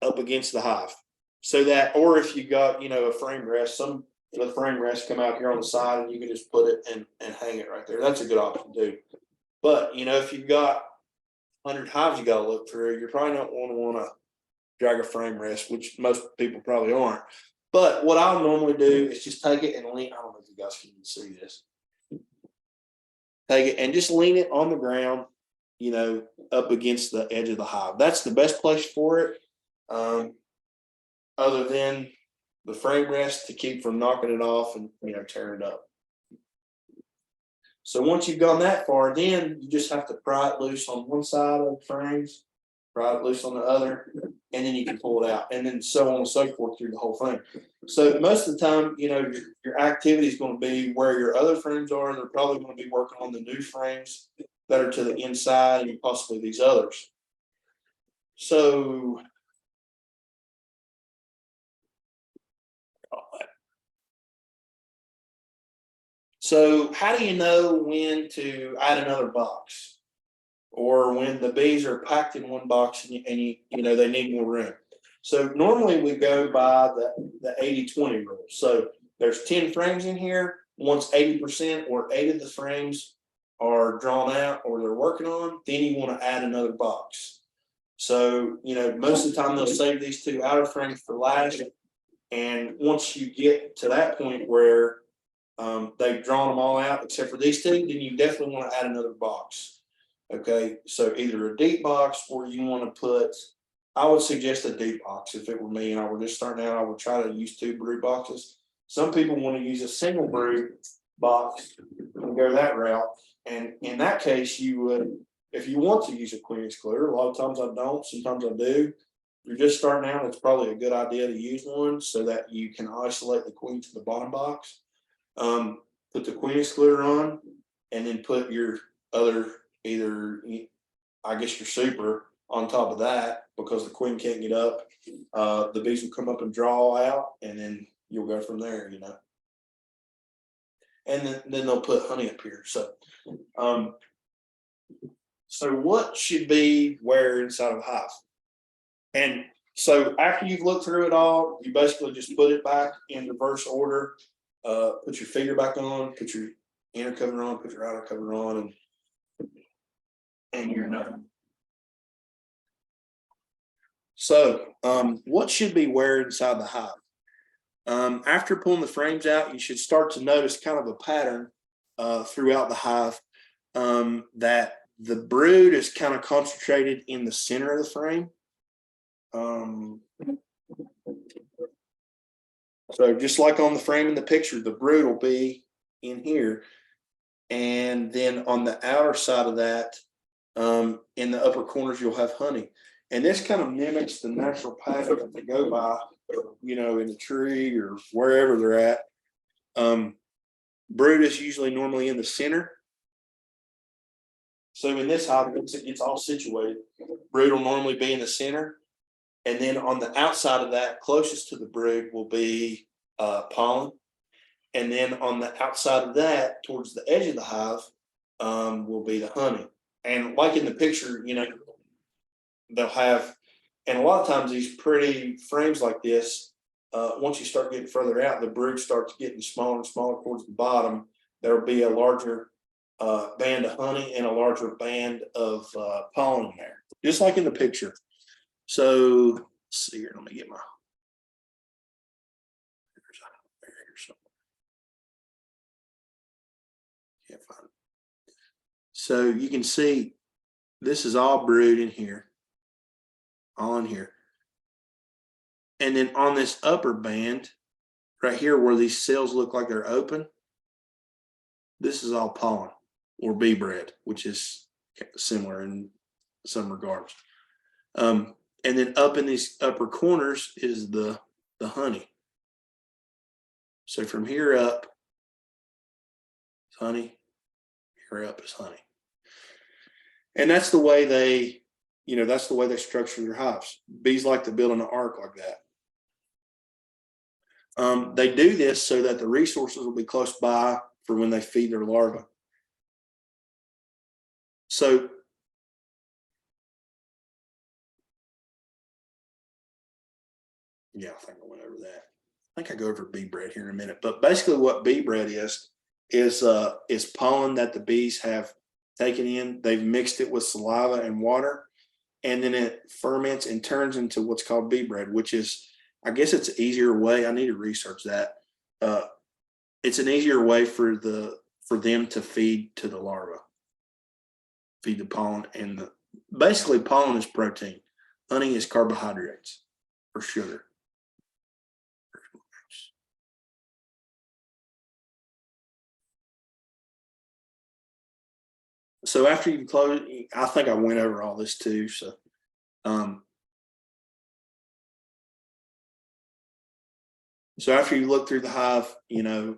up against the hive. So that, or if you got, you know, a frame rest, some of the frame rests come out here on the side and you can just put it and hang it right there. That's a good option too. But, you know, if you've got 100 hives you got to look through, you're probably not going to want to drag a frame rest, which most people probably aren't. But what I'll normally do is just take it and lean. I don't know if you guys can even see this. Take it and just lean it on the ground, you know, up against the edge of the hive. That's the best place for it. Other than the frame rest to keep from knocking it off and, you know, tearing it up. So once you've gone that far, then you just have to pry it loose on one side of the frames, pry it loose on the other, and then you can pull it out, and then so on and so forth through the whole thing. So most of the time, you know, your activity is going to be where your other frames are, and they're probably going to be working on the new frames that are to the inside and possibly these others. So how do you know when to add another box or when the bees are packed in one box and you know, they need more room? So normally we go by the 80-20 rule. So there's 10 frames in here. Once 80% or 8 of the frames are drawn out or they're working on, then you want to add another box. So, you know, most of the time they'll save these 2 outer frames for last. And once you get to that point where they've drawn them all out except for these 2, then you definitely want to add another box. Okay, so either a deep box or you want to put, I would suggest a deep box. If it were me and I were just starting out, I would try to use 2 brood boxes. Some people want to use a single brood box and go that route. And in that case, you would, if you want to use a queen excluder, a lot of times I don't, sometimes I do. If you're just starting out, it's probably a good idea to use one so that you can isolate the queen to the bottom box. Put the queen excluder on and then put your other, either I guess your super on top of that, because the queen can't get up. The bees will come up and draw out and then you'll go from there, you know. And then they'll put honey up here. So what should be where inside of a hive? And so after you've looked through it all, you basically just put it back in reverse order. Put your feeder back on, put your inner cover on, put your outer cover on, and you're done. So what should be where inside the hive? After pulling the frames out, you should start to notice kind of a pattern throughout the hive, that the brood is kind of concentrated in the center of the frame. So just like on the frame in the picture, the brood will be in here. And then on the outer side of that, in the upper corners, you'll have honey. And this kind of mimics the natural pattern that they go by, you know, in a tree or wherever they're at. Brood is usually normally in the center. So in this hive, it's all situated. Brood will normally be in the center. And then on the outside of that, closest to the brood, will be pollen. And then on the outside of that, towards the edge of the hive, will be the honey. And like in the picture, you know, they'll have, and a lot of times these pretty frames like this, once you start getting further out, the brood starts getting smaller and smaller towards the bottom. There'll be a larger band of honey and a larger band of pollen there, just like in the picture. So let's see here, let me get my, can't find it. So you can see this is all brood in here, all in here. And then on this upper band, right here where these cells look like they're open, this is all pollen or bee bread, which is similar in some regards. And then up in these upper corners is the honey. So from here up, honey, here up is honey. And that's the way they, you know, that's the way they structure their hives. Bees like to build an arc like that. They do this so that the resources will be close by for when they feed their larvae. So yeah, I think I went over that. I think I go over bee bread here in a minute, but basically what bee bread is pollen that the bees have taken in. They've mixed it with saliva and water, and then it ferments and turns into what's called bee bread, which is, I guess it's an easier way. I need to research that. It's an easier way for them to feed to the larva, feed the pollen, and basically pollen is protein. Honey is carbohydrates or sugar. So after you close, I think I went over all this too. So, so after you look through the hive, you know,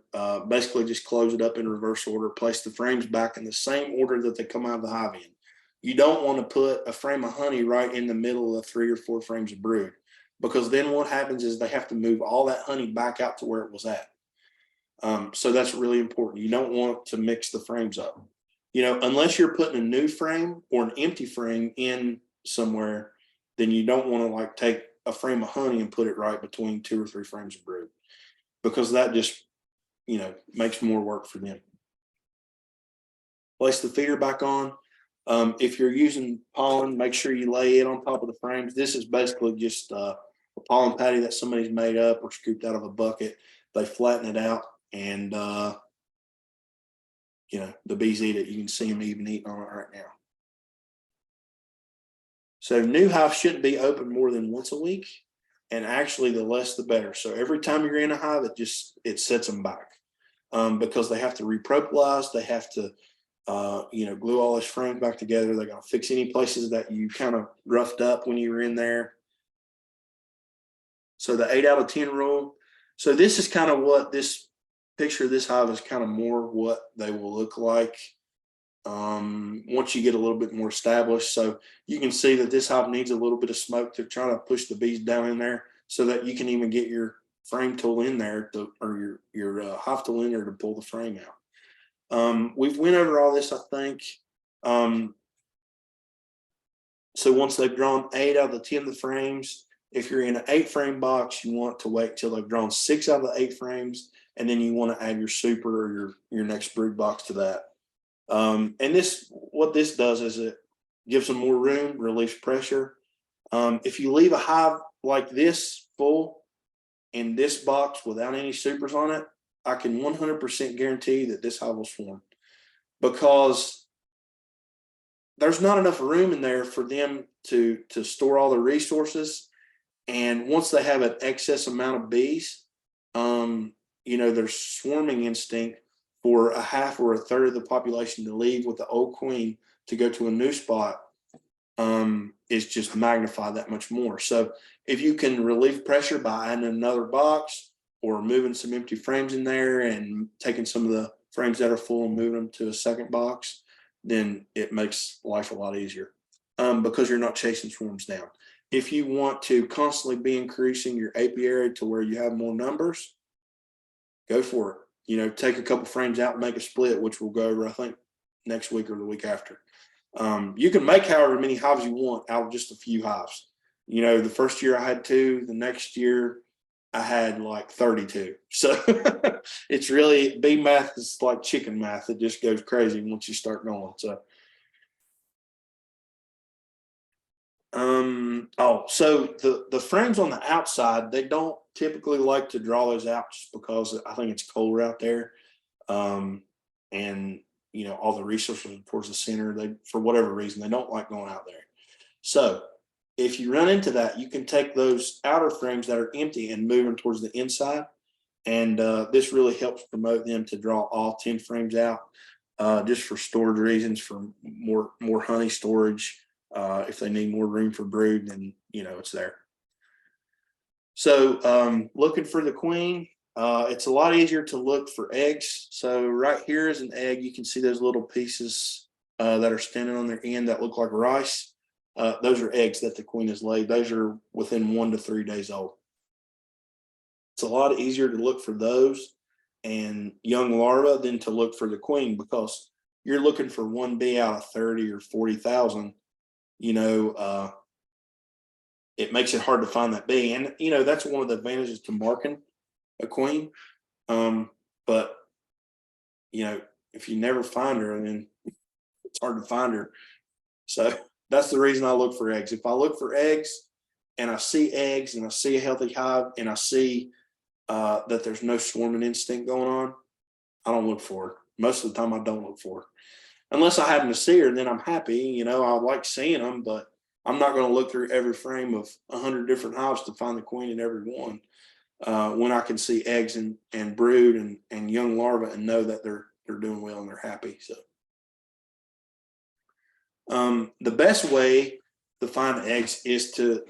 basically just close it up in reverse order, place the frames back in the same order that they come out of the hive in. You don't want to put a frame of honey right in the middle of 3 or 4 frames of brood, because then what happens is they have to move all that honey back out to where it was at. So that's really important. You don't want to mix the frames up. You know, unless you're putting a new frame or an empty frame in somewhere, then you don't want to like take a frame of honey and put it right between 2 or 3 frames of brood, because that just, you know, makes more work for them. Place the feeder back on. If you're using pollen, make sure you lay it on top of the frames. This is basically just a pollen patty that somebody's made up or scooped out of a bucket. They flatten it out, and you know, the bees eat it. You can see them even eating on it right now. So new hives shouldn't be open more than once a week, and actually the less the better. So every time you're in a hive, it sets them back, because they have to repropalize. They have to you know, glue all those frames back together. They're gonna fix any places that you kind of roughed up when you were in there. So the 8 out of 10 rule. So this is kind of what this picture of this hive is kind of more what they will look like once you get a little bit more established. So you can see that this hive needs a little bit of smoke to try to push the bees down in there, so that you can even get your frame tool in there or your hive tool in there to pull the frame out. We've went over all this, I think. So once they've drawn 8 out of the 10 of the frames, if you're in an 8 frame box, you want to wait till they've drawn 6 out of the 8 frames, and then you want to add your super or your next brood box to that. And what this does is it gives them more room, relieves pressure. If you leave a hive like this full, in this box without any supers on it, I can 100% guarantee that this hive will swarm, because there's not enough room in there for them to store all the resources. And once they have an excess amount of bees, their swarming instinct for a half or a third of the population to leave with the old queen to go to a new spot is just magnified that much more. So if you can relieve pressure by adding another box or moving some empty frames in there and taking some of the frames that are full and moving them to a second box, then it makes life a lot easier because you're not chasing swarms down. If you want to constantly be increasing your apiary to where you have more numbers, go for it. Take a couple frames out and make a split, which we'll go over, I think, next week or the week after. You can make however many hives you want out of just a few hives. The first year I had 2, the next year I had like 32. So it's really, bee math is like chicken math. It just goes crazy once you start going. So so the frames on the outside, they don't typically like to draw those out just because I think it's colder out there. And all the resources are towards the center, they, for whatever reason, they don't like going out there. So if you run into that, you can take those outer frames that are empty and move them towards the inside. And this really helps promote them to draw all 10 frames out just for storage reasons, for more honey storage. If they need more room for brood, then it's there. So looking for the queen, it's a lot easier to look for eggs. So right here is an egg. You can see those little pieces that are standing on their end that look like rice. Those are eggs that the queen has laid. Those are within 1 to 3 days old. It's a lot easier to look for those and young larvae than to look for the queen, because you're looking for one bee out of 30 or 40,000. It makes it hard to find that bee. And, that's one of the advantages to marking a queen. But, if you never find her, then it's hard to find her. So that's the reason I look for eggs. If I look for eggs and I see eggs and I see a healthy hive and I see that there's no swarming instinct going on, I don't look for her. Most of the time I don't look for her. Unless I happen to see her, then I'm happy. I like seeing them, but I'm not going to look through every frame of 100 different hives to find the queen in every one. When I can see eggs and brood and young larvae and know that they're doing well and they're happy. So the best way to find eggs is to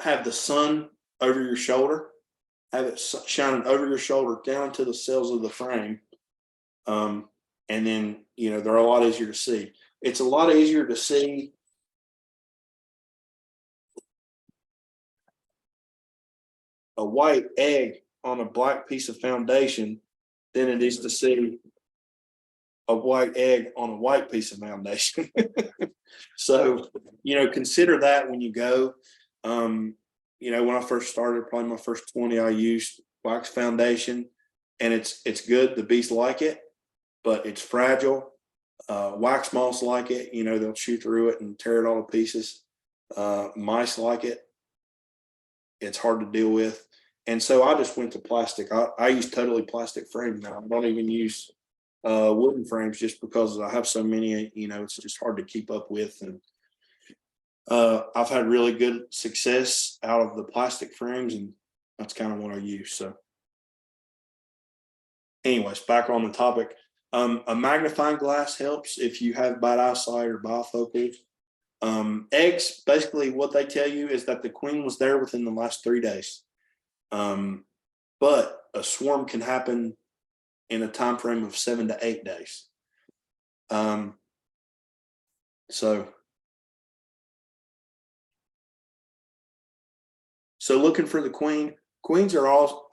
have the sun over your shoulder, have it shining over your shoulder down to the cells of the frame. And then, they're a lot easier to see. It's a lot easier to see a white egg on a black piece of foundation than it is to see a white egg on a white piece of foundation. So, consider that when you go. When I first started, probably my first 20, I used wax foundation, and it's good. The bees like it, but it's fragile. Wax moths like it. They'll chew through it and tear it all to pieces. Mice like it. It's hard to deal with. And so I just went to plastic. I use totally plastic frames now. I don't even use wooden frames just because I have so many, it's just hard to keep up with. And I've had really good success out of the plastic frames, and that's kind of what I use. So anyways, back on the topic. A magnifying glass helps if you have bad eyesight or bifocals. Eggs, basically what they tell you is that the queen was there within the last 3 days. But a swarm can happen in a time frame of 7 to 8 days. So looking for the queen. Queens are all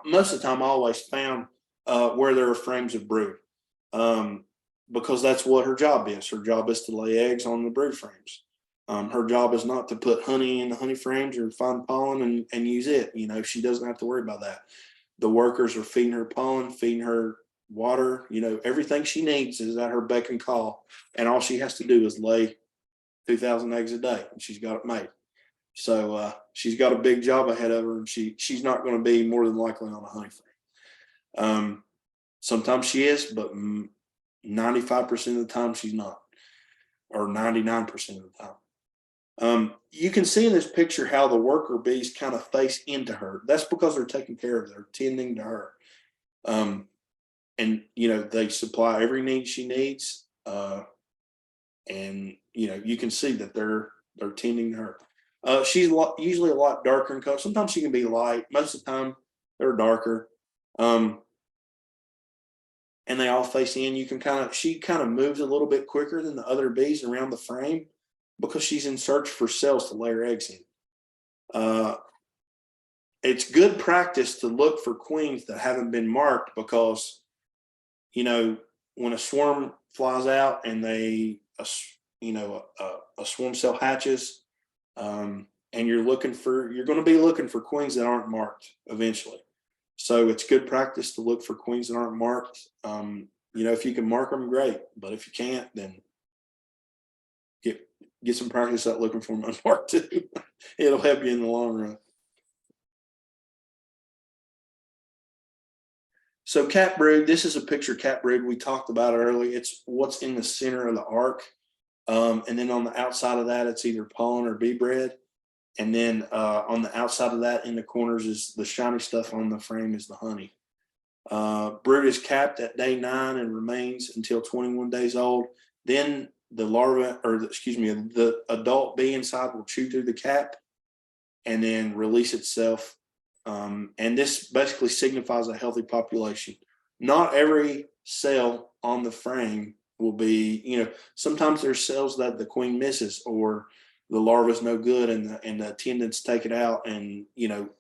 most of the time always found where there are frames of brood, because that's what her job is. Her job is to lay eggs on the brood frames. Her job is not to put honey in the honey frames or find pollen and use it. She doesn't have to worry about that. The workers are feeding her pollen, feeding her water. Everything she needs is at her beck and call, and all she has to do is lay 2,000 eggs a day, and she's got it made. So she's got a big job ahead of her, and she's not going to be more than likely on a honey frame. Sometimes she is, but 95% of the time she's not, or 99% of the time. You can see in this picture how the worker bees kind of face into her. That's because they're taking care of her, they're tending to her. And, you know, they supply every need she needs. And, you know, you can see that they're tending to her. She's usually a lot darker in color. Sometimes she can be light. Most of the time they're darker. And they all face in. You can she kind of moves a little bit quicker than the other bees around the frame because she's in search for cells to lay her eggs in. It's good practice to look for queens that haven't been marked because, you know, when a swarm flies out and a swarm cell hatches, and you're going to be looking for queens that aren't marked eventually. So it's good practice to look for queens that aren't marked. You know, if you can mark them, great. But if you can't, then get some practice at looking for them unmarked too. It'll help you in the long run. So cat brood, this is a picture of cat brood we talked about earlier. It's what's in the center of the arc. And then on the outside of that, it's either pollen or bee bread. And then on the outside of that in the corners is the shiny stuff on the frame is the honey. Brood is capped at day 9 and remains until 21 days old. Then the larva, the adult bee inside will chew through the cap and then release itself. And this basically signifies a healthy population. Not every cell on the frame will be, you know, sometimes there's cells that the queen misses or the larva's no good and the attendants take it out, and, you know,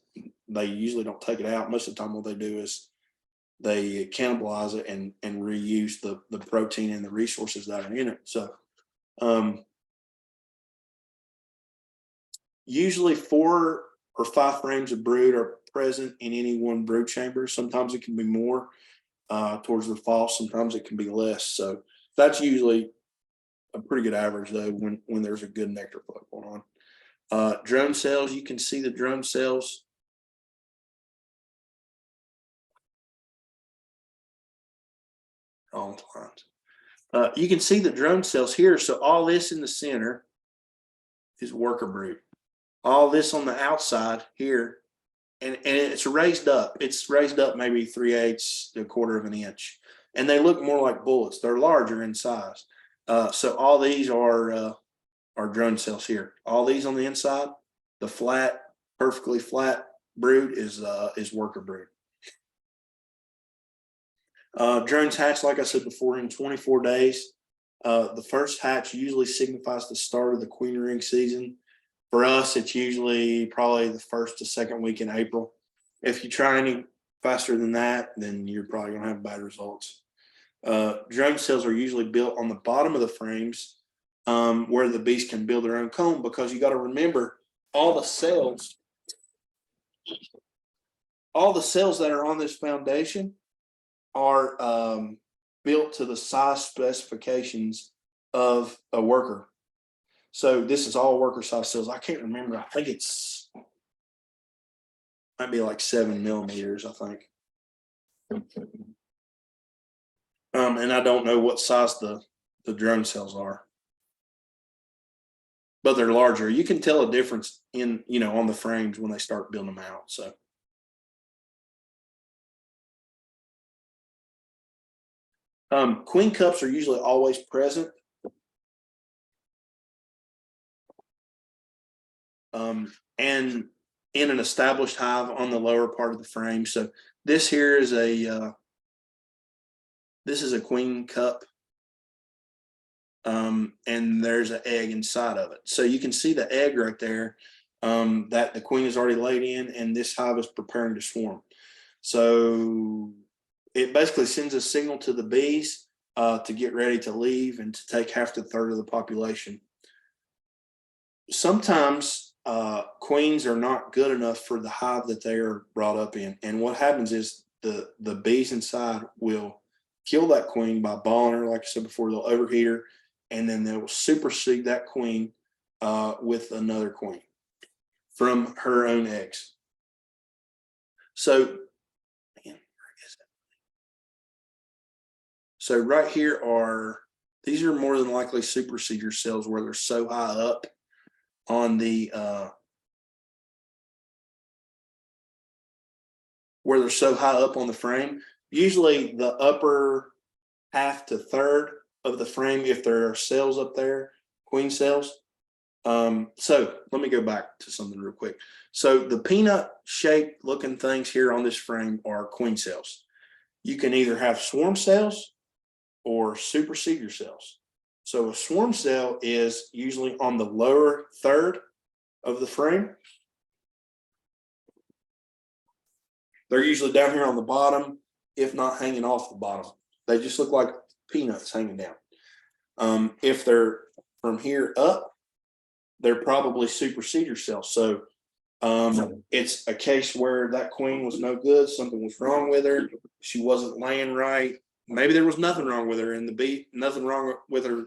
they usually don't take it out. Most of the time what they do is they cannibalize it and reuse the protein and the resources that are in it. So usually 4 or 5 frames of brood are present in any one brood chamber. Sometimes it can be more towards the fall. Sometimes it can be less. So that's usually a pretty good average though when there's a good nectar flow going on. Drone cells, you can see the drone cells. You can see the drone cells here. So all this in the center is worker brood. All this on the outside here, and it's raised up. It's raised up maybe 3/8 to 1/4 of an inch, and they look more like bullets. They're larger in size. So all these are drone cells here. All these on the inside, the flat, perfectly flat brood is worker brood. Drones hatch, like I said before, in 24 days. The first hatch usually signifies the start of the queen ring season. For us, it's usually probably the 1st to 2nd week in April. If you try any faster than that, then you're probably going to have bad results. Drone cells are usually built on the bottom of the frames where the bees can build their own comb, because you got to remember all the cells that are on this foundation are built to the size specifications of a worker. So this is all worker size cells. I can't remember. I think it's might be like 7 millimeters, I think. And I don't know what size the drone cells are, but they're larger. You can tell a difference in, you know, on the frames when they start building them out. So queen cups are usually always present. And in an established hive on the lower part of the frame. So this here is a queen cup, and there's an egg inside of it. So you can see the egg right there that the queen has already laid in, and this hive is preparing to swarm. So it basically sends a signal to the bees to get ready to leave and to take 1/2 to 1/3 of the population. Sometimes queens are not good enough for the hive that they are brought up in, and what happens is the bees inside will kill that queen by balling her. Like I said before, they'll overheat her, and then they'll supersede that queen with another queen. from her own eggs. So, man, where is it? So right here these are more than likely supersedure cells where they're so high up on the frame. Usually the upper half to third of the frame, if there are cells up there, queen cells. So let me go back to something real quick. So the peanut shaped looking things here on this frame are queen cells. You can either have swarm cells or supersedure cells. So a swarm cell is usually on the lower third of the frame. They're usually down here on the bottom, if not hanging off the bottom. They just look like peanuts hanging down. If they're from here up, they're probably supersedure cells. So it's a case where that queen was no good. Something was wrong with her. She wasn't laying right. Maybe there was nothing wrong with her, and nothing wrong with her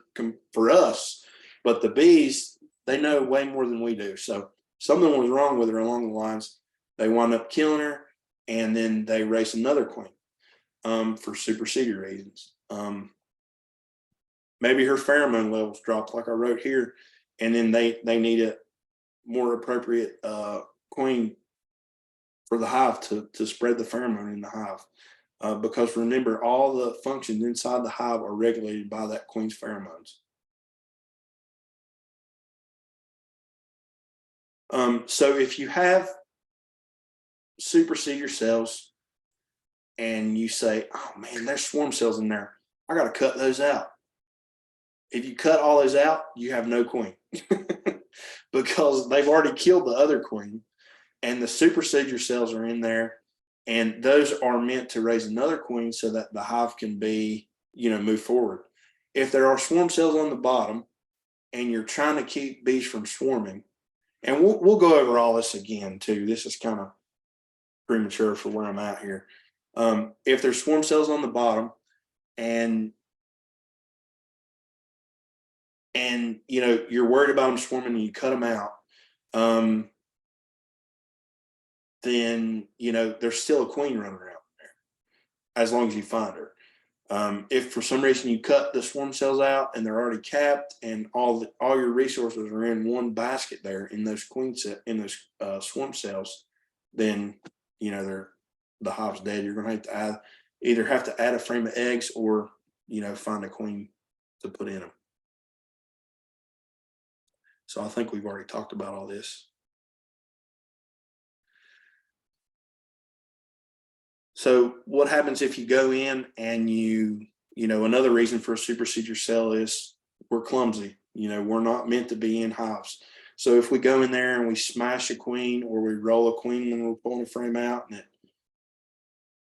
for us. But the bees, they know way more than we do. So something was wrong with her along the lines. They wound up killing her, and then they raised another queen for supersedure reasons. Maybe her pheromone levels dropped, like I wrote here, and then they need a more appropriate queen for the hive to spread the pheromone in the hive. Because remember, all the functions inside the hive are regulated by that queen's pheromones. So if you have supersedure cells and you say, oh man, there's swarm cells in there, I got to cut those out. If you cut all those out, you have no queen because they've already killed the other queen, and the supersedure cells are in there, and those are meant to raise another queen so that the hive can be, move forward. If there are swarm cells on the bottom and you're trying to keep bees from swarming, and we'll go over all this again too. This is kind of premature for where I'm at here. If there's swarm cells on the bottom and you're worried about them swarming and you cut them out, then there's still a queen running around there as long as you find her. If for some reason you cut the swarm cells out and they're already capped and all your resources are in one basket there in those swarm cells, then the hive's dead. You're going to have to add a frame of eggs or find a queen to put in them. So I think we've already talked about all this. So what happens if you go in and another reason for a supersedure cell is we're clumsy. We're not meant to be in hives. So if we go in there and we smash a queen or we roll a queen when we're pulling a frame out and it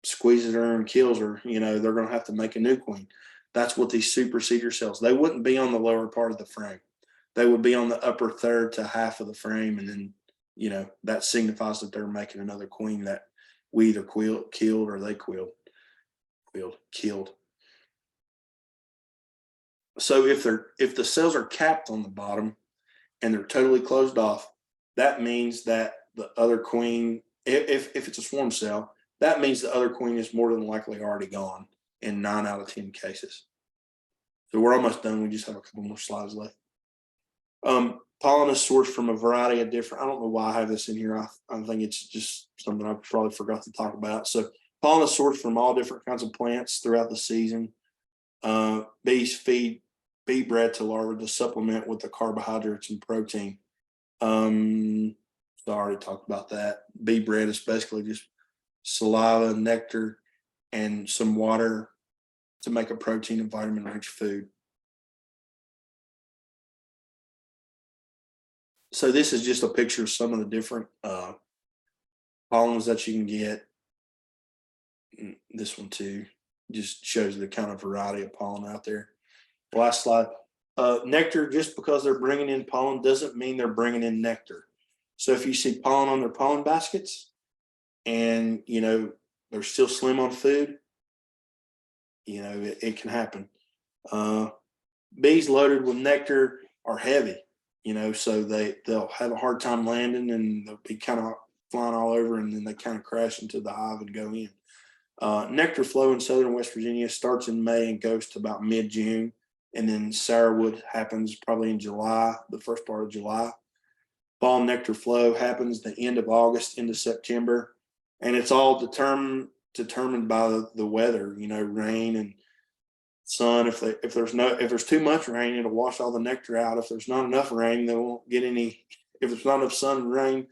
squeezes her and kills her, they're going to have to make a new queen. That's what these supersedure cells, they wouldn't be on the lower part of the frame. They would be on the upper third to half of the frame. And then, that signifies that they're making another queen that we either killed or they killed. So if the cells are capped on the bottom and they're totally closed off, that means that the other queen, if it's a swarm cell, that means the other queen is more than likely already gone in 9 out of 10 cases. So we're almost done. We just have a couple more slides left. Pollen is sourced from a variety of different, I don't know why I have this in here. I think it's just something I probably forgot to talk about. So pollen is sourced from all different kinds of plants throughout the season. Bees feed bee bread to larvae to supplement with the carbohydrates and protein. So I already talked about that. Bee bread is basically just saliva, nectar, and some water to make a protein and vitamin rich food. So this is just a picture of some of the different pollens that you can get. This one too just shows the kind of variety of pollen out there. Last slide. Nectar, just because they're bringing in pollen doesn't mean they're bringing in nectar. So if you see pollen on their pollen baskets and they're still slim on food, it can happen. Bees loaded with nectar are heavy. so they'll have a hard time landing and they'll be kind of flying all over, and then they kind of crash into the hive and go in. Nectar flow in southern West Virginia starts in May and goes to about mid-June, and then sourwood happens probably in July, the first part of July. Fall nectar flow happens the end of August into September, and it's all determined by the weather, rain and sun. If there's too much rain, it'll wash all the nectar out. If there's not enough rain, they won't get any. If there's not enough sun and rain,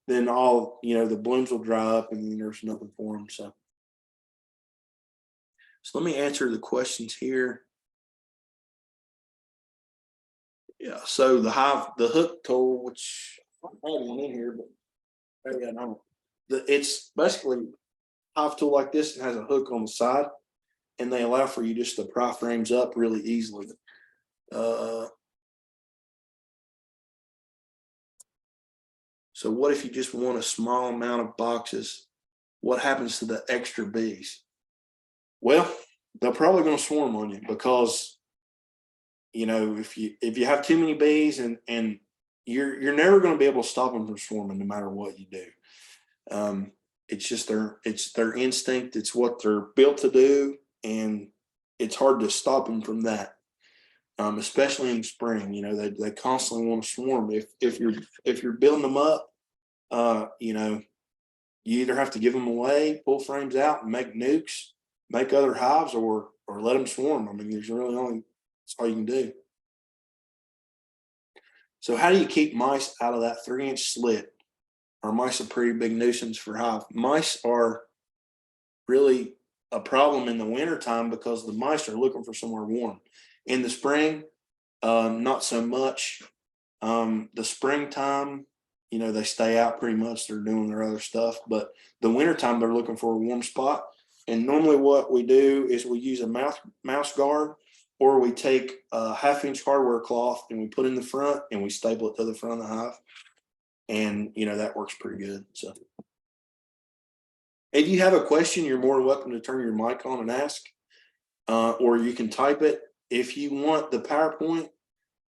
then all the blooms will dry up, and then there's nothing for them. So let me answer the questions here. Yeah, so the hook tool, which I had one in here, but maybe I don't. It's basically a hive tool like this and has a hook on the side, and they allow for you just to pry frames up really easily. So what if you just want a small amount of boxes? What happens to the extra bees? Well, they're probably going to swarm on you, because if you have too many bees, and you're never going to be able to stop them from swarming no matter what you do. It's just their instinct. It's what they're built to do, and it's hard to stop them from that. Especially in the spring, they constantly want to swarm. If you're building them up, you either have to give them away, pull frames out, and make nukes, make other hives, or let them swarm. I mean, there's really that's all you can do. So how do you keep mice out of that 3-inch slit? Are mice a pretty big nuisance for hive? Mice are really a problem in the wintertime, because the mice are looking for somewhere warm. In the spring, not so much. The springtime, they stay out pretty much. They're doing their other stuff. But the wintertime, they're looking for a warm spot. And normally what we do is we use a mouse guard, or we take a 1/2-inch hardware cloth and we put in the front and we staple it to the front of the hive. And, that works pretty good. So if you have a question, you're more than welcome to turn your mic on and ask, or you can type it. If you want the PowerPoint,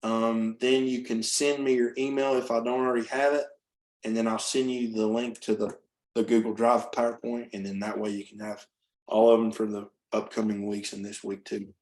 then you can send me your email if I don't already have it, and then I'll send you the link to the Google Drive PowerPoint, and then that way you can have all of them for the upcoming weeks and this week too.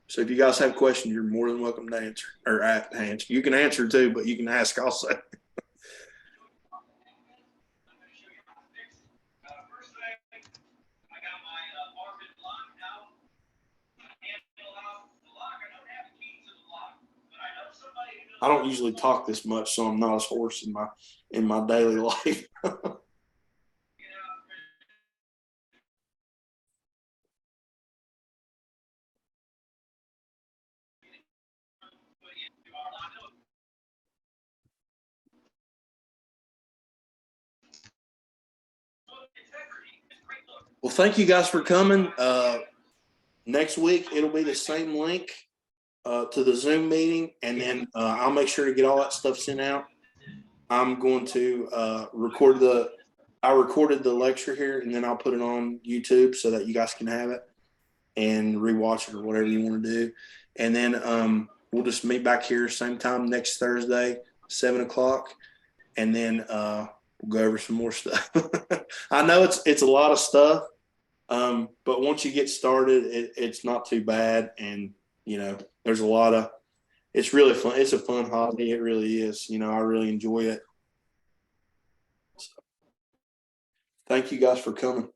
So if you guys have questions, you're more than welcome to answer, or answer. You can answer too, but you can ask also. I don't usually talk this much, so I'm not as hoarse in my daily life. Well, thank you guys for coming. Next week, it'll be the same link to the Zoom meeting, and then I'll make sure to get all that stuff sent out. I'm going to I recorded the lecture here, and then I'll put it on YouTube so that you guys can have it and rewatch it or whatever you want to do. And then we'll just meet back here same time next Thursday, 7 o'clock. And then we'll go over some more stuff. I know it's a lot of stuff, but once you get started, it's not too bad. And, there's a lot of, it's really fun. It's a fun hobby. It really is. I really enjoy it. So, thank you guys for coming.